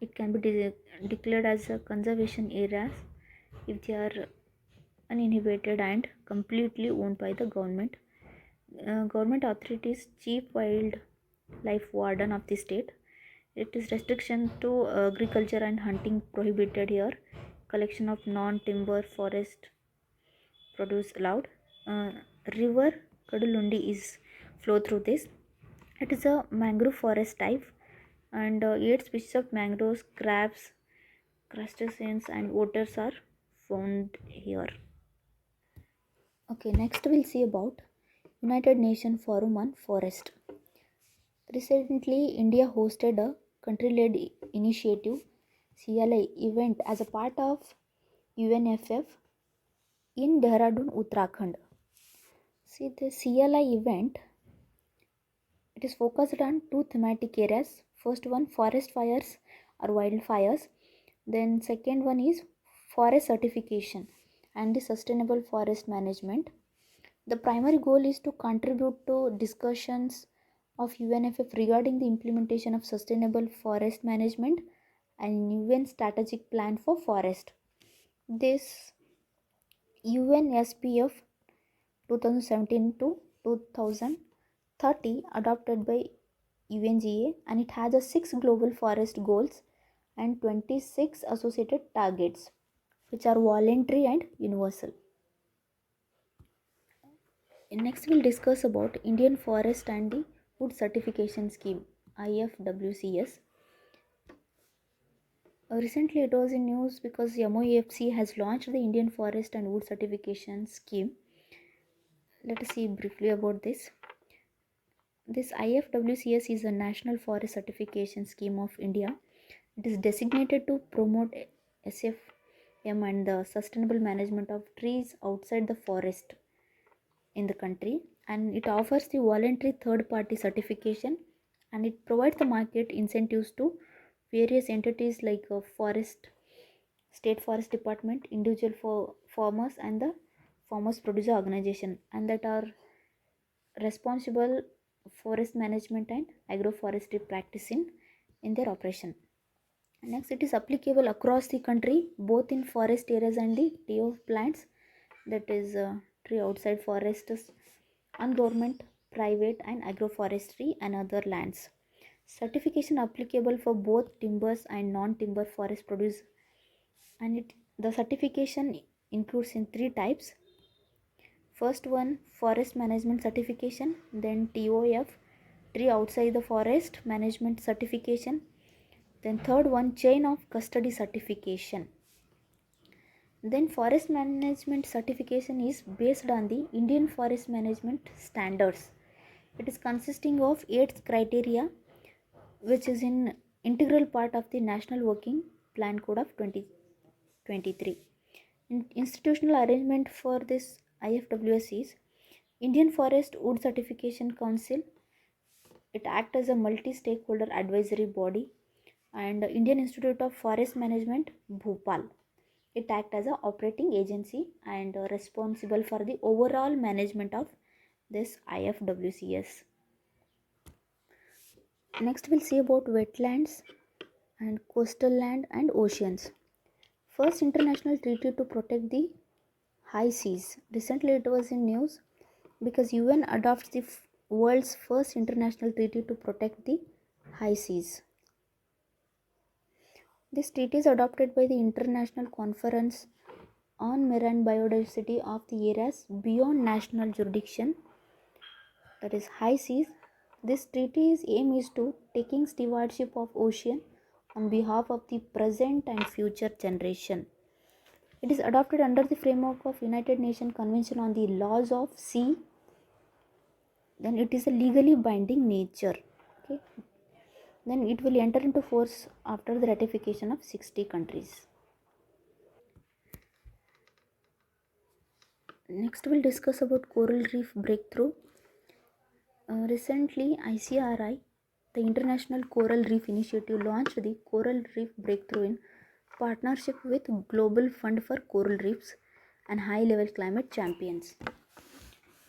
S1: It can be declared as a conservation areas if they are uninhibited and completely owned by the government. Government authorities, chief wildlife warden of the state. It is restriction to agriculture and hunting prohibited here. Collection of non-timber forest produce allowed. Uh, River Kadulundi is flow through this. It is a mangrove forest type, and 8 species of mangroves, crabs, crustaceans, and otters are found here. Okay, next we'll see about United Nations Forum on Forest. Recently, India hosted a country-led initiative CLI event as a part of UNFF in Dehradun, Uttarakhand. See, the CLI event, it is focused on two thematic areas. First one, forest fires or wildfires. Then second one is forest certification and the sustainable forest management. The primary goal is to contribute to discussions of UNFF regarding the implementation of sustainable forest management and UN strategic plan for forest. This UNSPF 2017 to 2030 adopted by UNGA, and it has a 6 global forest goals and 26 associated targets which are voluntary and universal. Next we'll discuss about Indian Forest and the Wood Certification Scheme, IFWCS. Recently it was in news because MOEFC has launched the Indian Forest and Wood Certification Scheme. Let us see briefly about this. This IFWCS is a National Forest Certification Scheme of India. It is designated to promote SFM and the sustainable management of trees outside the forest in the country, and it offers the voluntary third party certification, and it provides the market incentives to various entities like forest state forest department, individual farmers, and the farmers producer organization, and that are responsible forest management and agroforestry practice in their operation. Next, it is applicable across the country, both in forest areas and the tree of plants, that is tree outside forests, on government, private, and agroforestry and other lands. Certification applicable for both timbers and non-timber forest produce, and the certification includes in three types. First one, forest management certification, then TOF, tree outside the forest management certification, then third one, chain of custody certification. Then forest management certification is based on the Indian Forest Management Standards. It is consisting of 8 criteria which is in integral part of the National Working Plan Code of 2023. Institutional arrangement for this IFWS is Indian Forest Wood Certification Council. It acts as a multi-stakeholder advisory body, and Indian Institute of Forest Management, Bhopal. It acts as an operating agency and responsible for the overall management of this IFWCS. Next, we'll see about wetlands and coastal land and oceans. First international treaty to protect the high seas. Recently, it was in news because UN adopts the world's first international treaty to protect the high seas. This treaty is adopted by the International Conference on Marine Biodiversity of the areas beyond national jurisdiction, that is high seas. This treaty's aim is to taking stewardship of ocean on behalf of the present and future generation. It is adopted under the framework of United Nations Convention on the Laws of Sea. Then it is a legally binding nature. Okay. Then it will enter into force after the ratification of 60 countries. Next, we'll discuss about coral reef breakthrough. Recently, ICRI The International Coral Reef Initiative launched the Coral Reef Breakthrough in partnership with Global Fund for Coral Reefs and High Level Climate Champions.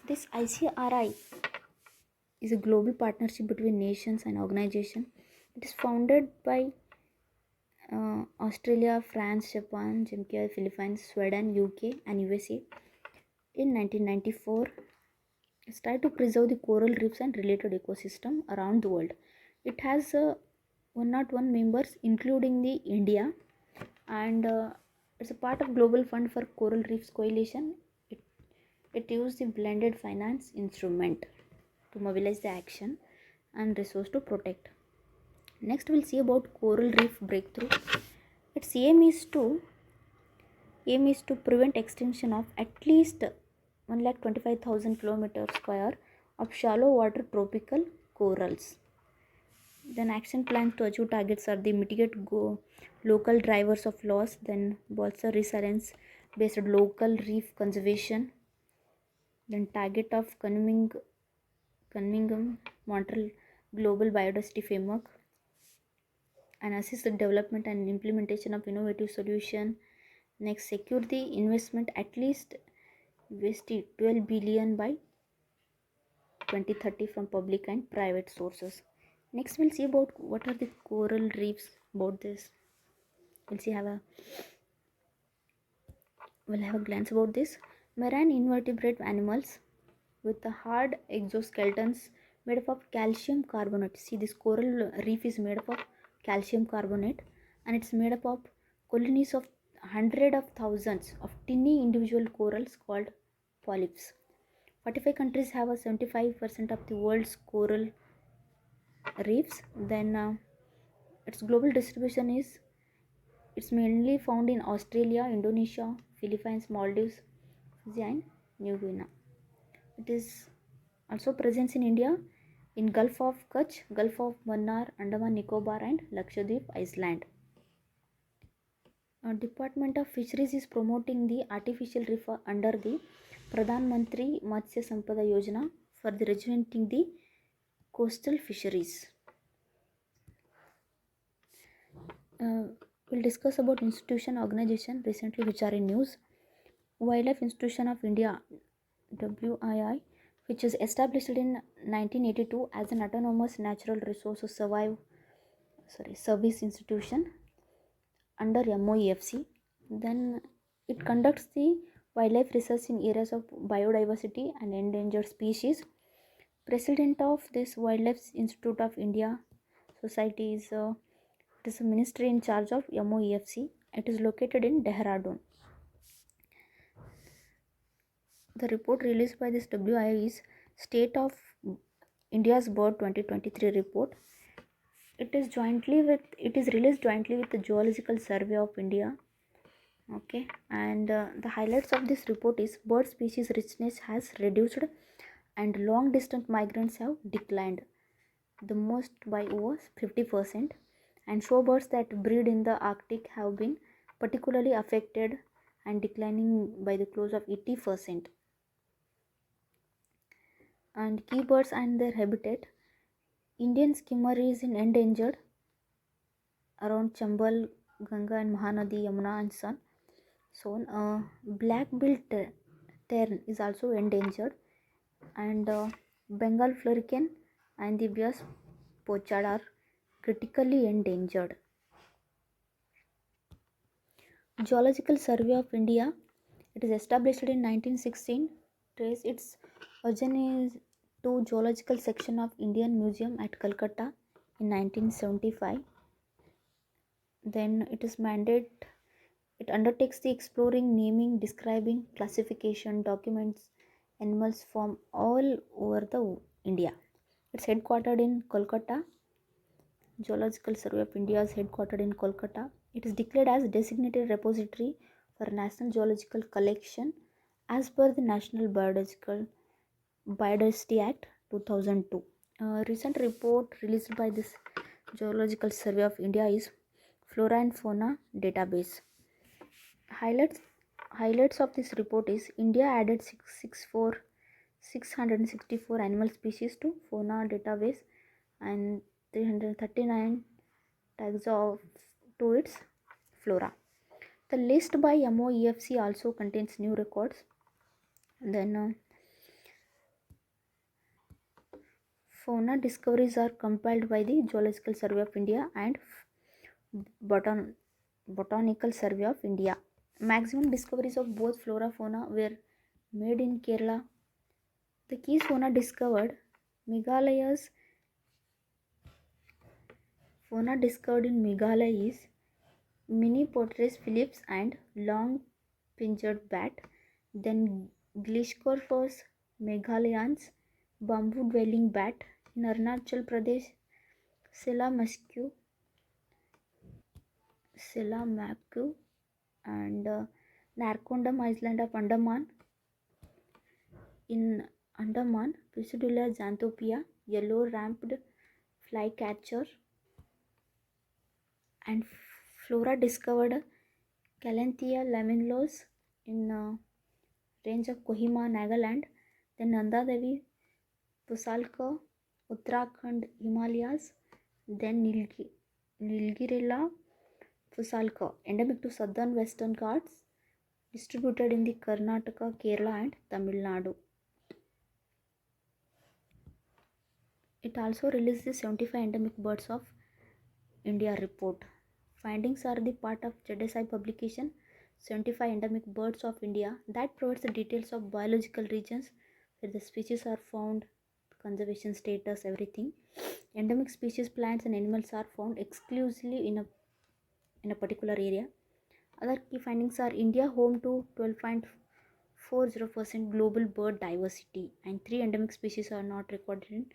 S1: This ICRI is a global partnership between nations and organizations. It is founded by Australia, France, Japan, Jamaica, Philippines, Sweden, UK, and USA in 1994. It's tried to preserve the coral reefs and related ecosystem around the world. It has 101 members, including the India, and it's a part of Global Fund for Coral Reefs Coalition. It, it used the blended finance instrument to mobilize the action and resource to protect. Next, we'll see about Coral Reef Breakthrough. Its aim is to prevent extinction of at least 125,000 kilometers square of shallow water tropical corals. Then action plans to achieve targets are the mitigate local drivers of loss, then bolster resilience based local reef conservation, then target of Cunningham Montreal Global Biodiversity Framework, and assist the development and implementation of innovative solution. Next, secure the investment at least USD 12 billion by 2030 from public and private sources. Next, we'll see about what are the coral reefs. About this, we'll have a glance about this. Marine invertebrate animals with the hard exoskeletons made up of calcium carbonate. See, this coral reef is made up of calcium carbonate, and it's made up of colonies of hundred of thousands of tiny individual corals called polyps. 45 countries have a 75% of the world's coral reefs. Then its global distribution is it's mainly found in Australia, Indonesia, Philippines, Maldives, Fiji, and New Guinea. It is also present in India in Gulf of Kutch, Gulf of Mannar, Andaman Nicobar, and Lakshadweep Island. Department of Fisheries is promoting the artificial reef under the Pradhan Mantri Matsya Sampada Yojana for the rejuvenating the coastal fisheries. We'll discuss about institution organization recently which are in news. Wildlife Institution of India, WII, which is established in 1982 as an autonomous natural resources service institution under MOEFC. Then it conducts the wildlife research in areas of biodiversity and endangered species. President of this Wildlife Institute of India Society is it is a ministry in charge of MOEFC. It is located in Dehradun. The report released by this WII is State of India's Bird 2023 report. It is released jointly with the Geological Survey of India. Okay, and the highlights of this report is bird species richness has reduced and long distance migrants have declined the most by over 50%, and shorebirds that breed in the Arctic have been particularly affected and declining by the close of 80%. And key birds and their habitat. Indian skimmer is endangered around Chambal, Ganga and Mahanadi, Yamuna and so on. Black-billed tern is also endangered, and Bengal florican and the Bias pochard are critically endangered. Geological Survey of India, it is established in 1916, traces its origin to Geological Section of Indian Museum at Calcutta in 1975. Then it undertakes the exploring, naming, describing, classification, documents animals from all over the India. It's headquartered in Kolkata. Geological Survey of India is headquartered in Kolkata. It is declared as designated repository for National Geological Collection as per the National Biodiversity Act 2002. A recent report released by this Geological Survey of India is Flora and Fauna Database. Highlights of this report is India added 664 animal species to fauna database, and 339 tags of to its flora. The list by MOEFC also contains new records. Then fauna discoveries are compiled by the Zoological Survey of India and Botan- Botanical Survey of India. Maximum discoveries of both flora fauna were made in Kerala. The key fauna discovered Meghalaya's fauna discovered in Meghalaya is Mini Potres phillips and long pincered bat. Then Glishcorphos meghalayans, bamboo dwelling bat in Arunachal Pradesh, Sela Maku, and Narcondam Island of Andaman. In Andaman, Pseudula xanthopia, yellow ramped flycatcher, and flora discovered Calanthea laminulos in range of Kohima, Nagaland. Then Nanda Devi, Pusalka, Uttarakhand, Himalayas. Then Nilgirilla Pusalka, endemic to southern western Ghats, distributed in the Karnataka, Kerala, and Tamil Nadu. It also released the 75 endemic birds of India report. Findings are the part of ZSI publication 75 endemic birds of India that provides the details of biological regions where the species are found, conservation status, everything. Endemic species, plants and animals are found exclusively in a particular area. Other key findings are India home to 12.40% global bird diversity and 3 endemic species are not recorded in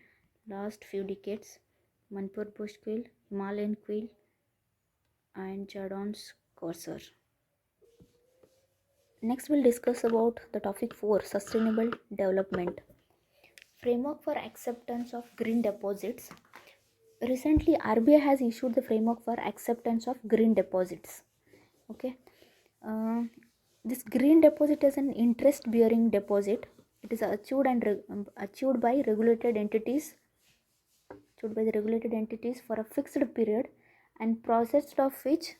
S1: last few decades. Manipur bush quail, Himalayan quail, and Jadon's corsair. Next we'll discuss about the topic 4, sustainable development. Framework for acceptance of green deposits. Recently RBI has issued the framework for acceptance of green deposits. Okay. This green deposit is an interest bearing deposit. It is achieved by regulated entities for a fixed period and processed of which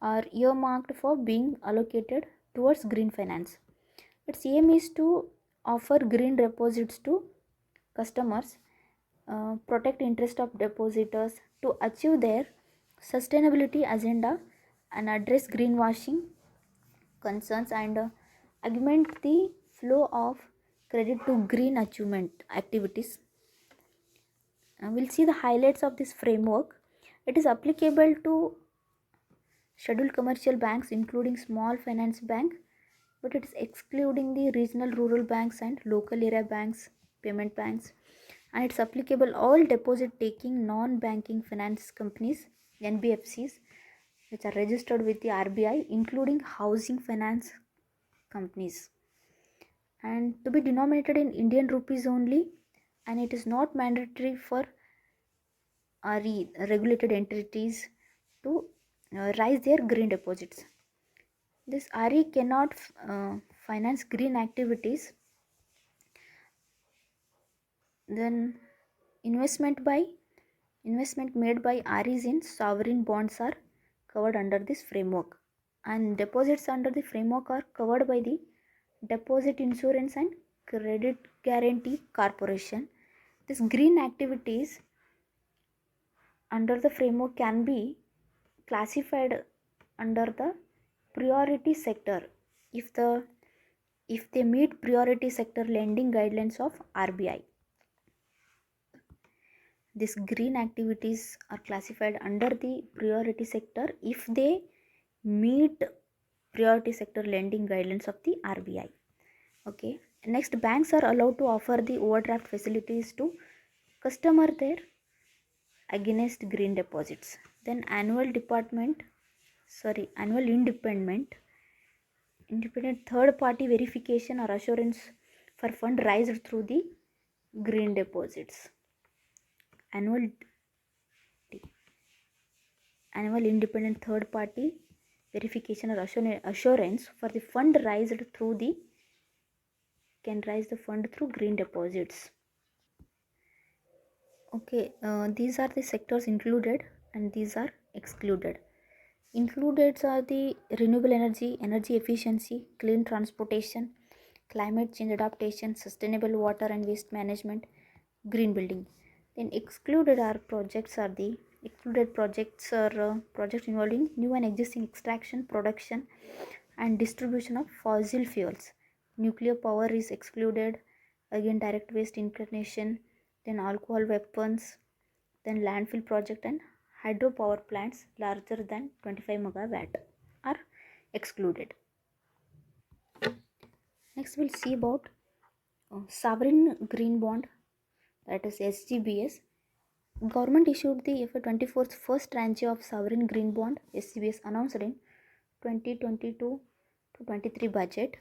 S1: are earmarked for being allocated towards green finance. Its aim is to offer green deposits to customers, protect interest of depositors to achieve their sustainability agenda and address greenwashing concerns and augment the flow of credit to green achievement activities. We'll see the highlights of this framework. It is applicable to scheduled commercial banks including small finance bank, but it is excluding the regional rural banks and local area banks, payment banks, and it's applicable all deposit taking non-banking finance companies, NBFCs, which are registered with the RBI, including housing finance companies, and to be denominated in Indian rupees only, and it is not mandatory for RE regulated entities to raise their green deposits. This RE cannot finance green activities. Then investment made by REs in sovereign bonds are covered under this framework, and deposits under the framework are covered by the Deposit Insurance and Credit Guarantee Corporation. These green activities under the framework can be classified under the priority sector if they meet priority sector lending guidelines of RBI. These green activities are classified under the priority sector if they meet priority sector lending guidelines of the RBI. Okay. Next, banks are allowed to offer the overdraft facilities to customer there against green deposits. Then annual independent third party verification or assurance for fund raised through the green deposits. Annual independent third party verification or assurance for the fund raised through the can raise the fund through green deposits. Okay, these are the sectors included and these are excluded. Included are the renewable energy, energy efficiency, clean transportation, climate change adaptation, sustainable water and waste management, green building. Then excluded projects are projects involving new and existing extraction, production, and distribution of fossil fuels. Nuclear power is excluded. Again, direct waste incineration, then alcohol weapons, then landfill project and hydropower plants larger than 25 megawatt are excluded. Next, we'll see about sovereign green bond, that is SGBS. Government issued the FY24 first tranche of sovereign green bond SGBS announced in 2022 to 23 budget.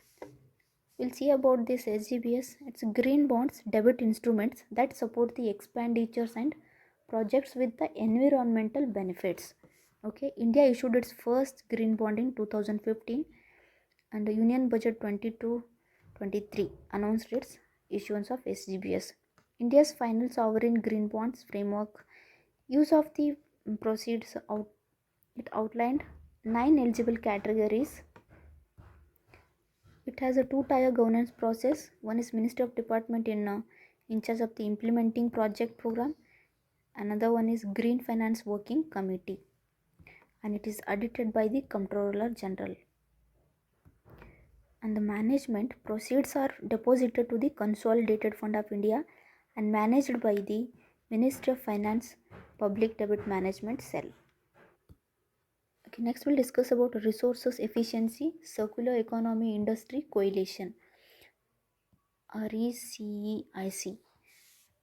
S1: We'll see about this SGBS. It's green bonds debit instruments that support the expenditures and projects with the environmental benefits. Okay, India issued its first green bond in 2015 and the Union Budget 22-23 announced its issuance of SGBS. India's final sovereign green bonds framework use of the proceeds out, it outlined 9 eligible categories. It has a two-tier governance process. One is Ministry of Department in charge of the implementing project program. Another one is Green Finance Working Committee, and it is audited by the Comptroller General. And the management proceeds are deposited to the Consolidated Fund of India and managed by the Ministry of Finance Public Debit Management Cell. Okay, next we'll discuss about resources efficiency, circular economy industry coalition, RECIC.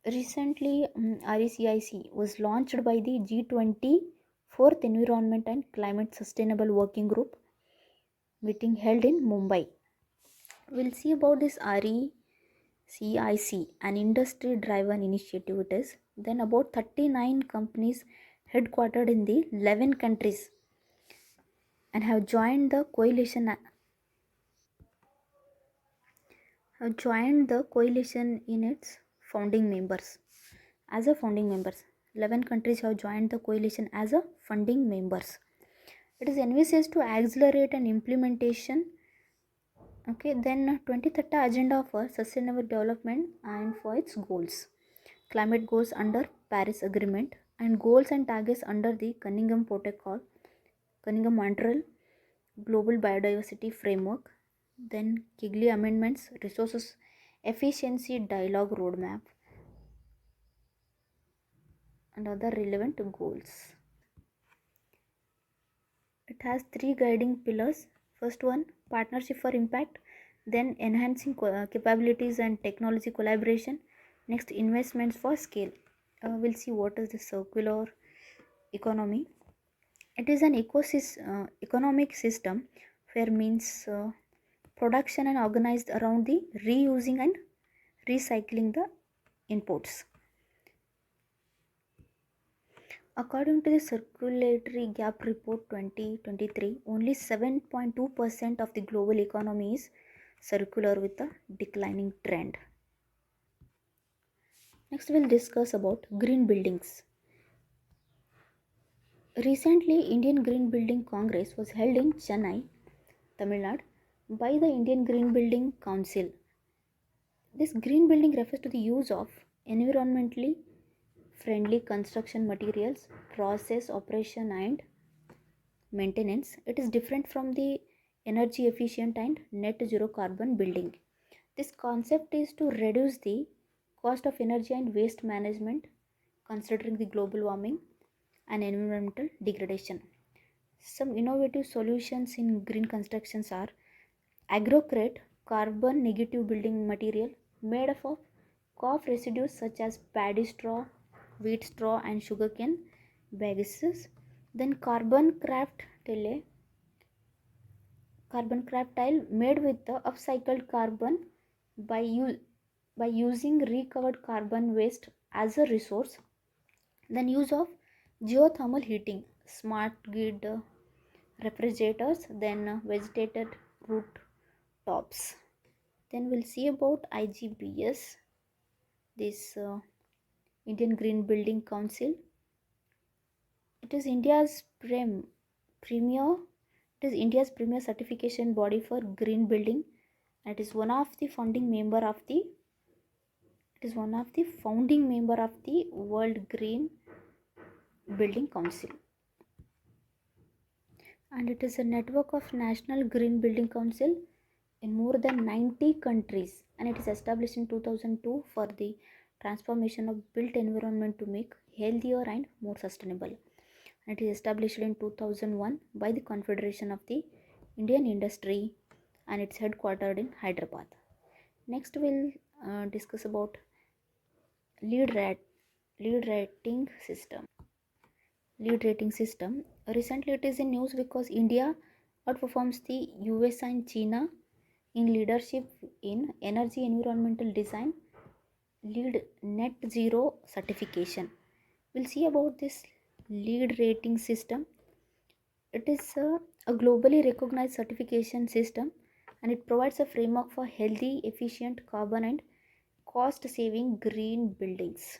S1: Recently, RECIC was launched by the G20 Fourth Environment and Climate Sustainable Working Group meeting held in Mumbai. We'll see about this RECIC, an industry-driven initiative it is. Then about 39 companies headquartered in the 11 countries and have joined the coalition in its founding members. As a founding members, 11 countries have joined the coalition as a funding members. It is envisaged to accelerate an implementation. Okay, then 2030 agenda for sustainable development and for its goals, climate goals under Paris Agreement, and goals and targets under the Cunningham Protocol, Cunningham Montreal Global Biodiversity Framework, then Kigali Amendments, Resources Efficiency Dialogue Roadmap, and other relevant goals. It has three guiding pillars. First one, partnership for impact, then enhancing capabilities and technology collaboration, next investments for scale. We'll see what is the circular economy. It is an economic system where means production and organized around the reusing and recycling the inputs. According to the Circulatory Gap Report 2023, only 7.2% of the global economy is circular with a declining trend. Next, we'll discuss about green buildings. Recently, Indian Green Building Congress was held in Chennai, Tamil Nadu, by the Indian Green Building Council. This green building refers to the use of environmentally friendly construction materials, process, operation, and maintenance. It is different from the energy efficient and net zero carbon building. This concept is to reduce the cost of energy and waste management considering the global warming and environmental degradation. Some innovative solutions in green constructions are Agrocrate, carbon negative building material made up of crop residues such as paddy straw, wheat straw, and sugarcane bagaces. Then carbon craft tile made with the upcycled carbon by, by using recovered carbon waste as a resource. Then use of geothermal heating, smart grid refrigerators, then vegetated roof tops. Then we'll see about IGBS, this Indian Green Building Council. It is India's premier. It is India's premier certification body for green building. And it is one of the founding member of the. It is one of the founding member of the World Green Building Council. And it is a network of national green building council in more than 90 countries, and it is established in 2002 for the transformation of built environment to make healthier and more sustainable. And it is established in 2001 by the Confederation of the Indian Industry, and it's headquartered in Hyderabad. Next we'll discuss about lead rat lead rating system. Lead rating system. Recently it is in news because India outperforms the US and China in leadership in energy environmental design lead net zero certification. We'll see about this lead rating system. It is a globally recognized certification system, and it provides a framework for healthy, efficient, carbon and cost saving green buildings.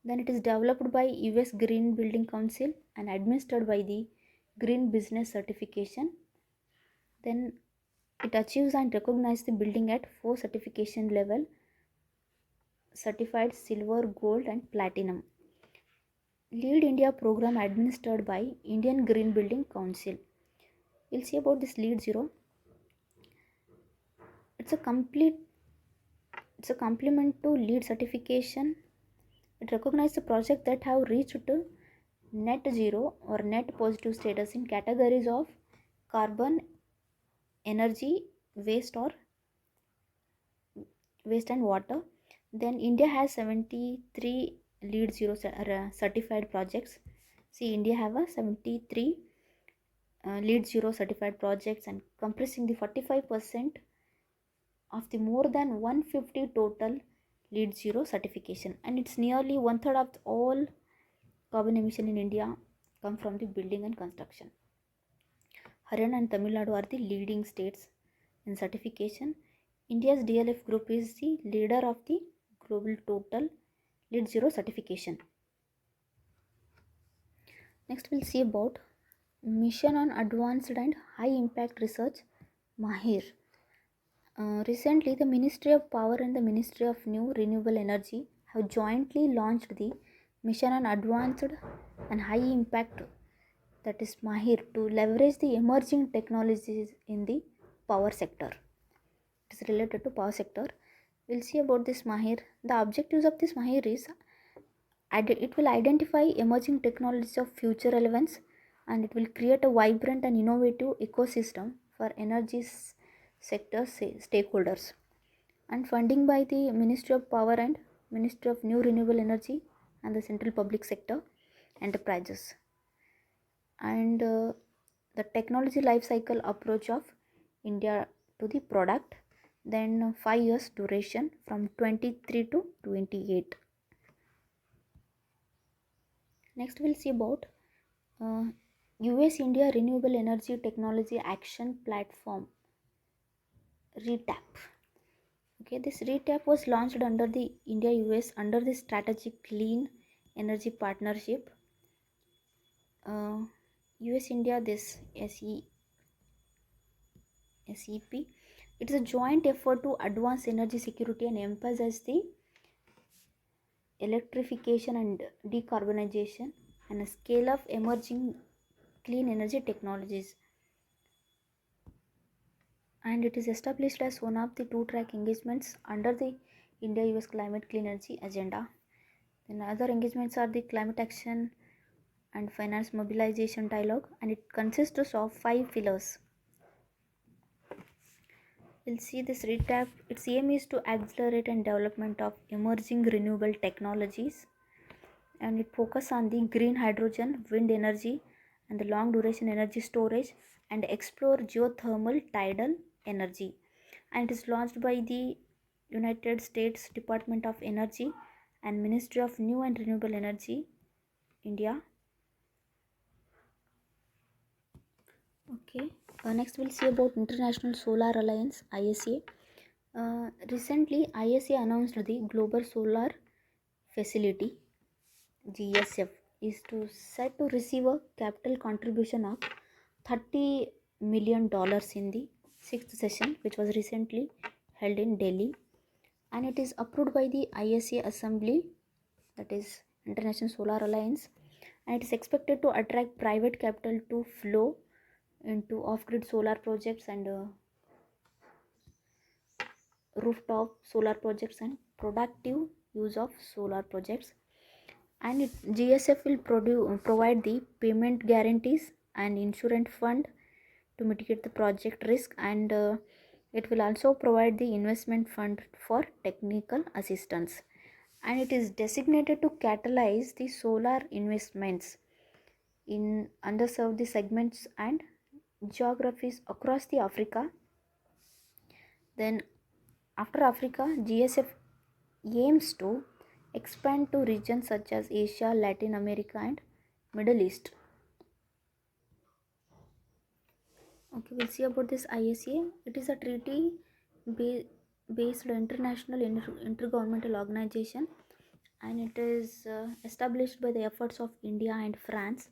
S1: Then it is developed by US Green Building Council and administered by the Green Business Certification. Then it achieves and recognizes the building at 4 certification level: certified silver, gold and platinum. Lead India program administered by Indian Green Building Council. We'll see about this Lead Zero. It's a complete it's a complement to Lead certification. It recognizes the projects that have reached to net zero or net positive status in categories of carbon, energy, waste or waste and water. Then India has 73 Lead Zero certified projects. See, India have a 73 Lead Zero certified projects and compressing the 45% of the more than 150 total Lead Zero certification, and it's nearly one third of all carbon emission in India come from the building and construction. Haryana and Tamil Nadu are the leading states in certification. India's DLF group is the leader of the global total Lead Zero certification. Next we'll see about Mission on Advanced and High Impact Research, MAHIR. Recently, the Ministry of Power and the Ministry of New Renewable Energy have jointly launched the Mission on Advanced and High Impact, that is MAHIR, to leverage the emerging technologies in the power sector. It is related to power sector. We'll see about this MAHIR. The objectives of this MAHIR is it will identify emerging technologies of future relevance, and it will create a vibrant and innovative ecosystem for energy sector stakeholders. And funding by the Ministry of Power and Ministry of New Renewable Energy and the central public sector enterprises. And the technology life cycle approach of India to the product, then 5 years duration from 23 to 28. Next we'll see about US India Renewable Energy Technology Action Platform, RETAP. Okay, this RETAP was launched under the India US under the Strategic Clean Energy Partnership. US India, this SEP. It is a joint effort to advance energy security and emphasize the electrification and decarbonization and a scale of emerging clean energy technologies. And it is established as one of the two-track engagements under the India-US Climate Clean Energy Agenda. Then other engagements are the Climate Action and Finance Mobilization Dialogue, and it consists of 5 pillars. We'll see this RETAP. Its aim is to accelerate and development of emerging renewable technologies, and it focuses on the green hydrogen, wind energy, and the long duration energy storage, and explore geothermal tidal energy. And it is launched by the United States Department of Energy and Ministry of New and Renewable Energy, India. Okay. Next we'll see about International Solar Alliance, ISA. Recently, ISA announced the Global Solar facility GSF is to set to receive a capital contribution of $30 million in the sixth session, which was recently held in Delhi, and it is approved by the ISA Assembly, that is International Solar Alliance, and it is expected to attract private capital to flow into off-grid solar projects and rooftop solar projects and productive use of solar projects. And GSF will provide the payment guarantees and insurance fund to mitigate the project risk, and it will also provide the investment fund for technical assistance, and it is designated to catalyze the solar investments in underserved segments and geographies across the Africa. Then after Africa, GSF aims to expand to regions such as Asia, Latin America, and Middle East. Okay, we'll see about this ISA. It is a treaty based international intergovernmental organization, and it is established by the efforts of India and France.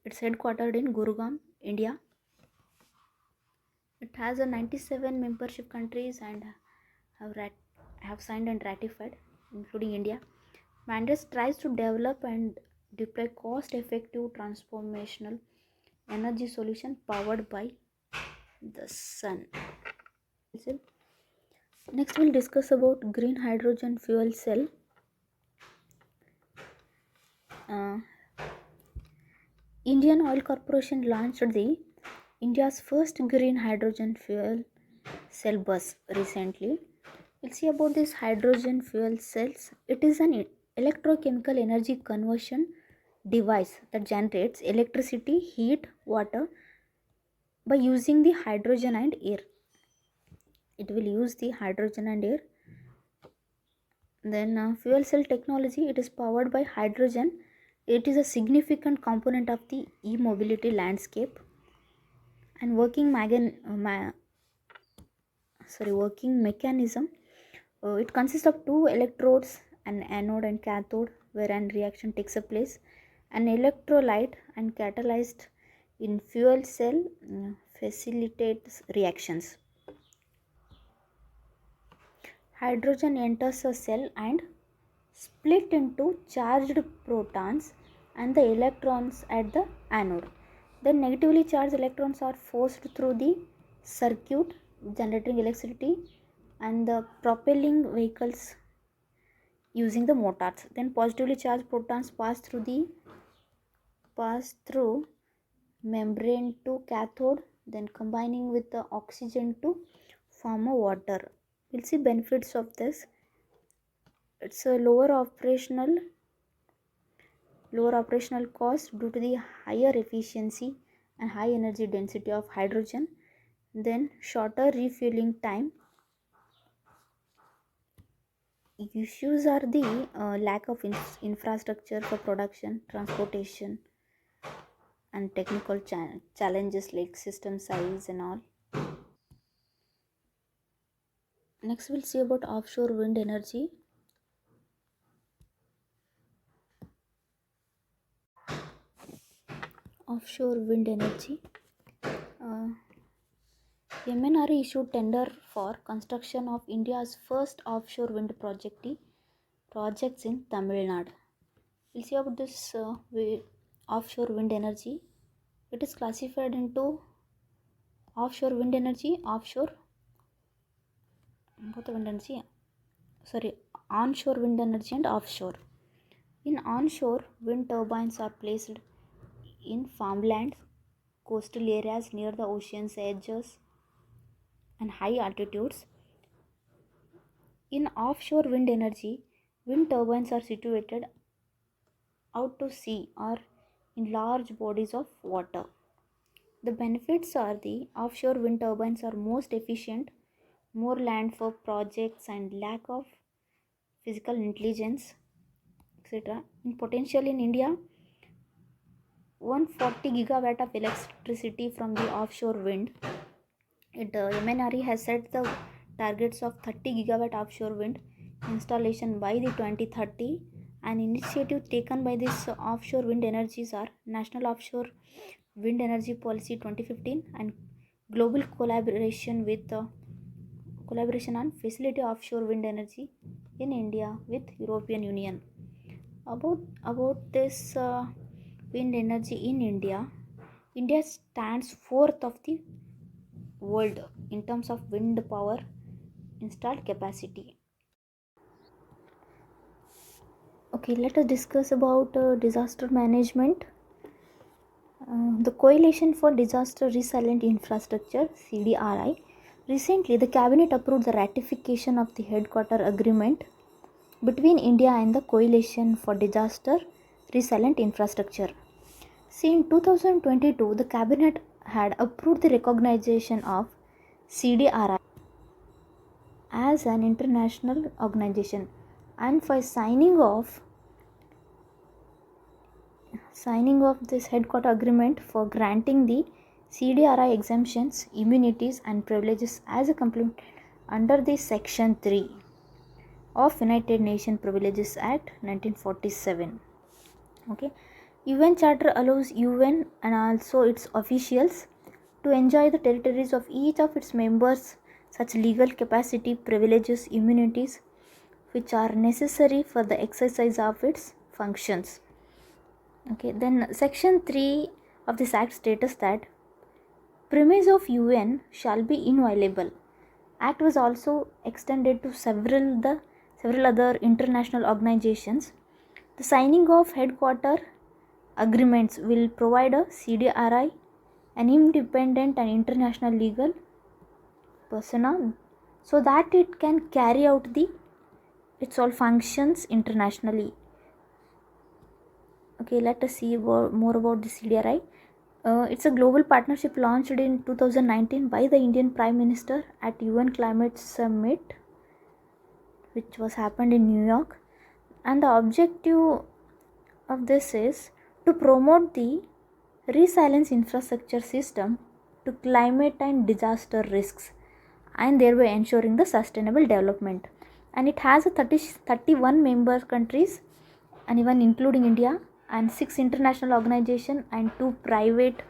S1: It's headquartered in Gurugram, India. It has a 97 membership countries and have signed and ratified, including India. Manders tries to develop and deploy cost-effective transformational energy solution powered by the sun. Next, we'll discuss about green hydrogen fuel cell. Uh, Indian Oil Corporation launched the India's first green hydrogen fuel cell bus recently. We'll see about this hydrogen fuel cells. It is an electrochemical energy conversion device that generates electricity, heat, water by using the hydrogen and air. It will use the hydrogen and air. Then fuel cell technology, it is powered by hydrogen. It is a significant component of the e-mobility landscape, and working mechanism. It consists of two electrodes, an anode and cathode, where an reaction takes place. An electrolyte and catalyzed in fuel cell facilitates reactions. Hydrogen enters a cell and split into charged protons and the electrons at the anode. The negatively charged electrons are forced through the circuit generating electricity and the propelling vehicles using the motors. Then positively charged protons pass through membrane to cathode, then combining with the oxygen to form a water. We'll see benefits of this. It's a lower operational cost due to the higher efficiency and high energy density of hydrogen. Then shorter refueling time. Issues are the lack of infrastructure for production, transportation, and technical challenges like system size and all. Next, we'll see about offshore wind energy. Offshore wind energy. MNRE issued tender for construction of India's first offshore wind projects in Tamil Nadu. We'll see about this offshore wind energy. It is classified into offshore wind energy, onshore wind energy and offshore. In onshore, wind turbines are placed in farmlands, coastal areas near the ocean's edges, and high altitudes. In offshore wind energy, wind turbines are situated out to sea or in large bodies of water. The benefits are the offshore wind turbines are most efficient, more land for projects, and lack of physical intelligence, etc. In potential in India, 140 gigawatt of electricity from the offshore wind. MNRE has set the targets of 30 gigawatt offshore wind installation by the 2030. An initiative taken by this offshore wind energies are National Offshore Wind Energy Policy 2015 and global collaboration on facility offshore wind energy in India with European Union. About this wind energy in India, India stands fourth of the world in terms of wind power installed capacity. Okay, let us discuss about disaster management. The Coalition for Disaster Resilient Infrastructure (CDRI). Recently, the Cabinet approved the ratification of the Headquarter Agreement between India and the Coalition for Disaster Resilient Infrastructure. See, in 2022, the Cabinet had approved the recognition of CDRI as an international organization, and for signing off this headquarter agreement for granting the CDRI exemptions, immunities and privileges as a complement under the Section 3 of United Nations Privileges Act 1947. Okay, UN Charter allows UN and also its officials to enjoy the territories of each of its members such legal capacity, privileges, immunities which are necessary for the exercise of its functions. Okay, then Section 3 of this Act states that premise of UN shall be inviolable. Act was also extended to several other international organizations. The signing of headquarter agreements will provide a CDRI an independent and international legal persona so that it can carry out its all functions internationally. Okay, let us see more about the CDRI. It's a global partnership launched in 2019 by the Indian Prime Minister at UN Climate Summit, which was happened in New York. And the objective of this is to promote the resilience infrastructure system to climate and disaster risks and thereby ensuring the sustainable development. And it has a 31 member countries and even including India and 6 international organizations and 2 private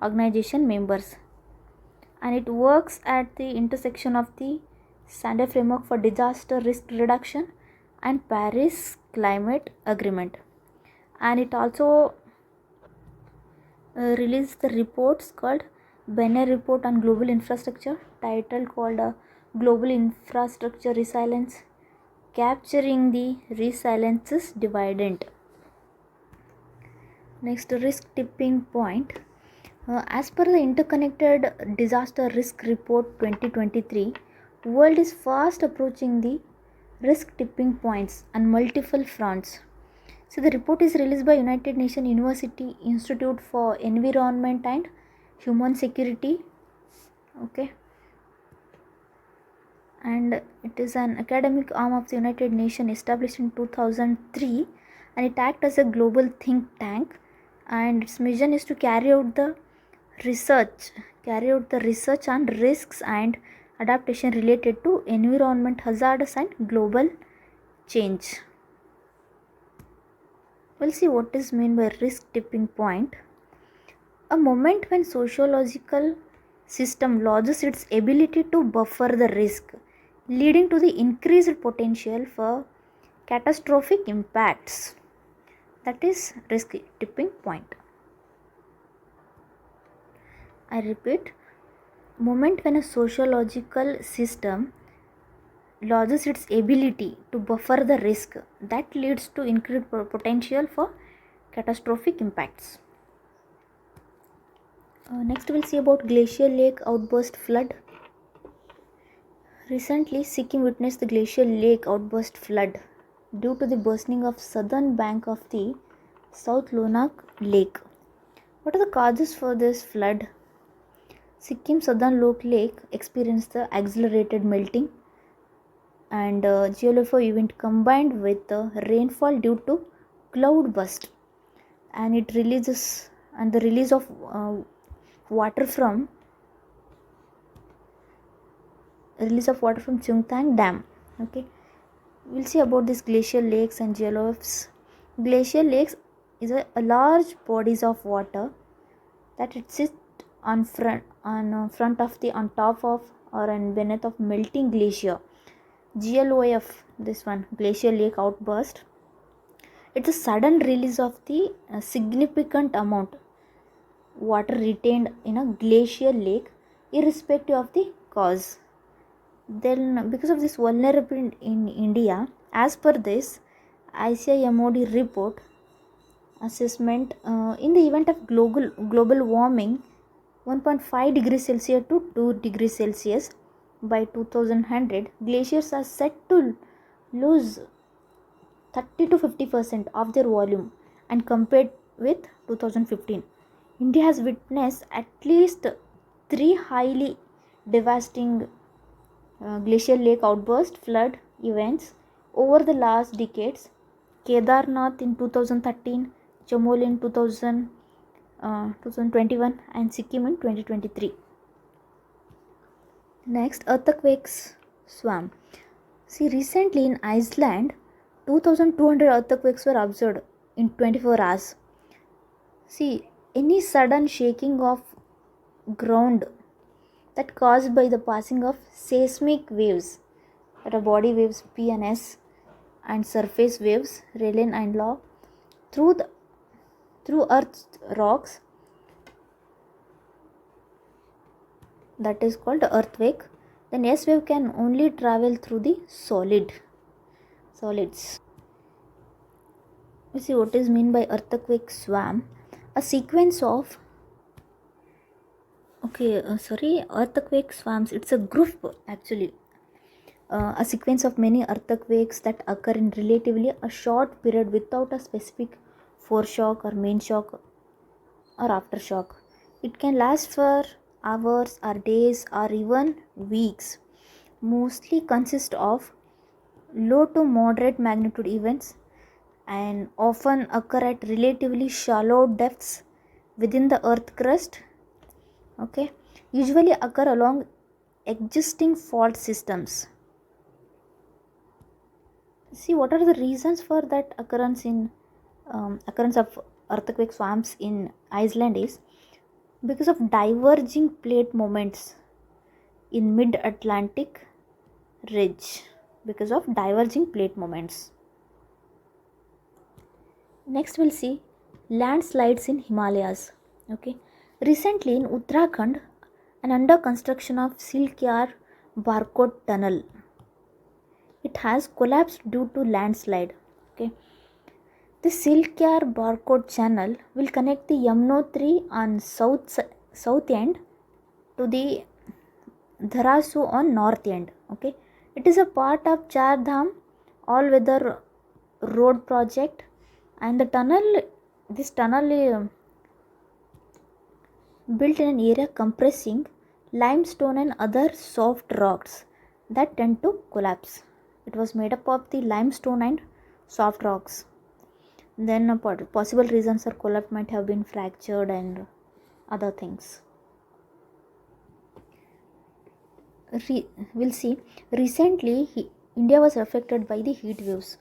S1: organization members. And it works at the intersection of the Standard Framework for Disaster Risk Reduction and Paris Climate Agreement. And it also released the reports called Benner Report on Global Infrastructure, titled called Global Infrastructure Resilience, Capturing the Resilience's Dividend. Next, risk tipping point. As per the Interconnected Disaster Risk Report 2023, world is fast approaching the risk tipping points on multiple fronts. So the report is released by United Nations University Institute for Environment and Human Security. Okay, and it is an academic arm of the United Nations established in 2003, and it acts as a global think tank, and its mission is to carry out the research on risks and adaptation related to environment hazards and global change. We'll see what is meant by risk tipping point. A moment when sociological system loses its ability to buffer the risk, leading to the increased potential for catastrophic impacts. That is risk tipping point. I repeat, moment when a sociological system loses its ability to buffer the risk that leads to increased potential for catastrophic impacts. Next we'll see about Glacier Lake outburst flood. Recently, Sikkim witnessed the Glacier Lake outburst flood due to the bursting of southern bank of the South Lonak Lake. What are the causes for this flood? Sikkim Southern Lake experienced the accelerated melting and geolofo event combined with the rainfall due to cloud burst, and the release of water from Chungthang Dam. Okay, We'll see about these glacial lakes and geolofts. Glacial lakes is a large bodies of water that it sits front of the on top of or and beneath of melting glacier. GLOF, this one, glacial lake outburst. It's a sudden release of the significant amount water retained in a glacial lake, irrespective of the cause. Then, because of this vulnerability in India, as per this ICIMOD report assessment, in the event of global warming 1.5 degrees Celsius to 2 degrees Celsius by 2100, glaciers are set to lose 30 to 50% of their volume, and compared with 2015, India has witnessed at least three highly devastating glacial lake outburst flood events over the last decades. Kedarnath in 2013, Chamoli in 2021, and Sikkim in 2023. Next, earthquakes swam. See, recently in Iceland, 2200 earthquakes were observed in 24 hours. See, any sudden shaking of ground that caused by the passing of seismic waves, that are body waves P and S, and surface waves Rayleigh and Law through Earth's rocks, that is called earthquake. Then S wave can only travel through the solids. You see what is mean by earthquake swarm? A sequence of earthquake swarms. It's a group actually. A sequence of many earthquakes that occur in relatively a short period without a specific foreshock or main shock or aftershock. It can last for hours or days or even weeks. Mostly consist of low to moderate magnitude events and often occur at relatively shallow depths within the earth crust. Okay, usually occur along existing fault systems. See, what are the reasons for that occurrence of earthquake swarms in Iceland is because of diverging plate moments in mid-Atlantic ridge. Because of diverging plate moments. Next, we'll see landslides in Himalayas. Okay, recently in Uttarakhand, an under construction of Silkyar Barcode tunnel, it has collapsed due to landslide. Okay, the Silkyar Barcode channel will connect the Yamunotri on south end to the Dharasu on north end. Okay, it is a part of Char Dham all-weather road project, and this tunnel built in an area compressing limestone and other soft rocks that tend to collapse. It was made up of the limestone and soft rocks. Then possible reasons for collapse might have been fractured and other things. We'll see. Recently, India was affected by the heat waves.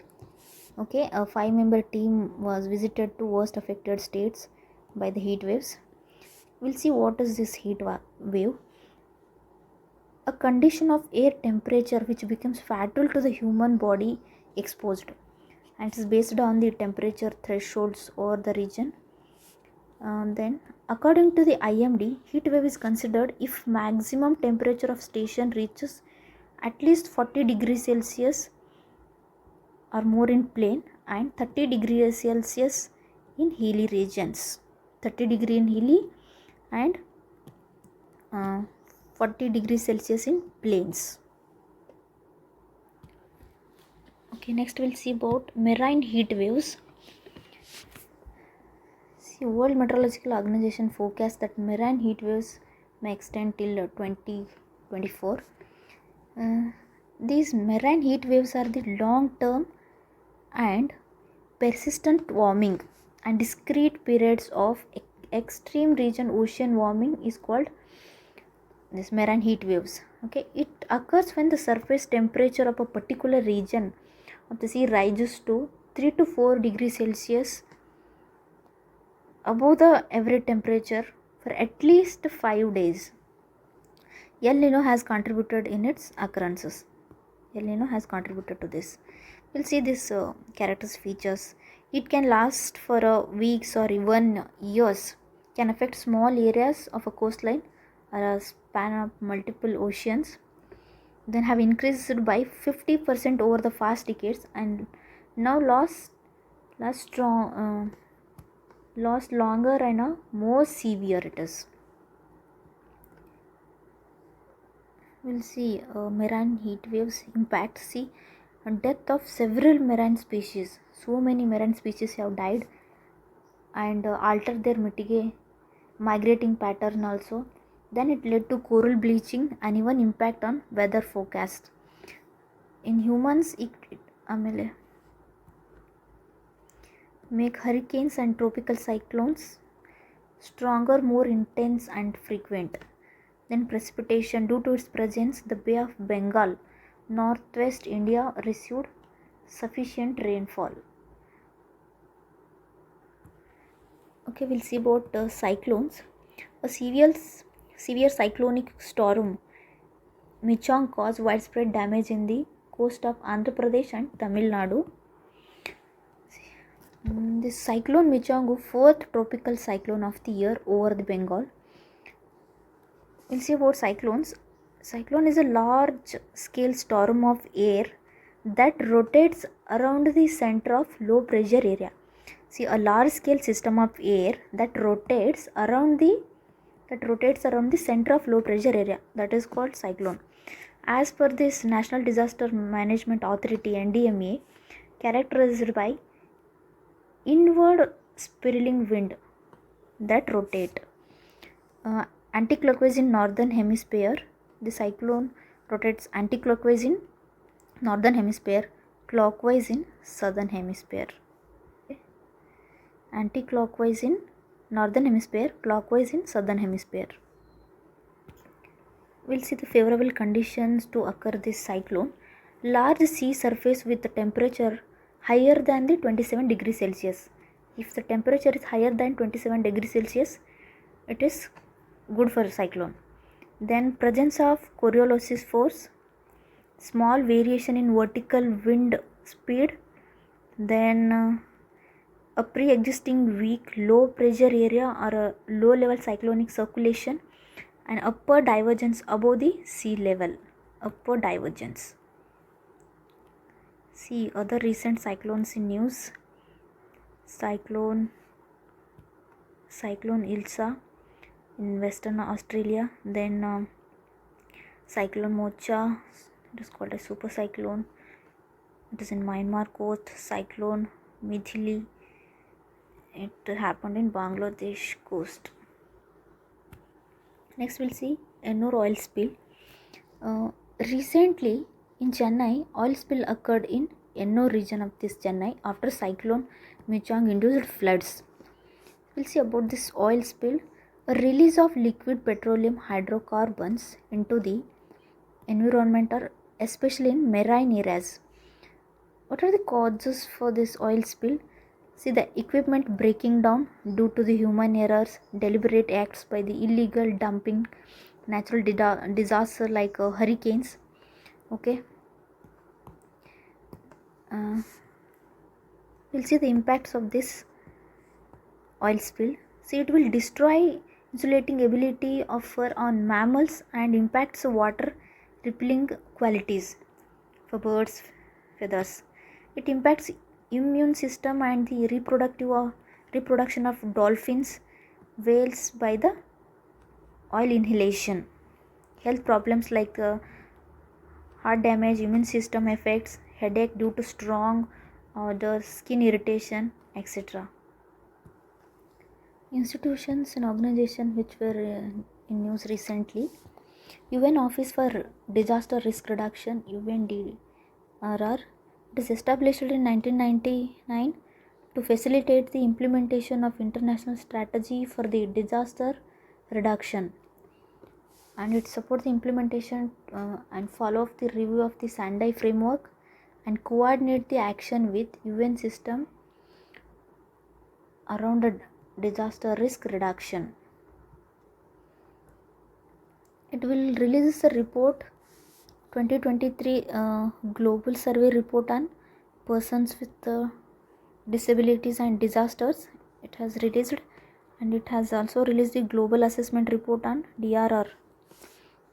S1: Okay, a 5-member team was visited to worst affected states by the heat waves. We'll see what is this heat wave. A condition of air temperature which becomes fatal to the human body exposed, and it is based on the temperature thresholds over the region. Then, according to the IMD, heat wave is considered if maximum temperature of station reaches at least 40 degrees Celsius or more in plain and 30 degrees Celsius in hilly regions. 30 degree in hilly and 40 degrees Celsius in plains. Okay, next we'll see about marine heat waves. See, World Meteorological Organization forecasts that marine heat waves may extend till 2024. These marine heat waves are the long-term and persistent warming and discrete periods of extreme region ocean warming is called this marine heat waves. Okay, it occurs when the surface temperature of a particular region of the sea rises to 3 to 4 degrees Celsius above the average temperature for at least 5 days. El Nino has contributed in its occurrences. El Nino has contributed to this. We'll see this character's features. It can last for weeks or even years. Can affect small areas of a coastline or a span of multiple oceans. Then have increased by 50% over the past decades and now lost longer and more severe it is. We'll see marine heat waves impact. See, death of several marine species. So many marine species have died and altered their migrating pattern also. Then it led to coral bleaching and even impact on weather forecast. In humans, it ಆಮೇಲೆ make hurricanes and tropical cyclones stronger, more intense and frequent. Then precipitation. Due to its presence, the Bay of Bengal, northwest India received sufficient rainfall. Okay, we'll see about cyclones. A severe cyclonic storm Michong caused widespread damage in the coast of Andhra Pradesh and Tamil Nadu. This cyclone Michong, fourth tropical cyclone of the year over the Bengal. We'll see about cyclones. Cyclone is a large scale storm of air that rotates around the center of low pressure area. See, a large scale system of air that rotates around the center of low pressure area, that is called cyclone. As per this National Disaster Management Authority NDMA, characterized by inward spiraling wind that rotate anticlockwise in northern hemisphere. The cyclone rotates anticlockwise in northern hemisphere, clockwise in southern hemisphere. Anticlockwise in northern hemisphere, clockwise in southern hemisphere. We'll see the favorable conditions to occur this cyclone. Large sea surface with the temperature higher than the 27 degrees Celsius. If the temperature is higher than 27 degrees Celsius, it is good for a cyclone. Then presence of Coriolis force, small variation in vertical wind speed, then a pre-existing weak low pressure area or a low level cyclonic circulation, and upper divergence above the sea level. Upper divergence. See other recent cyclones in news. Cyclone Ilsa in Western Australia. Then Cyclone Mocha, it is called a super cyclone. It is in Myanmar coast. Cyclone Mithili, it happened in Bangladesh coast. Next we'll see Ennore oil spill. Recently in Chennai, oil spill occurred in Ennore region of this Chennai after cyclone Michong induced floods. We'll see about this oil spill. A release of liquid petroleum hydrocarbons into the environment, or especially in marine areas. What are the causes for this oil spill? See, the equipment breaking down due to the human errors, deliberate acts by the illegal dumping, natural disaster like hurricanes. Okay. We'll see the impacts of this oil spill. See, it will destroy insulating ability of fur on mammals and impacts water repelling qualities for birds' feathers. It impacts immune system and the reproduction of dolphins, whales by the oil inhalation. Health problems like heart damage, immune system effects, headache due to strong odor, skin irritation, etc. Institutions and organizations which were in news recently. UN Office for Disaster Risk Reduction, UNDRR, it is established in 1999 to facilitate the implementation of international strategy for the disaster reduction, and it supports the implementation and follow up the review of the Sendai framework and coordinate the action with UN system around a disaster risk reduction. It will release a report 2023 global survey report on persons with disabilities and disasters. It has released, and it has also released the global assessment report on DRR.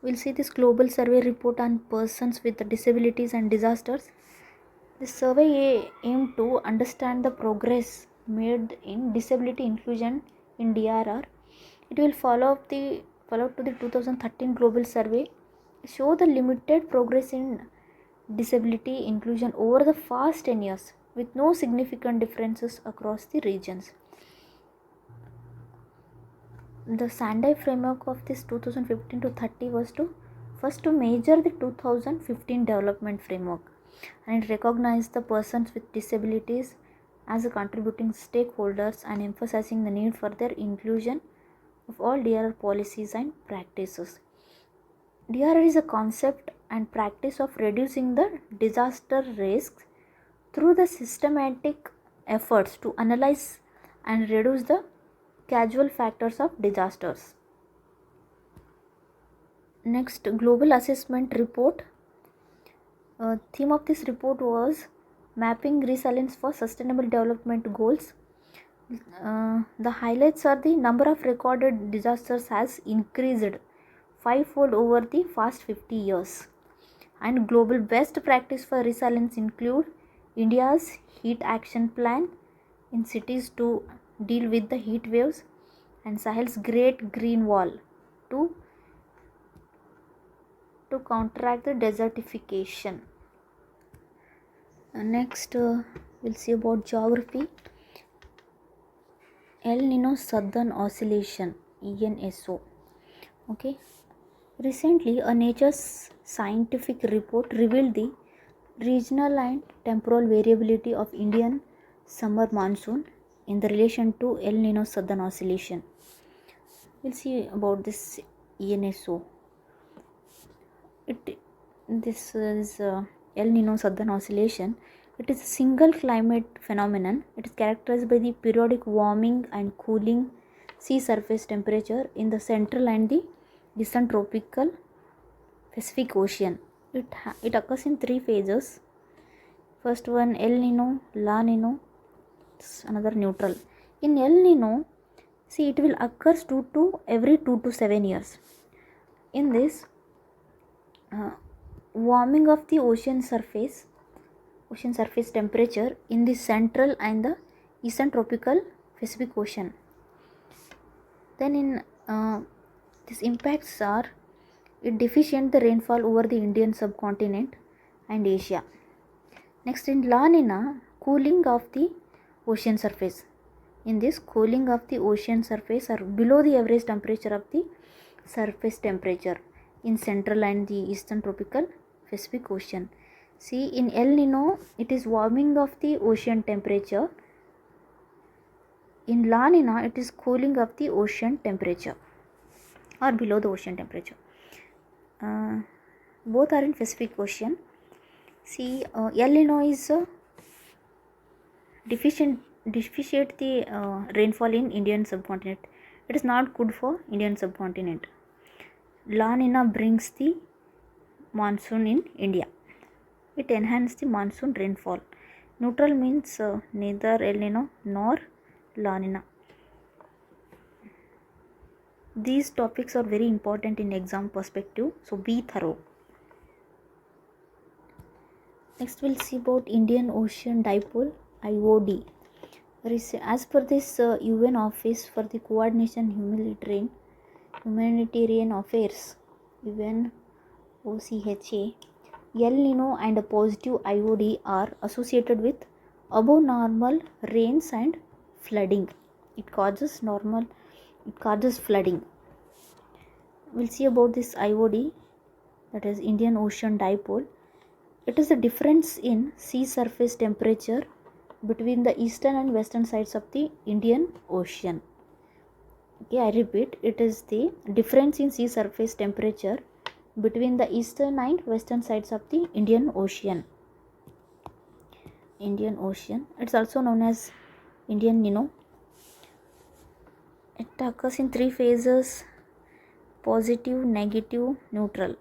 S1: We'll see this global survey report on persons with disabilities and disasters. This survey aimed to understand the progress made in disability inclusion in DRR. It will follow to the 2013 global survey, show the limited progress in disability inclusion over the past 10 years with no significant differences across the regions. The Sendai framework of this 2015 to 30 was to measure the 2015 development framework, and it recognized the persons with disabilities as a contributing stakeholders and emphasizing the need for their inclusion of all DRR policies and practices. DRR is a concept and practice of reducing the disaster risks through the systematic efforts to analyze and reduce the causal factors of disasters. Next, global assessment report. Theme of this report was mapping resilience for sustainable development goals. The highlights are the number of recorded disasters has increased fivefold over the past 50 years, and global best practice for resilience include India's heat action plan in cities to deal with the heat waves, and Sahel's Great Green Wall to counteract the desertification. Next, we'll see about geography. El Nino Southern Oscillation, ENSO. Okay. Recently, a Nature's scientific report revealed the regional and temporal variability of Indian summer monsoon in the relation to El Nino Southern Oscillation. We'll see about this ENSO. This is El Nino Southern Oscillation. It is a single climate phenomenon. It is characterized by the periodic warming and cooling sea surface temperature in the central and the eastern tropical Pacific Ocean. It occurs in three phases. First one, El Nino, La Nino, another neutral. In El Nino, see, it will occur every 2 to 7 years. In this, warming of the ocean surface temperature in the central and the eastern tropical Pacific Ocean. Then in these impacts are it deficient the rainfall over the Indian subcontinent and Asia. Next, in La Nina, cooling of the ocean surface. In this, cooling of the ocean surface are below the average temperature of the surface temperature in central and the eastern tropical Pacific Ocean. See, in El Nino, it is warming of the ocean temperature. In La Nina, it is cooling of the ocean temperature or below the ocean temperature. Both are in Pacific Ocean. See, El Nino is deficient the rainfall in Indian subcontinent. It is not good for Indian subcontinent. La Nina brings the monsoon in India. It enhances the monsoon rainfall. Neutral means neither El Nino nor La Nina. These topics are very important in exam perspective, so be thorough. Next, we'll see about Indian Ocean Dipole, IOD. As per this UN Office for the Coordination Humanitarian Affairs, UNOCHA, El Nino and a positive IOD are associated with above normal rains and flooding. It causes flooding. We'll see about this IOD, that is Indian Ocean Dipole. It is the difference in sea surface temperature between the eastern and western sides of the Indian Ocean. Okay, I repeat, it is the difference in sea surface temperature between the eastern and western sides of the Indian Ocean. Indian Ocean. It's also known as Indian Nino. It occurs in three phases: positive, negative, neutral.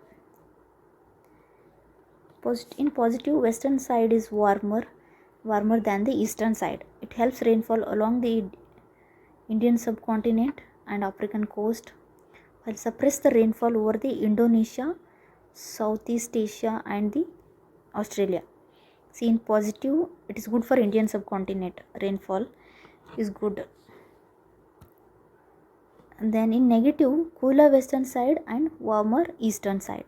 S1: In positive, western side is warmer than the eastern side. It helps rainfall along the Indian subcontinent and African coast, while suppress the rainfall over the Indonesia, Southeast Asia and the Australia. See, in positive, it is good for Indian subcontinent. Rainfall is good. And then in negative, cooler western side and warmer eastern side.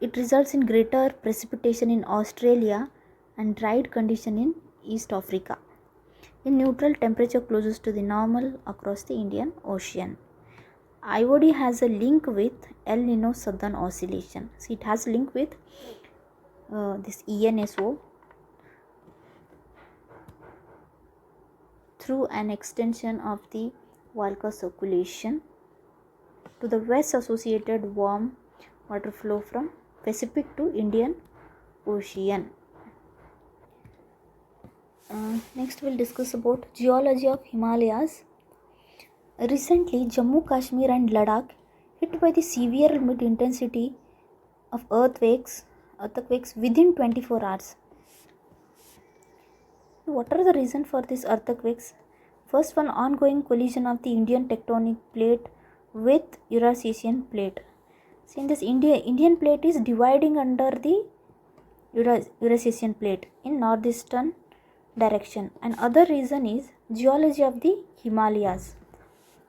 S1: It results in greater precipitation in Australia and dried condition in East Africa. In neutral, temperature closest to the normal across the Indian Ocean. IOD has a link with El Nino Southern Oscillation. See, it has a link with this ENSO through an extension of the Volga circulation to the west associated warm water flow from Pacific to Indian Ocean. Next we'll discuss about geology of Himalayas. Recently, Jammu, Kashmir and Ladakh hit by the severe mid-intensity of earthquakes within 24 hours. What are the reasons for these earthquakes? First one, ongoing collision of the Indian tectonic plate with Eurasian plate. See, in this Indian plate is dividing under the Eurasian plate in northeastern direction. And other reason is geology of the Himalayas.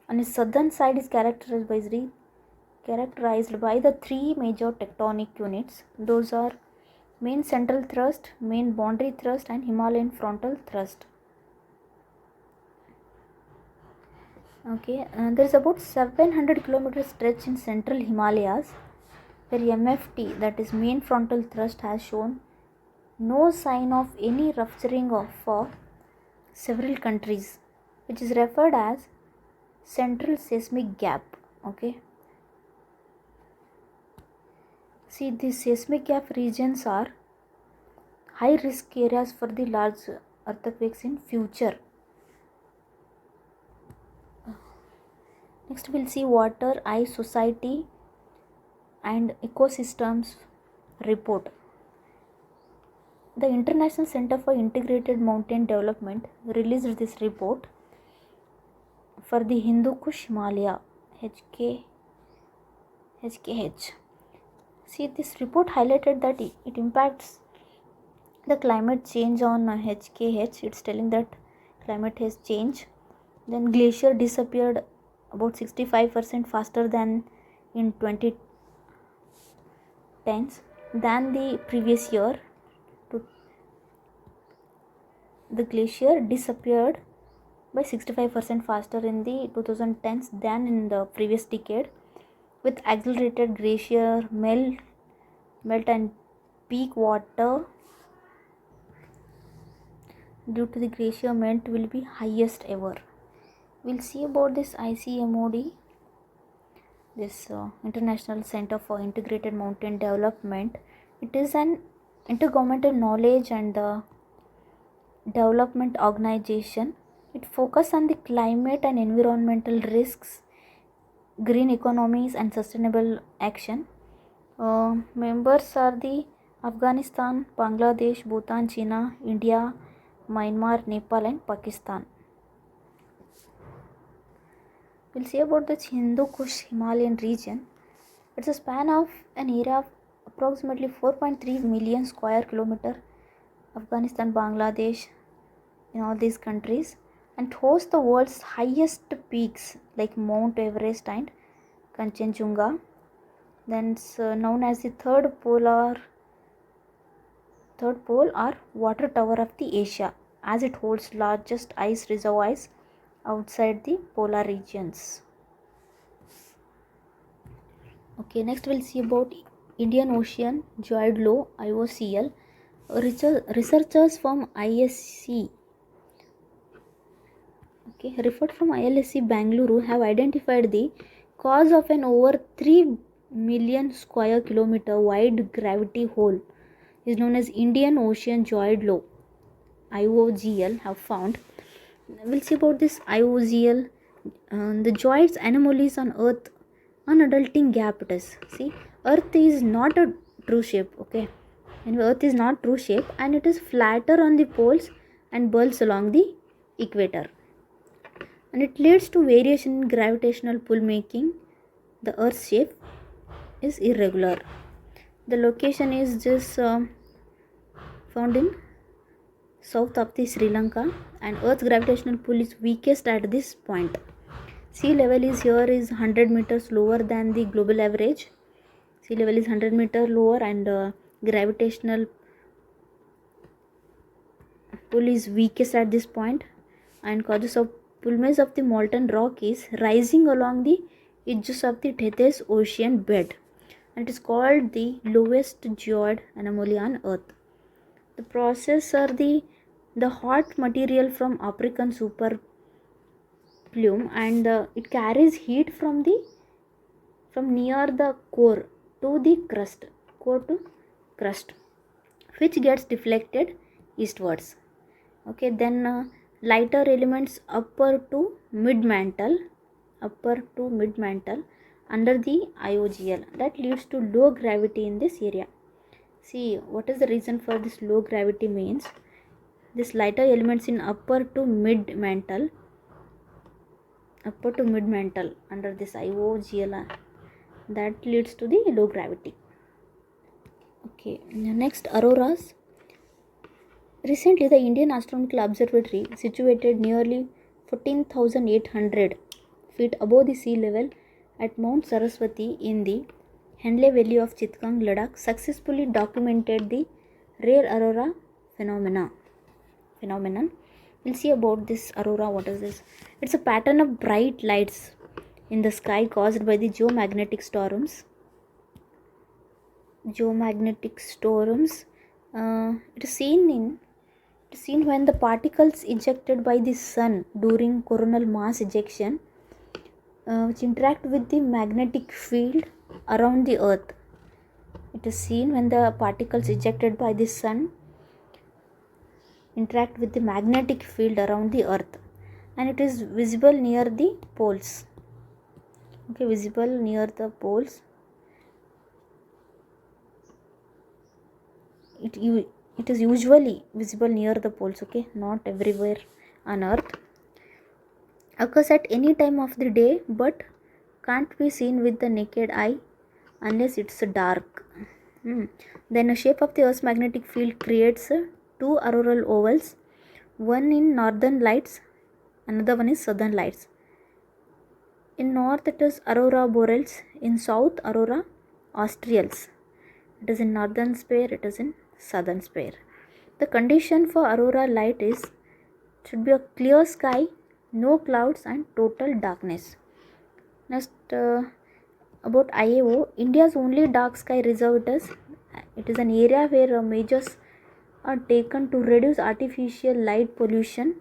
S1: On the southern side is characterized by the three major tectonic units. Those are main central thrust, main boundary thrust and Himalayan frontal thrust. Okay, there is about 700 km stretch in central Himalayas where MFT, that is main frontal thrust, has shown no sign of any rupturing for several countries, which is referred as central seismic gap. Okay, see, these seismic gap regions are high risk areas for the large earthquakes in future. Next we'll see Water, Ice, Society and Ecosystems report. The International Center for Integrated Mountain Development released this report for the Hindu Kush Himalaya HKH. See, this report highlighted that it impacts the climate change on HKH. It's telling that climate has changed. Then glacier disappeared about 65% faster than in 2010s than the previous year. The glacier disappeared by 65% faster in the 2010s than in the previous decade, with accelerated glacier melt and peak water due to the glacier melt will be highest ever. We'll see about this ICMOD, this International Center for Integrated Mountain Development. It is an intergovernmental knowledge and development organization. It focuses on the climate and environmental risks, green economies and sustainable action. Members are the Afghanistan, Bangladesh, Bhutan, China, India, Myanmar, Nepal and Pakistan. We'll see about the Hindu Kush Himalayan region. It's a span of an area of approximately 4.3 million square kilometer. Afghanistan, Bangladesh, in all these countries, and hosts the world's highest peaks like Mount Everest and Kanchenjunga. Then it's known as the third pole or water tower of the Asia, as it holds largest ice reservoirs outside the polar regions. Okay, next we'll see about Indian Ocean Geoid Low, IOCL. Researchers from ISC, referred from ILSC Bangalore, have identified the cause of an over 3 million square kilometer wide gravity hole is known as Indian Ocean Geoid Law, IOGL, have found. We'll see about this IOGL. The geoids anomalies on Earth, unadulting gap it is. See, Earth is not a true shape, okay? And Earth is not true shape, and it is flatter on the poles and bulges along the equator. And it leads to variation in gravitational pull, making the Earth's shape is irregular. The location is just found in south of the Sri Lanka, and Earth's gravitational pull is weakest at this point. Sea level is here is 100 meters lower than the global average. Sea level is 100 meter lower, and gravitational pull is weakest at this point, and causes of pullments of the molten rock is rising along the edges of the Tethys ocean bed, and it is called the lowest geoid anomaly on Earth. The process are the hot material from African super plume, and it carries heat from near the core to the crust, which gets deflected eastwards. Okay, then lighter elements upper to mid mantle under the IOGL, that leads to low gravity in this area. See, what is the reason for this low gravity means? This lighter elements in upper to mid mantle under this IOGL, that leads to the low gravity. Okay, next, auroras. Recently, the Indian Astronomical Observatory, situated nearly 14,800 feet above the sea level at Mount Saraswati in the Henle Valley of Chittagong, Ladakh, successfully documented the rare aurora phenomenon. We'll see about this aurora. What is this? It's a pattern of bright lights in the sky caused by the geomagnetic storms. It is seen when the particles ejected by the sun during coronal mass ejection, which interact with the magnetic field around the earth. It is seen when the particles ejected by the sun interact with the magnetic field around the earth, and it is visible near the poles. Okay, visible near the poles. It is usually visible near the poles, okay, not everywhere on earth. Occurs at any time of the day, but can't be seen with the naked eye unless it's dark. Then the shape of the Earth's magnetic field creates two auroral ovals, one in northern lights, another one is southern lights. In north it is aurora borealis, in south aurora australis. It is in northern sphere, it is in southern sphere. The condition for aurora light should be a clear sky, no clouds, and total darkness. Next, about IAO, India's only dark sky reserve. It is an area where measures are taken to reduce artificial light pollution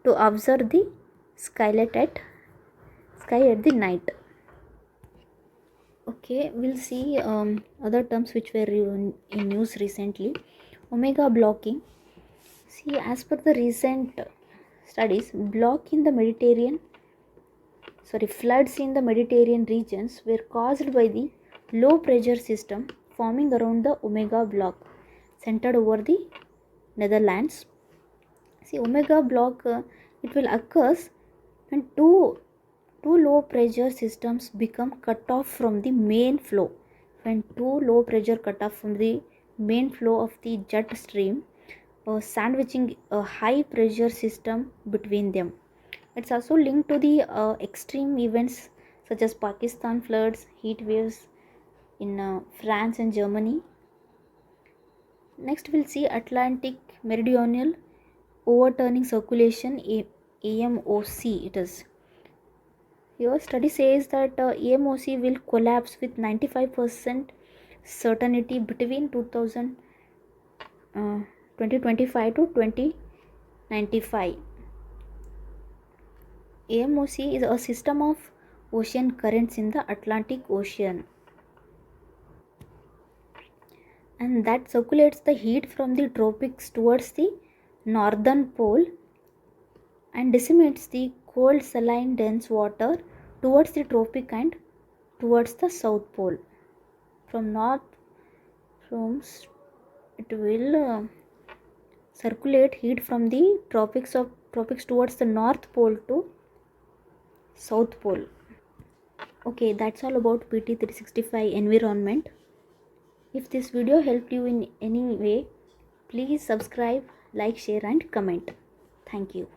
S1: to observe the sky at the night. Okay, we'll see other terms which were in news recently. Omega blocking. See, as per the recent studies, floods in the Mediterranean regions were caused by the low pressure system forming around the Omega block, centered over the Netherlands. See, Omega block, it will occur when two low pressure systems become cut off from the main flow. When two low pressure cut off from the main flow of the jet stream, sandwiching a high pressure system between them. It's also linked to the extreme events such as Pakistan floods, heat waves in France and Germany. Next, we'll see Atlantic Meridional Overturning Circulation, AMOC. It is. Your study says that AMOC will collapse with 95% certainty between 2025 to 2095. AMOC is a system of ocean currents in the Atlantic Ocean. and that circulates the heat from the tropics towards the northern pole and disseminates the cold saline dense water towards the tropic and towards the south pole. From north, from it will circulate heat from the tropics towards the north pole to south pole. Okay, that's all about PT 365 environment. If this video helped you in any way, please subscribe, like, share and comment. Thank you.